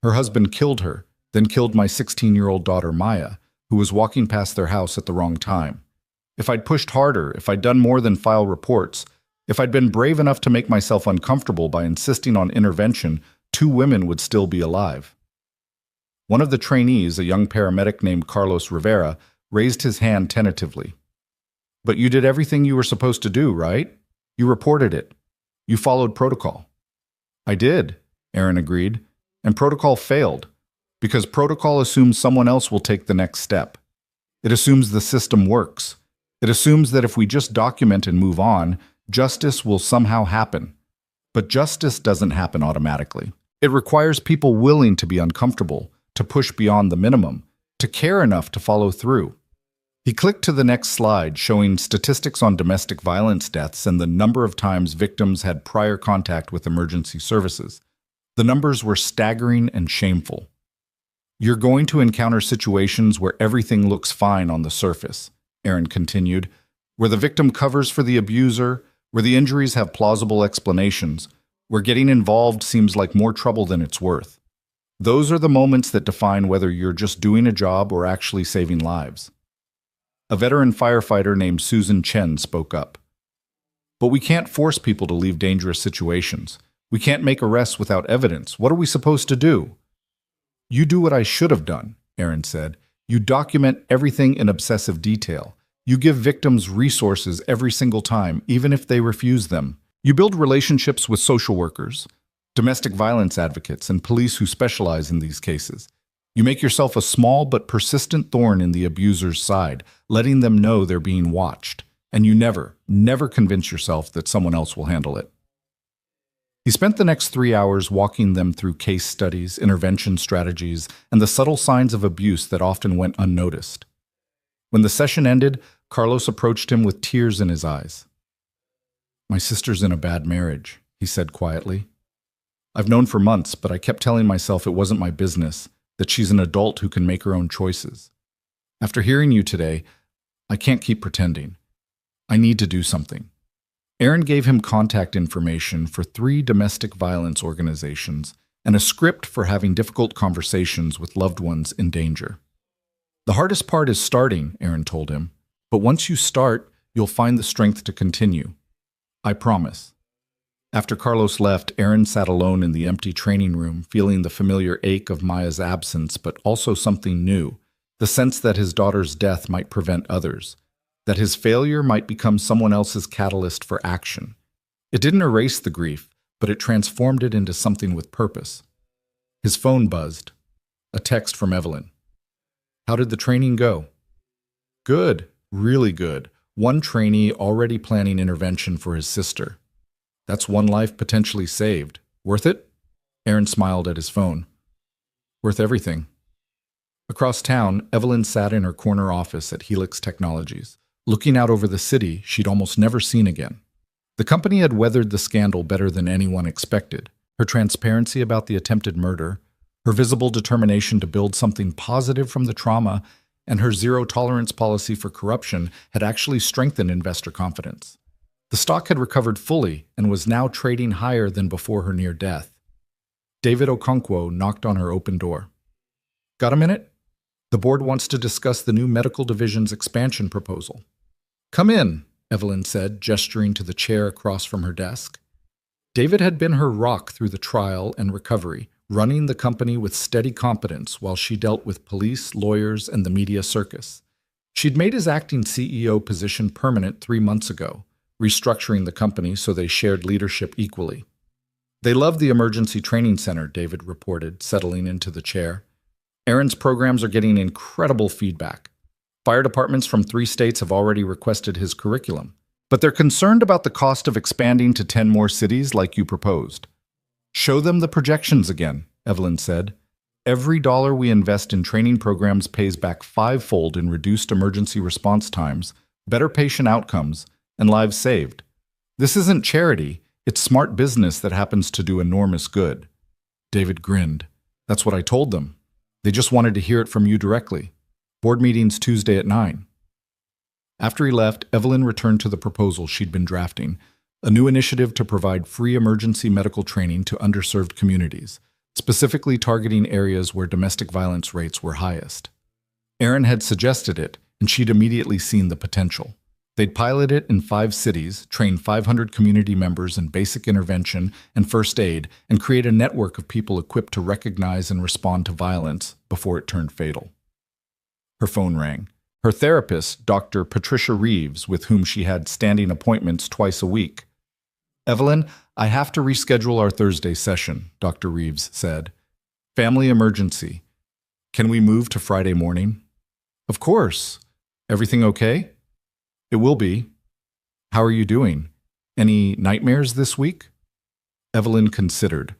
Her husband killed her, then killed my 16-year-old daughter Maya, who was walking past their house at the wrong time. If I'd pushed harder, if I'd done more than file reports, if I'd been brave enough to make myself uncomfortable by insisting on intervention, 2 women would still be alive. One of the trainees, a young paramedic named Carlos Rivera, raised his hand tentatively. "But you did everything you were supposed to do, right? You reported it. You followed protocol." "I did," Aaron agreed, "and protocol failed. Because protocol assumes someone else will take the next step. It assumes the system works. It assumes that if we just document and move on, justice will somehow happen. But justice doesn't happen automatically. It requires people willing to be uncomfortable, to push beyond the minimum, to care enough to follow through." He clicked to the next slide, showing statistics on domestic violence deaths and the number of times victims had prior contact with emergency services. The numbers were staggering and shameful. "You're going to encounter situations where everything looks fine on the surface," Aaron continued, "where the victim covers for the abuser, where the injuries have plausible explanations, where getting involved seems like more trouble than it's worth. Those are the moments that define whether you're just doing a job or actually saving lives." A veteran firefighter named Susan Chen spoke up. "But we can't force people to leave dangerous situations. We can't make arrests without evidence. What are we supposed to do?" "You do what I should have done," Aaron said. "You document everything in obsessive detail. You give victims resources every single time, even if they refuse them. You build relationships with social workers, domestic violence advocates, and police who specialize in these cases. You make yourself a small but persistent thorn in the abuser's side, letting them know they're being watched. And you never convince yourself that someone else will handle it." He spent the next 3 hours walking them through case studies, intervention strategies, and the subtle signs of abuse that often went unnoticed. When the session ended, Carlos approached him with tears in his eyes. "My sister's in a bad marriage," he said quietly. "I've known for months, but I kept telling myself it wasn't my business, that she's an adult who can make her own choices. After hearing you today, I can't keep pretending. I need to do something." Aaron gave him contact information for 3 domestic violence organizations and a script for having difficult conversations with loved ones in danger. "The hardest part is starting," Aaron told him. "But once you start, you'll find the strength to continue. I promise." After Carlos left, Aaron sat alone in the empty training room, feeling the familiar ache of Maya's absence, but also something new, the sense that his daughter's death might prevent others, that his failure might become someone else's catalyst for action. It didn't erase the grief, but it transformed it into something with purpose. His phone buzzed. A text from Evelyn. "How did the training go?" "Good, really good. One trainee already planning intervention for his sister. That's 1 life potentially saved. Worth it?" Aaron smiled at his phone. Worth everything. Across town, Evelyn sat in her corner office at Helix Technologies, looking out over the city she'd almost never seen again. The company had weathered the scandal better than anyone expected. Her transparency about the attempted murder, her visible determination to build something positive from the trauma, and her zero-tolerance policy for corruption had actually strengthened investor confidence. The stock had recovered fully and was now trading higher than before her near death. David Okonkwo knocked on her open door. Got a minute? The board wants to discuss the new medical division's expansion proposal. Come in, Evelyn said, gesturing to the chair across from her desk. David had been her rock through the trial and recovery, running the company with steady competence while she dealt with police, lawyers, and the media circus. She'd made his acting CEO position permanent 3 months ago, restructuring the company so they shared leadership equally. They love the emergency training center, David reported, settling into the chair. Aaron's programs are getting incredible feedback. Fire departments from 3 states have already requested his curriculum, but they're concerned about the cost of expanding to 10 more cities like you proposed. Show them the projections again, Evelyn said. Every dollar we invest in training programs pays back 5-fold in reduced emergency response times, better patient outcomes, and lives saved. This isn't charity, it's smart business that happens to do enormous good. David grinned. That's what I told them. They just wanted to hear it from you directly. Board meeting's Tuesday at 9. After he left, Evelyn returned to the proposal she'd been drafting, a new initiative to provide free emergency medical training to underserved communities, specifically targeting areas where domestic violence rates were highest. Aaron had suggested it, and she'd immediately seen the potential. They'd pilot it in 5 cities, train 500 community members in basic intervention and first aid, and create a network of people equipped to recognize and respond to violence before it turned fatal. Her phone rang. Her therapist, Dr. Patricia Reeves, with whom she had standing appointments twice a week. Evelyn, I have to reschedule our Thursday session, Dr. Reeves said. Family emergency. Can we move to Friday morning? Of course. Everything okay? It will be. How are you doing? Any nightmares this week? Evelyn considered.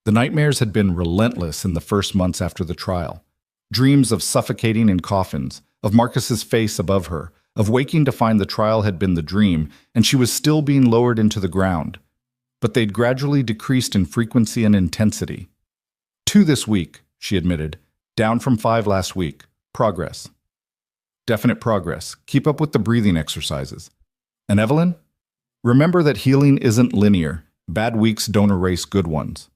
The nightmares had been relentless in the first months after the trial. Dreams of suffocating in coffins, of Marcus's face above her, of waking to find the trial had been the dream, and she was still being lowered into the ground. But they'd gradually decreased in frequency and intensity. 2 this week, she admitted, down from 5 last week. Progress. Definite progress. Keep up with the breathing exercises. And Evelyn? Remember that healing isn't linear. Bad weeks don't erase good ones.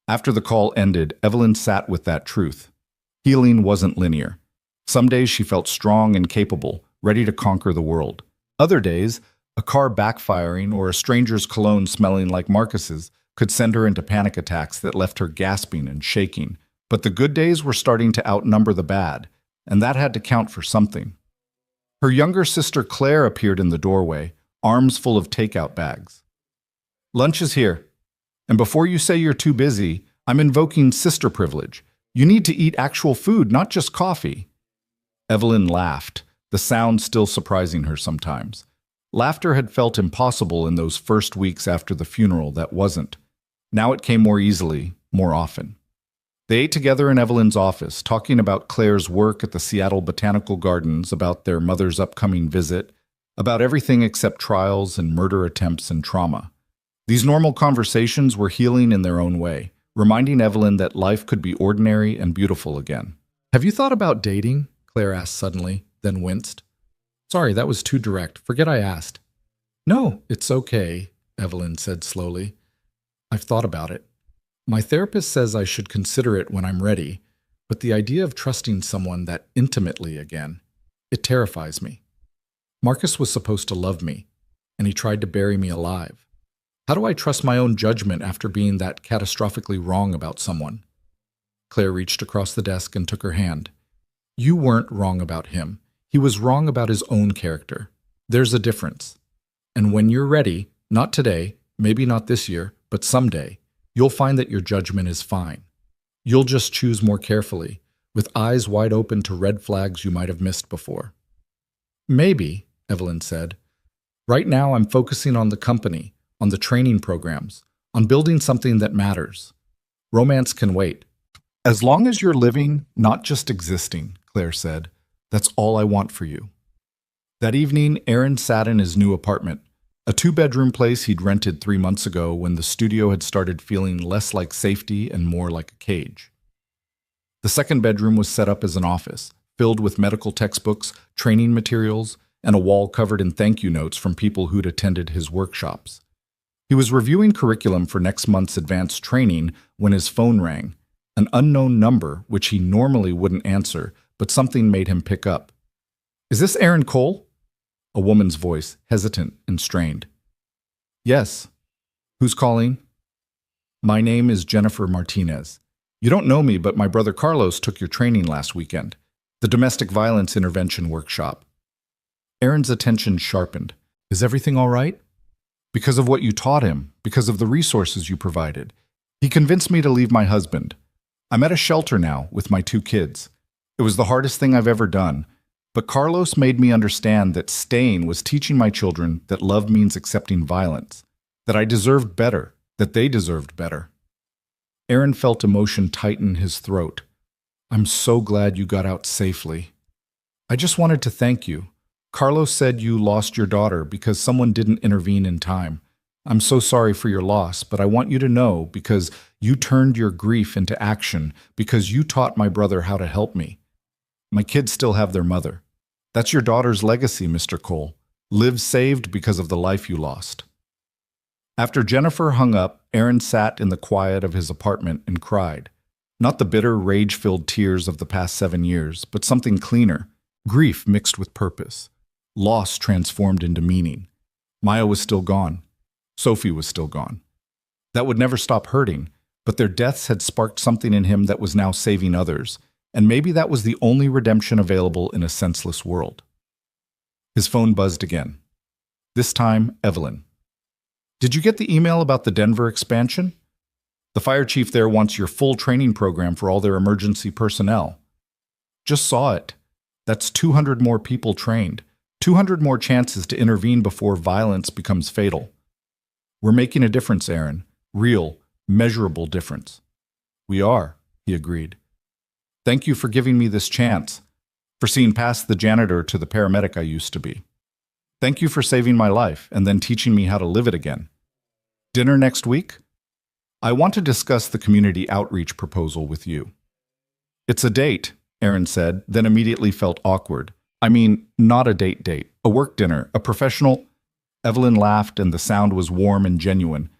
After the call ended, Evelyn sat with that truth. Healing wasn't linear. Some days she felt strong and capable, ready to conquer the world. Other days, a car backfiring or a stranger's cologne smelling like Marcus's could send her into panic attacks that left her gasping and shaking. But the good days were starting to outnumber the bad, and that had to count for something. Her younger sister Claire appeared in the doorway, arms full of takeout bags. Lunch is here. And before you say you're too busy, I'm invoking sister privilege. You need to eat actual food, not just coffee. Evelyn laughed, the sound still surprising her sometimes. Laughter had felt impossible in those first weeks after the funeral that wasn't. Now it came more easily, more often. They ate together in Evelyn's office, talking about Claire's work at the Seattle Botanical Gardens, about their mother's upcoming visit, about everything except trials and murder attempts and trauma. These normal conversations were healing in their own way, reminding Evelyn that life could be ordinary and beautiful again. Have you thought about dating? Claire asked suddenly, then winced. Sorry, that was too direct. Forget I asked. No, it's okay, Evelyn said slowly. I've thought about it. My therapist says I should consider it when I'm ready, but the idea of trusting someone that intimately again, it terrifies me. Marcus was supposed to love me, and he tried to bury me alive. How do I trust my own judgment after being that catastrophically wrong about someone? Claire reached across the desk and took her hand. You weren't wrong about him. He was wrong about his own character. There's a difference. And when you're ready, not today, maybe not this year, but someday, you'll find that your judgment is fine. You'll just choose more carefully, with eyes wide open to red flags you might have missed before. Maybe, Evelyn said. Right now I'm focusing on the company, on the training programs, on building something that matters. Romance can wait. As long as you're living, not just existing, Claire said. That's all I want for you. That evening, Aaron sat in his new apartment, a two-bedroom place he'd rented 3 months ago when the studio had started feeling less like safety and more like a cage. The second bedroom was set up as an office, filled with medical textbooks, training materials, and a wall covered in thank you notes from people who'd attended his workshops. He was reviewing curriculum for next month's advanced training when his phone rang, an unknown number which he normally wouldn't answer, but something made him pick up. "Is this Aaron Cole?" A woman's voice, hesitant and strained. "Yes. Who's calling?" "My name is Jennifer Martinez. You don't know me, but my brother Carlos took your training last weekend, the domestic violence intervention workshop." Aaron's attention sharpened. "Is everything all right?" "Because of what you taught him, because of the resources you provided. He convinced me to leave my husband. I'm at a shelter now with my 2 kids. It was the hardest thing I've ever done, but Carlos made me understand that staying was teaching my children that love means accepting violence, that I deserved better, that they deserved better." Aaron felt emotion tighten his throat. "I'm so glad you got out safely. I just wanted to thank you. Carlos said you lost your daughter because someone didn't intervene in time. I'm so sorry for your loss, but I want you to know because you turned your grief into action, because you taught my brother how to help me. My kids still have their mother. That's your daughter's legacy, Mr. Cole. Live saved because of the life you lost." After Jennifer hung up, Aaron sat in the quiet of his apartment and cried. Not the bitter, rage-filled tears of the past 7 years, but something cleaner. Grief mixed with purpose. Loss transformed into meaning. Maya was still gone. Sophie was still gone. That would never stop hurting, but their deaths had sparked something in him that was now saving others, and maybe that was the only redemption available in a senseless world. His phone buzzed again. This time, Evelyn. "Did you get the email about the Denver expansion? The fire chief there wants your full training program for all their emergency personnel." "Just saw it. That's 200 more people trained, 200 more chances to intervene before violence becomes fatal. We're making a difference, Aaron. Real, measurable difference." "We are," he agreed. "Thank you for giving me this chance, for seeing past the janitor to the paramedic I used to be. Thank you for saving my life and then teaching me how to live it again. Dinner next week? I want to discuss the community outreach proposal with you." "It's a date," Aaron said, then immediately felt awkward. "I mean, not a date, a work dinner, a professional—" Evelyn laughed and the sound was warm and genuine.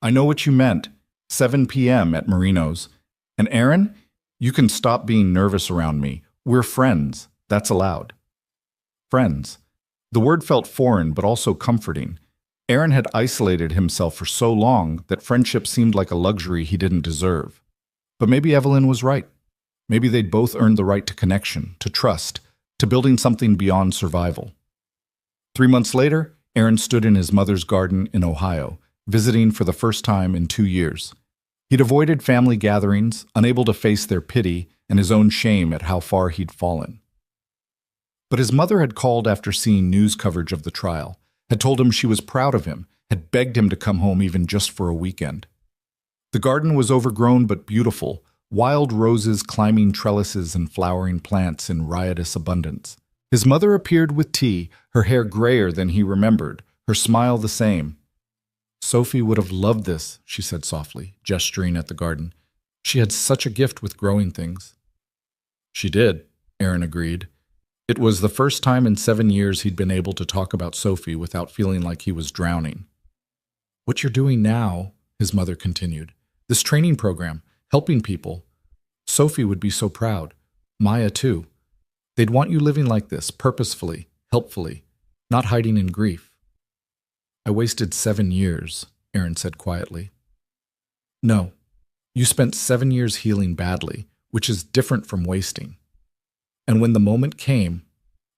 "I know what you meant. 7 p.m. at Marino's. And Aaron, you can stop being nervous around me. We're friends. That's allowed." Friends. The word felt foreign but also comforting. Aaron had isolated himself for so long that friendship seemed like a luxury he didn't deserve. But maybe Evelyn was right. Maybe they'd both earned the right to connection, to trust, to building something beyond survival. 3 months later, Aaron stood in his mother's garden in Ohio, visiting for the first time in 2 years. He'd avoided family gatherings, unable to face their pity and his own shame at how far he'd fallen. But his mother had called after seeing news coverage of the trial, had told him she was proud of him, had begged him to come home even just for a weekend. The garden was overgrown but beautiful, wild roses climbing trellises and flowering plants in riotous abundance. His mother appeared with tea, her hair grayer than he remembered, her smile the same. "Sophie would have loved this," she said softly, gesturing at the garden. "She had such a gift with growing things." "She did," Aaron agreed. It was the first time in 7 years he'd been able to talk about Sophie without feeling like he was drowning. "What you're doing now," his mother continued, "this training program, helping people. Sophie would be so proud. Maya too. They'd want you living like this, purposefully, helpfully, not hiding in grief." "I wasted 7 years," Aaron said quietly. "No, you spent 7 years healing badly, which is different from wasting. And when the moment came,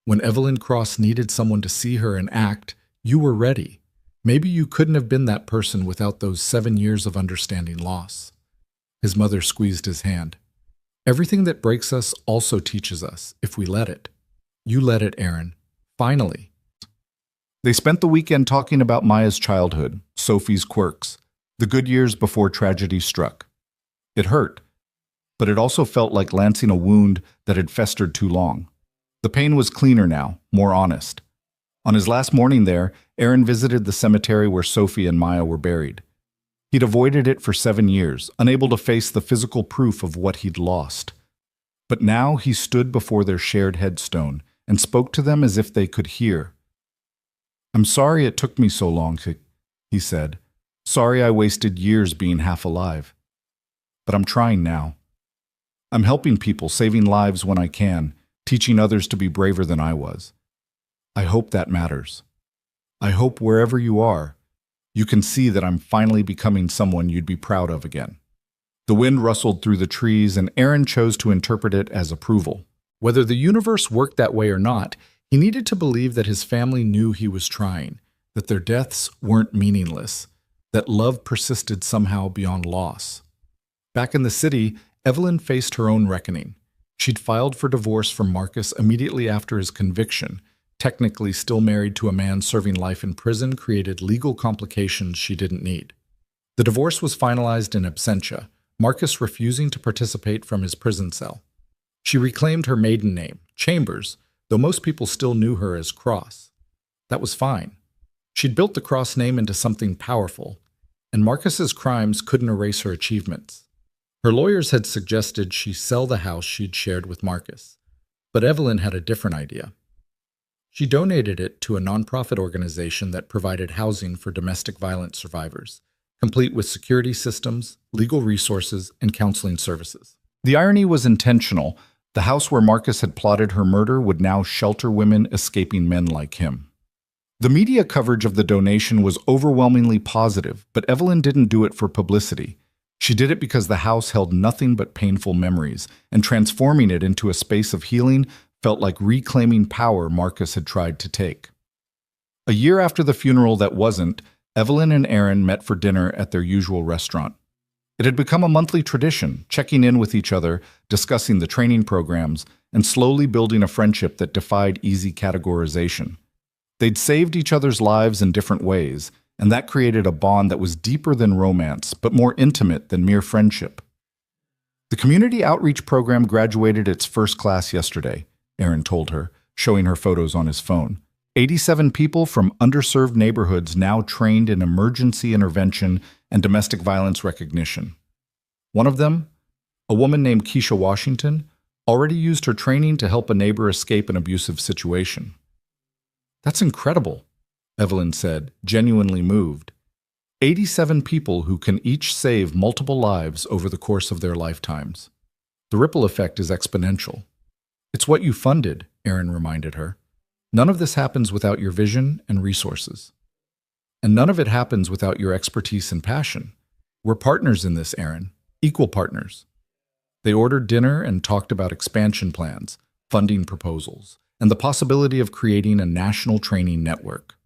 when Evelyn Cross needed someone to see her and act, you were ready. Maybe you couldn't have been that person without those 7 years of understanding loss." His mother squeezed his hand. "Everything that breaks us also teaches us, if we let it. You let it, Aaron. Finally." They spent the weekend talking about Maya's childhood, Sophie's quirks, the good years before tragedy struck. It hurt, but it also felt like lancing a wound that had festered too long. The pain was cleaner now, more honest. On his last morning there, Aaron visited the cemetery where Sophie and Maya were buried. He'd avoided it for 7 years, unable to face the physical proof of what he'd lost. But now he stood before their shared headstone and spoke to them as if they could hear. "I'm sorry it took me so long," he said. "Sorry I wasted years being half alive. But I'm trying now. I'm helping people, saving lives when I can, teaching others to be braver than I was. I hope that matters. I hope wherever you are, you can see that I'm finally becoming someone you'd be proud of again." The wind rustled through the trees, and Aaron chose to interpret it as approval. Whether the universe worked that way or not, he needed to believe that his family knew he was trying, that their deaths weren't meaningless, that love persisted somehow beyond loss. Back in the city, Evelyn faced her own reckoning. She'd filed for divorce from Marcus immediately after his conviction. Technically still married to a man serving life in prison created legal complications she didn't need. The divorce was finalized in absentia, Marcus refusing to participate from his prison cell. She reclaimed her maiden name, Chambers, though most people still knew her as Cross. That was fine. She'd built the Cross name into something powerful, and Marcus's crimes couldn't erase her achievements. Her lawyers had suggested she sell the house she'd shared with Marcus, but Evelyn had a different idea. She donated it to a nonprofit organization that provided housing for domestic violence survivors, complete with security systems, legal resources, and counseling services. The irony was intentional. The house where Marcus had plotted her murder would now shelter women escaping men like him. The media coverage of the donation was overwhelmingly positive, but Evelyn didn't do it for publicity. She did it because the house held nothing but painful memories, and transforming it into a space of healing felt like reclaiming power Marcus had tried to take. A year after the funeral that wasn't, Evelyn and Aaron met for dinner at their usual restaurant. It had become a monthly tradition, checking in with each other, discussing the training programs, and slowly building a friendship that defied easy categorization. They'd saved each other's lives in different ways, and that created a bond that was deeper than romance, but more intimate than mere friendship. The community outreach program graduated its first class yesterday, Aaron told her, showing her photos on his phone. 87 people from underserved neighborhoods now trained in emergency intervention and domestic violence recognition. One of them, a woman named Keisha Washington, already used her training to help a neighbor escape an abusive situation. "That's incredible," Evelyn said, genuinely moved. 87 people who can each save multiple lives over the course of their lifetimes. The ripple effect is exponential. "It's what you funded," Aaron reminded her. "None of this happens without your vision and resources. And none of it happens without your expertise and passion. We're partners in this, Aaron, equal partners." They ordered dinner and talked about expansion plans, funding proposals, and the possibility of creating a national training network.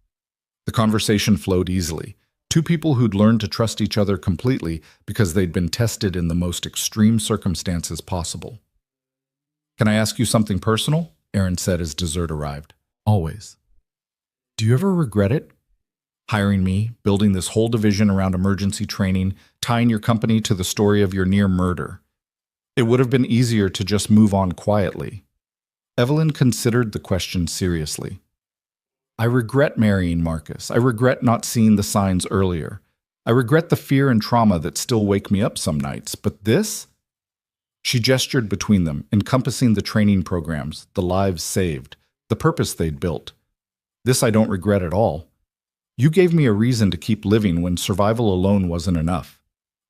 The conversation flowed easily. Two people who'd learned to trust each other completely because they'd been tested in the most extreme circumstances possible. "Can I ask you something personal?" Aaron said as dessert arrived. "Always." "Do you ever regret it? Hiring me, building this whole division around emergency training, tying your company to the story of your near murder. It would have been easier to just move on quietly." Evelyn considered the question seriously. "I regret marrying Marcus. I regret not seeing the signs earlier. I regret the fear and trauma that still wake me up some nights. But this?" She gestured between them, encompassing the training programs, the lives saved, the purpose they'd built. "This I don't regret at all. You gave me a reason to keep living when survival alone wasn't enough.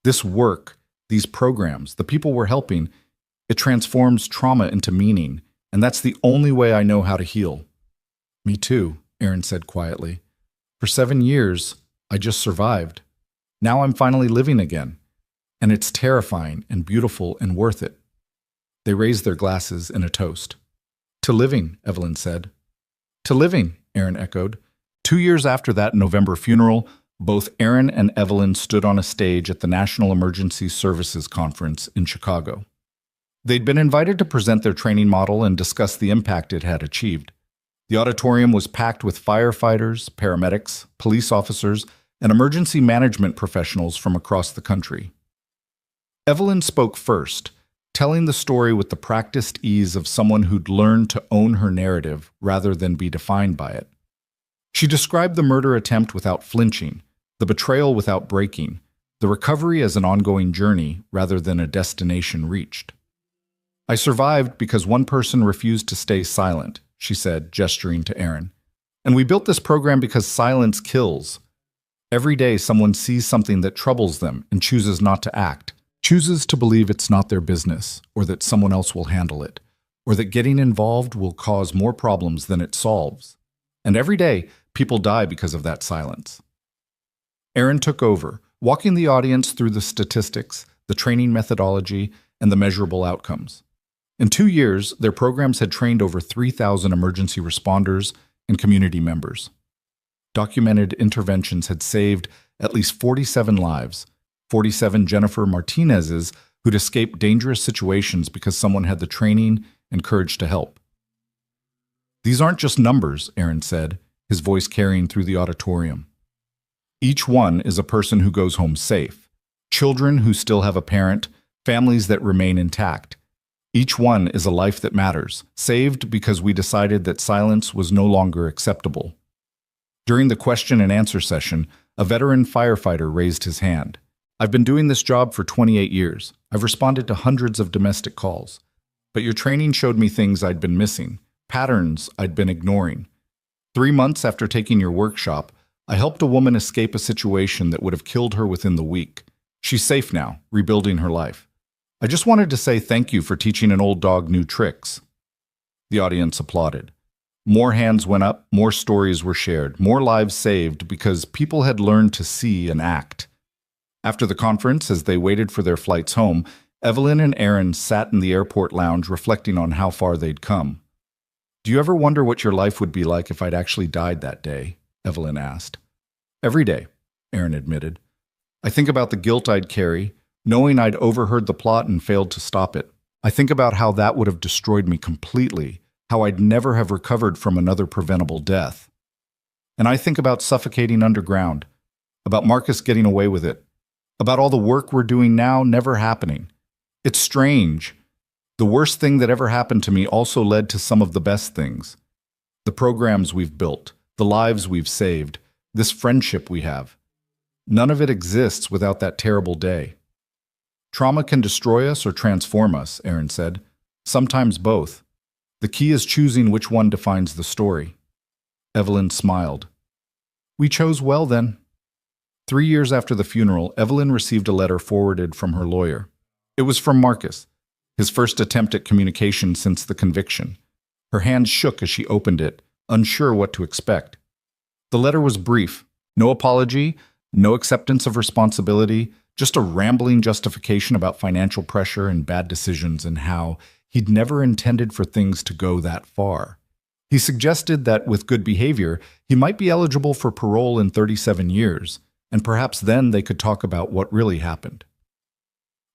This work, these programs, the people we're helping, it transforms trauma into meaning, and that's the only way I know how to heal." "Me too," Aaron said quietly. "For 7 years, I just survived. Now I'm finally living again, and it's terrifying and beautiful and worth it." They raised their glasses in a toast. "To living," Evelyn said. "To living," Aaron echoed. 2 years after that November funeral, both Aaron and Evelyn stood on a stage at the National Emergency Services Conference in Chicago. They'd been invited to present their training model and discuss the impact it had achieved. The auditorium was packed with firefighters, paramedics, police officers, and emergency management professionals from across the country. Evelyn spoke first, telling the story with the practiced ease of someone who'd learned to own her narrative rather than be defined by it. She described the murder attempt without flinching, the betrayal without breaking, the recovery as an ongoing journey rather than a destination reached. "I survived because one person refused to stay silent," she said, gesturing to Aaron. "And we built this program because silence kills. Every day someone sees something that troubles them and chooses not to act, chooses to believe it's not their business, or that someone else will handle it, or that getting involved will cause more problems than it solves. And every day, people die because of that silence." Aaron took over, walking the audience through the statistics, the training methodology, and the measurable outcomes. In 2 years, their programs had trained over 3,000 emergency responders and community members. Documented interventions had saved at least 47 lives, 47 Jennifer Martinez's who'd escaped dangerous situations because someone had the training and courage to help. "These aren't just numbers," Aaron said, his voice carrying through the auditorium. "Each one is a person who goes home safe, children who still have a parent, families that remain intact. Each one is a life that matters, saved because we decided that silence was no longer acceptable." During the question and answer session, a veteran firefighter raised his hand. "I've been doing this job for 28 years. I've responded to hundreds of domestic calls. But your training showed me things I'd been missing, patterns I'd been ignoring. 3 months after taking your workshop, I helped a woman escape a situation that would have killed her within the week. She's safe now, rebuilding her life. I just wanted to say thank you for teaching an old dog new tricks." The audience applauded. More hands went up, more stories were shared, more lives saved because people had learned to see and act. After the conference, as they waited for their flights home, Evelyn and Aaron sat in the airport lounge reflecting on how far they'd come. "Do you ever wonder what your life would be like if I'd actually died that day?" Evelyn asked. "Every day," Aaron admitted. "I think about the guilt I'd carry, knowing I'd overheard the plot and failed to stop it. I think about how that would have destroyed me completely, how I'd never have recovered from another preventable death. And I think about suffocating underground, about Marcus getting away with it, about all the work we're doing now never happening. It's strange. The worst thing that ever happened to me also led to some of the best things. The programs we've built, the lives we've saved, this friendship we have. None of it exists without that terrible day." "Trauma can destroy us or transform us," Aaron said. "Sometimes both. The key is choosing which one defines the story." Evelyn smiled. "We chose well then." 3 years after the funeral, Evelyn received a letter forwarded from her lawyer. It was from Marcus, his first attempt at communication since the conviction. Her hands shook as she opened it, unsure what to expect. The letter was brief. No apology, no acceptance of responsibility, just a rambling justification about financial pressure and bad decisions and how he'd never intended for things to go that far. He suggested that with good behavior, he might be eligible for parole in 37 years, and perhaps then they could talk about what really happened.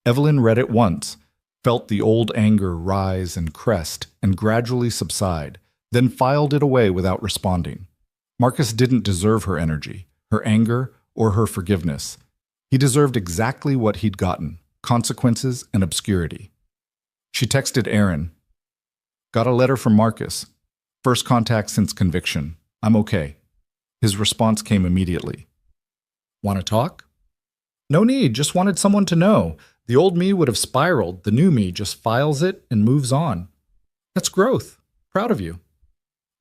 Evelyn read it once, felt the old anger rise and crest and gradually subside, then filed it away without responding. Marcus didn't deserve her energy, her anger, or her forgiveness. He deserved exactly what he'd gotten, consequences and obscurity. She texted Aaron. "Got a letter from Marcus. First contact since conviction. I'm okay." His response came immediately. "Want to talk?" "No need, just wanted someone to know. The old me would have spiraled, the new me just files it and moves on." "That's growth. Proud of you."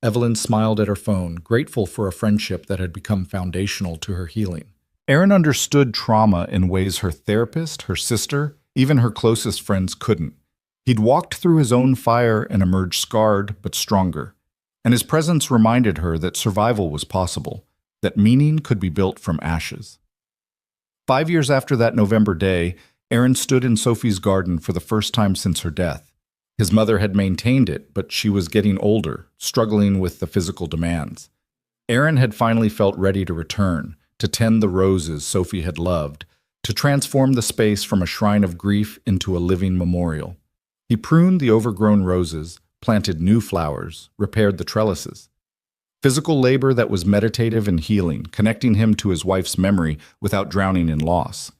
Evelyn smiled at her phone, grateful for a friendship that had become foundational to her healing. Aaron understood trauma in ways her therapist, her sister, even her closest friends couldn't. He'd walked through his own fire and emerged scarred but stronger. And his presence reminded her that survival was possible, that meaning could be built from ashes. 5 years after that November day, Aaron stood in Sophie's garden for the first time since her death. His mother had maintained it, but she was getting older, struggling with the physical demands. Aaron had finally felt ready to return, to tend the roses Sophie had loved, to transform the space from a shrine of grief into a living memorial. He pruned the overgrown roses, planted new flowers, repaired the trellises. Physical labor that was meditative and healing, connecting him to his wife's memory without drowning in loss.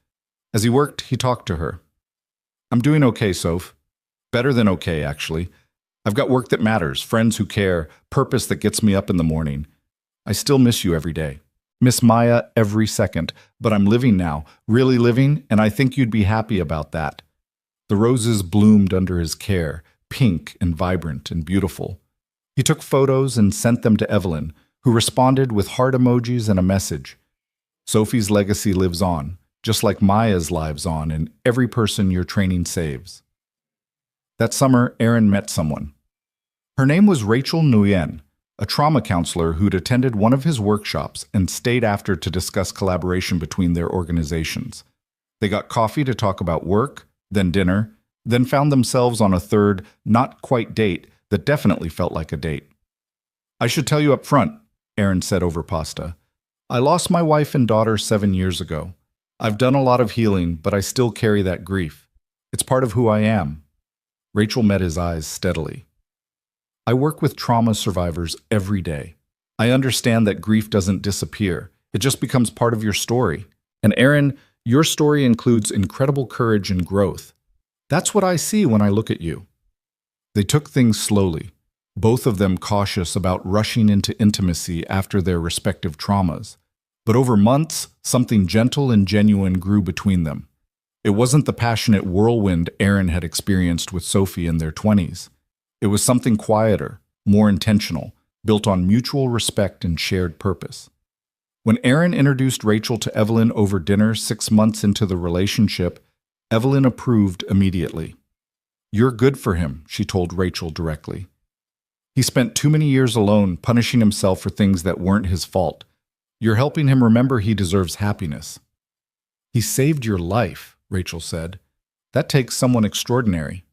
As he worked, he talked to her. I'm doing okay, Soph. Better than okay, actually. I've got work that matters, friends who care, purpose that gets me up in the morning. I still miss you every day. Miss Maya every second, but I'm living now, really living, and I think you'd be happy about that. The roses bloomed under his care, pink and vibrant and beautiful. He took photos and sent them to Evelyn, who responded with heart emojis and a message. Sophie's legacy lives on, just like Maya's lives on, and every person your training saves. That summer, Aaron met someone. Her name was Rachel Nguyen, a trauma counselor who'd attended one of his workshops and stayed after to discuss collaboration between their organizations. They got coffee to talk about work, then dinner, then found themselves on a third, not quite date that definitely felt like a date. I should tell you up front, Aaron said over pasta. I lost my wife and daughter 7 years ago. I've done a lot of healing, but I still carry that grief. It's part of who I am. Rachel met his eyes steadily. I work with trauma survivors every day. I understand that grief doesn't disappear. It just becomes part of your story. And Aaron, your story includes incredible courage and growth. That's what I see when I look at you. They took things slowly, both of them cautious about rushing into intimacy after their respective traumas. But over months, something gentle and genuine grew between them. It wasn't the passionate whirlwind Aaron had experienced with Sophie in their 20s. It was something quieter, more intentional, built on mutual respect and shared purpose. When Aaron introduced Rachel to Evelyn over dinner 6 months into the relationship, Evelyn approved immediately. You're good for him, she told Rachel directly. He spent too many years alone, punishing himself for things that weren't his fault. You're helping him remember he deserves happiness. He saved your life, Rachel said. That takes someone extraordinary.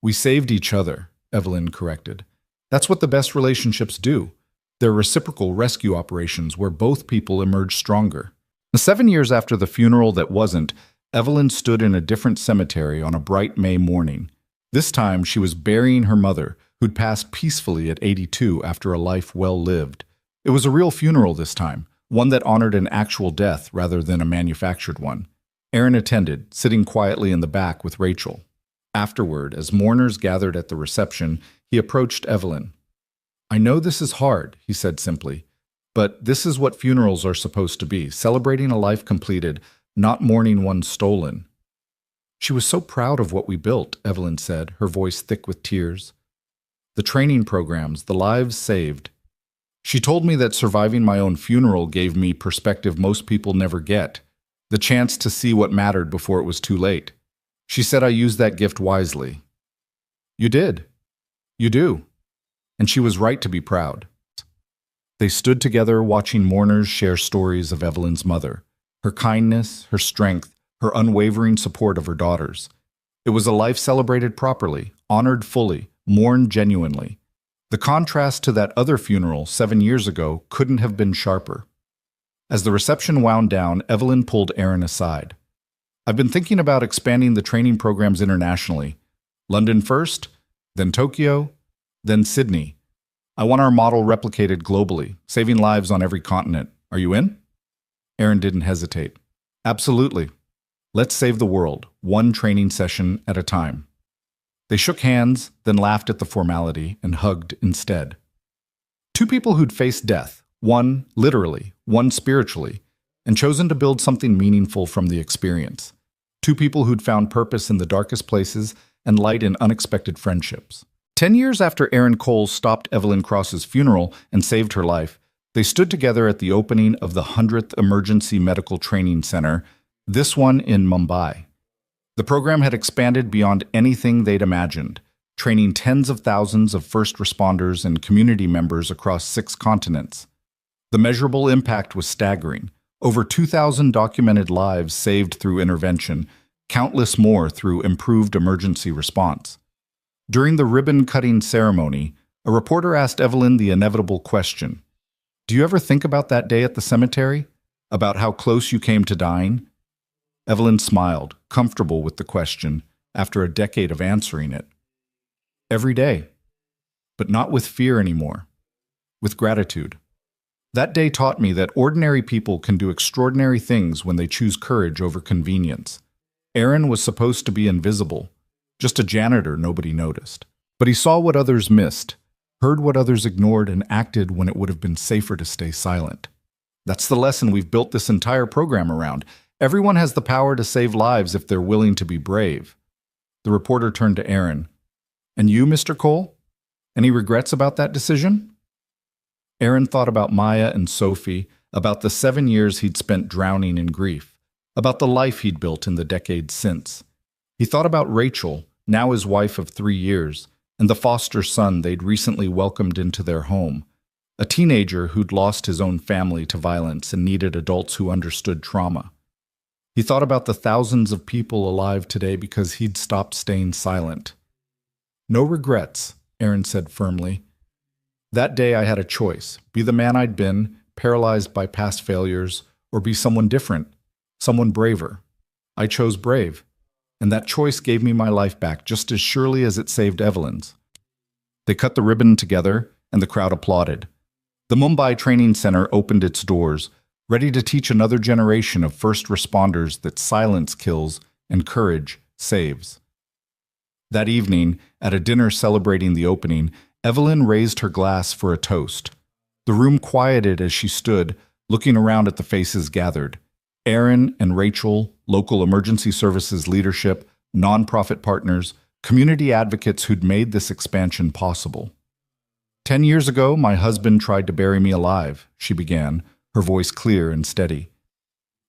We saved each other, Evelyn corrected. That's what the best relationships do. They're reciprocal rescue operations where both people emerge stronger. 7 years after the funeral that wasn't, Evelyn stood in a different cemetery on a bright May morning. This time she was burying her mother, who'd passed peacefully at 82 after a life well lived. It was a real funeral this time, one that honored an actual death rather than a manufactured one. Aaron attended, sitting quietly in the back with Rachel. Afterward, as mourners gathered at the reception, he approached Evelyn. I know this is hard, he said simply, but this is what funerals are supposed to be, celebrating a life completed, not mourning one stolen. She was so proud of what we built, Evelyn said, her voice thick with tears. The training programs, the lives saved. She told me that surviving my own funeral gave me perspective most people never get, the chance to see what mattered before it was too late. She said I used that gift wisely. You did. You do. And she was right to be proud. They stood together watching mourners share stories of Evelyn's mother, her kindness, her strength, her unwavering support of her daughters. It was a life celebrated properly, honored fully, mourned genuinely. The contrast to that other funeral 7 years ago couldn't have been sharper. As the reception wound down, Evelyn pulled Aaron aside. I've been thinking about expanding the training programs internationally. London first, then Tokyo, then Sydney. I want our model replicated globally, saving lives on every continent. Are you in? Aaron didn't hesitate. Absolutely. Let's save the world, one training session at a time. They shook hands, then laughed at the formality and hugged instead. Two people who'd faced death, one literally, one spiritually, and chosen to build something meaningful from the experience. Two people who'd found purpose in the darkest places and light in unexpected friendships. 10 years after Aaron Coles stopped Evelyn Cross's funeral and saved her life, they stood together at the opening of the 100th Emergency Medical Training Center, this one in Mumbai. The program had expanded beyond anything they'd imagined, training tens of thousands of first responders and community members across 6 continents. The measurable impact was staggering. Over 2,000 documented lives saved through intervention, countless more through improved emergency response. During the ribbon-cutting ceremony, a reporter asked Evelyn the inevitable question. Do you ever think about that day at the cemetery? About how close you came to dying? Evelyn smiled, comfortable with the question, after a decade of answering it. Every day. But not with fear anymore. With gratitude. That day taught me that ordinary people can do extraordinary things when they choose courage over convenience. Aaron was supposed to be invisible, just a janitor nobody noticed. But he saw what others missed, heard what others ignored, and acted when it would have been safer to stay silent. That's the lesson we've built this entire program around. Everyone has the power to save lives if they're willing to be brave. The reporter turned to Aaron. And you, Mr. Cole? Any regrets about that decision? Aaron thought about Maya and Sophie, about the 7 years he'd spent drowning in grief, about the life he'd built in the decades since. He thought about Rachel, now his wife of 3 years, and the foster son they'd recently welcomed into their home, a teenager who'd lost his own family to violence and needed adults who understood trauma. He thought about the thousands of people alive today because he'd stopped staying silent. No regrets, Aaron said firmly. That day I had a choice, be the man I'd been, paralyzed by past failures, or be someone different, someone braver. I chose brave, and that choice gave me my life back just as surely as it saved Evelyn's. They cut the ribbon together, and the crowd applauded. The Mumbai Training Center opened its doors, ready to teach another generation of first responders that silence kills and courage saves. That evening, at a dinner celebrating the opening, Evelyn raised her glass for a toast. The room quieted as she stood, looking around at the faces gathered. Aaron and Rachel, local emergency services leadership, nonprofit partners, community advocates who'd made this expansion possible. 10 years ago, my husband tried to bury me alive, she began, her voice clear and steady.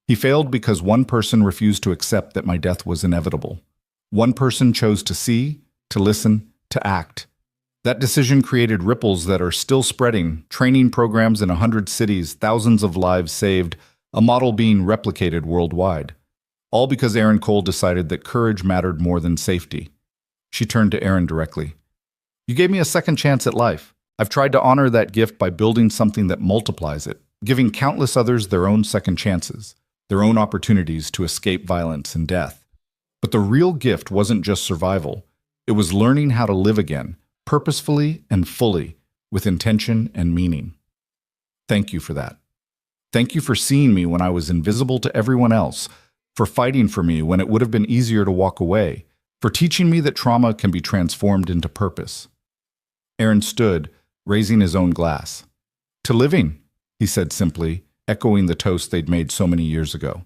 He failed because one person refused to accept that my death was inevitable. One person chose to see, to listen, to act. That decision created ripples that are still spreading, training programs in 100 cities, thousands of lives saved, a model being replicated worldwide. All because Aaron Cole decided that courage mattered more than safety. She turned to Aaron directly. You gave me a second chance at life. I've tried to honor that gift by building something that multiplies it, giving countless others their own second chances, their own opportunities to escape violence and death. But the real gift wasn't just survival. It was learning how to live again, purposefully and fully, with intention and meaning. Thank you for that. Thank you for seeing me when I was invisible to everyone else, for fighting for me when it would have been easier to walk away, for teaching me that trauma can be transformed into purpose. Aaron stood, raising his own glass. To living, he said simply, echoing the toast they'd made so many years ago.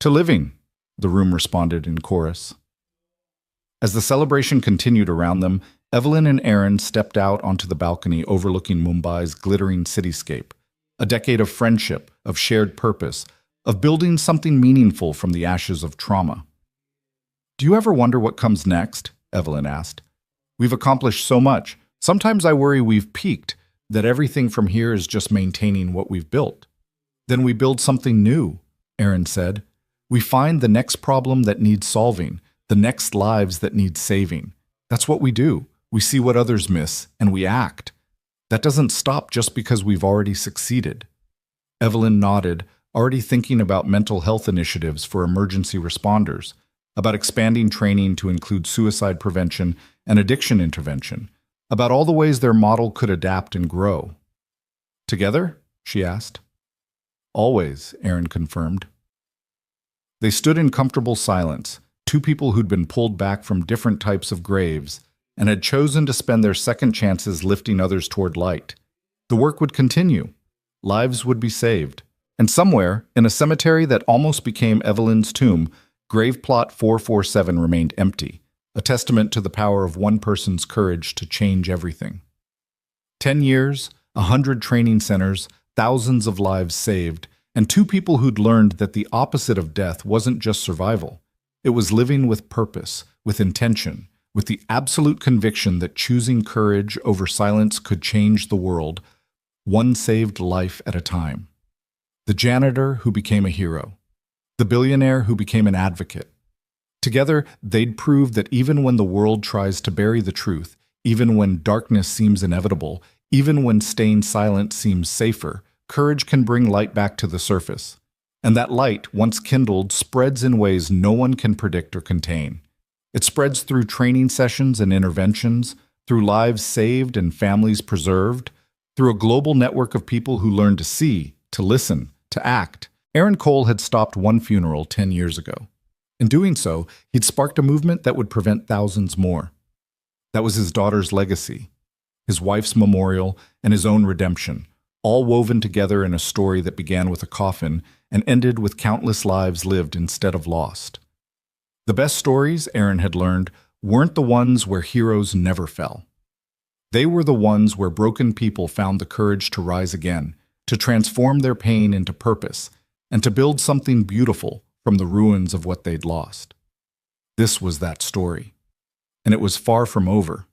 To living, the room responded in chorus. As the celebration continued around them, Evelyn and Aaron stepped out onto the balcony overlooking Mumbai's glittering cityscape, a decade of friendship, of shared purpose, of building something meaningful from the ashes of trauma. Do you ever wonder what comes next? Evelyn asked. We've accomplished so much. Sometimes I worry we've peaked, that everything from here is just maintaining what we've built. Then we build something new, Aaron said. We find the next problem that needs solving, the next lives that need saving. That's what we do. We see what others miss, and we act. That doesn't stop just because we've already succeeded. Evelyn nodded, already thinking about mental health initiatives for emergency responders, about expanding training to include suicide prevention and addiction intervention, about all the ways their model could adapt and grow. Together? She asked. Always, Aaron confirmed. They stood in comfortable silence, two people who'd been pulled back from different types of graves and had chosen to spend their second chances lifting others toward light. The work would continue. Lives would be saved. And somewhere, in a cemetery that almost became Evelyn's tomb, grave plot 447 remained empty, a testament to the power of one person's courage to change everything. 10 years, 100 training centers, thousands of lives saved, and two people who'd learned that the opposite of death wasn't just survival. It was living with purpose, with intention, with the absolute conviction that choosing courage over silence could change the world, one saved life at a time. The janitor who became a hero. The billionaire who became an advocate. Together, they'd prove that even when the world tries to bury the truth, even when darkness seems inevitable, even when staying silent seems safer, courage can bring light back to the surface. And that light, once kindled, spreads in ways no one can predict or contain. It spreads through training sessions and interventions, through lives saved and families preserved, through a global network of people who learn to see, to listen, to act. Aaron Cole had stopped one funeral 10 years ago. In doing so, he'd sparked a movement that would prevent thousands more. That was his daughter's legacy, his wife's memorial, and his own redemption, all woven together in a story that began with a coffin and ended with countless lives lived instead of lost. The best stories, Aaron had learned, weren't the ones where heroes never fell. They were the ones where broken people found the courage to rise again, to transform their pain into purpose, and to build something beautiful from the ruins of what they'd lost. This was that story. And it was far from over.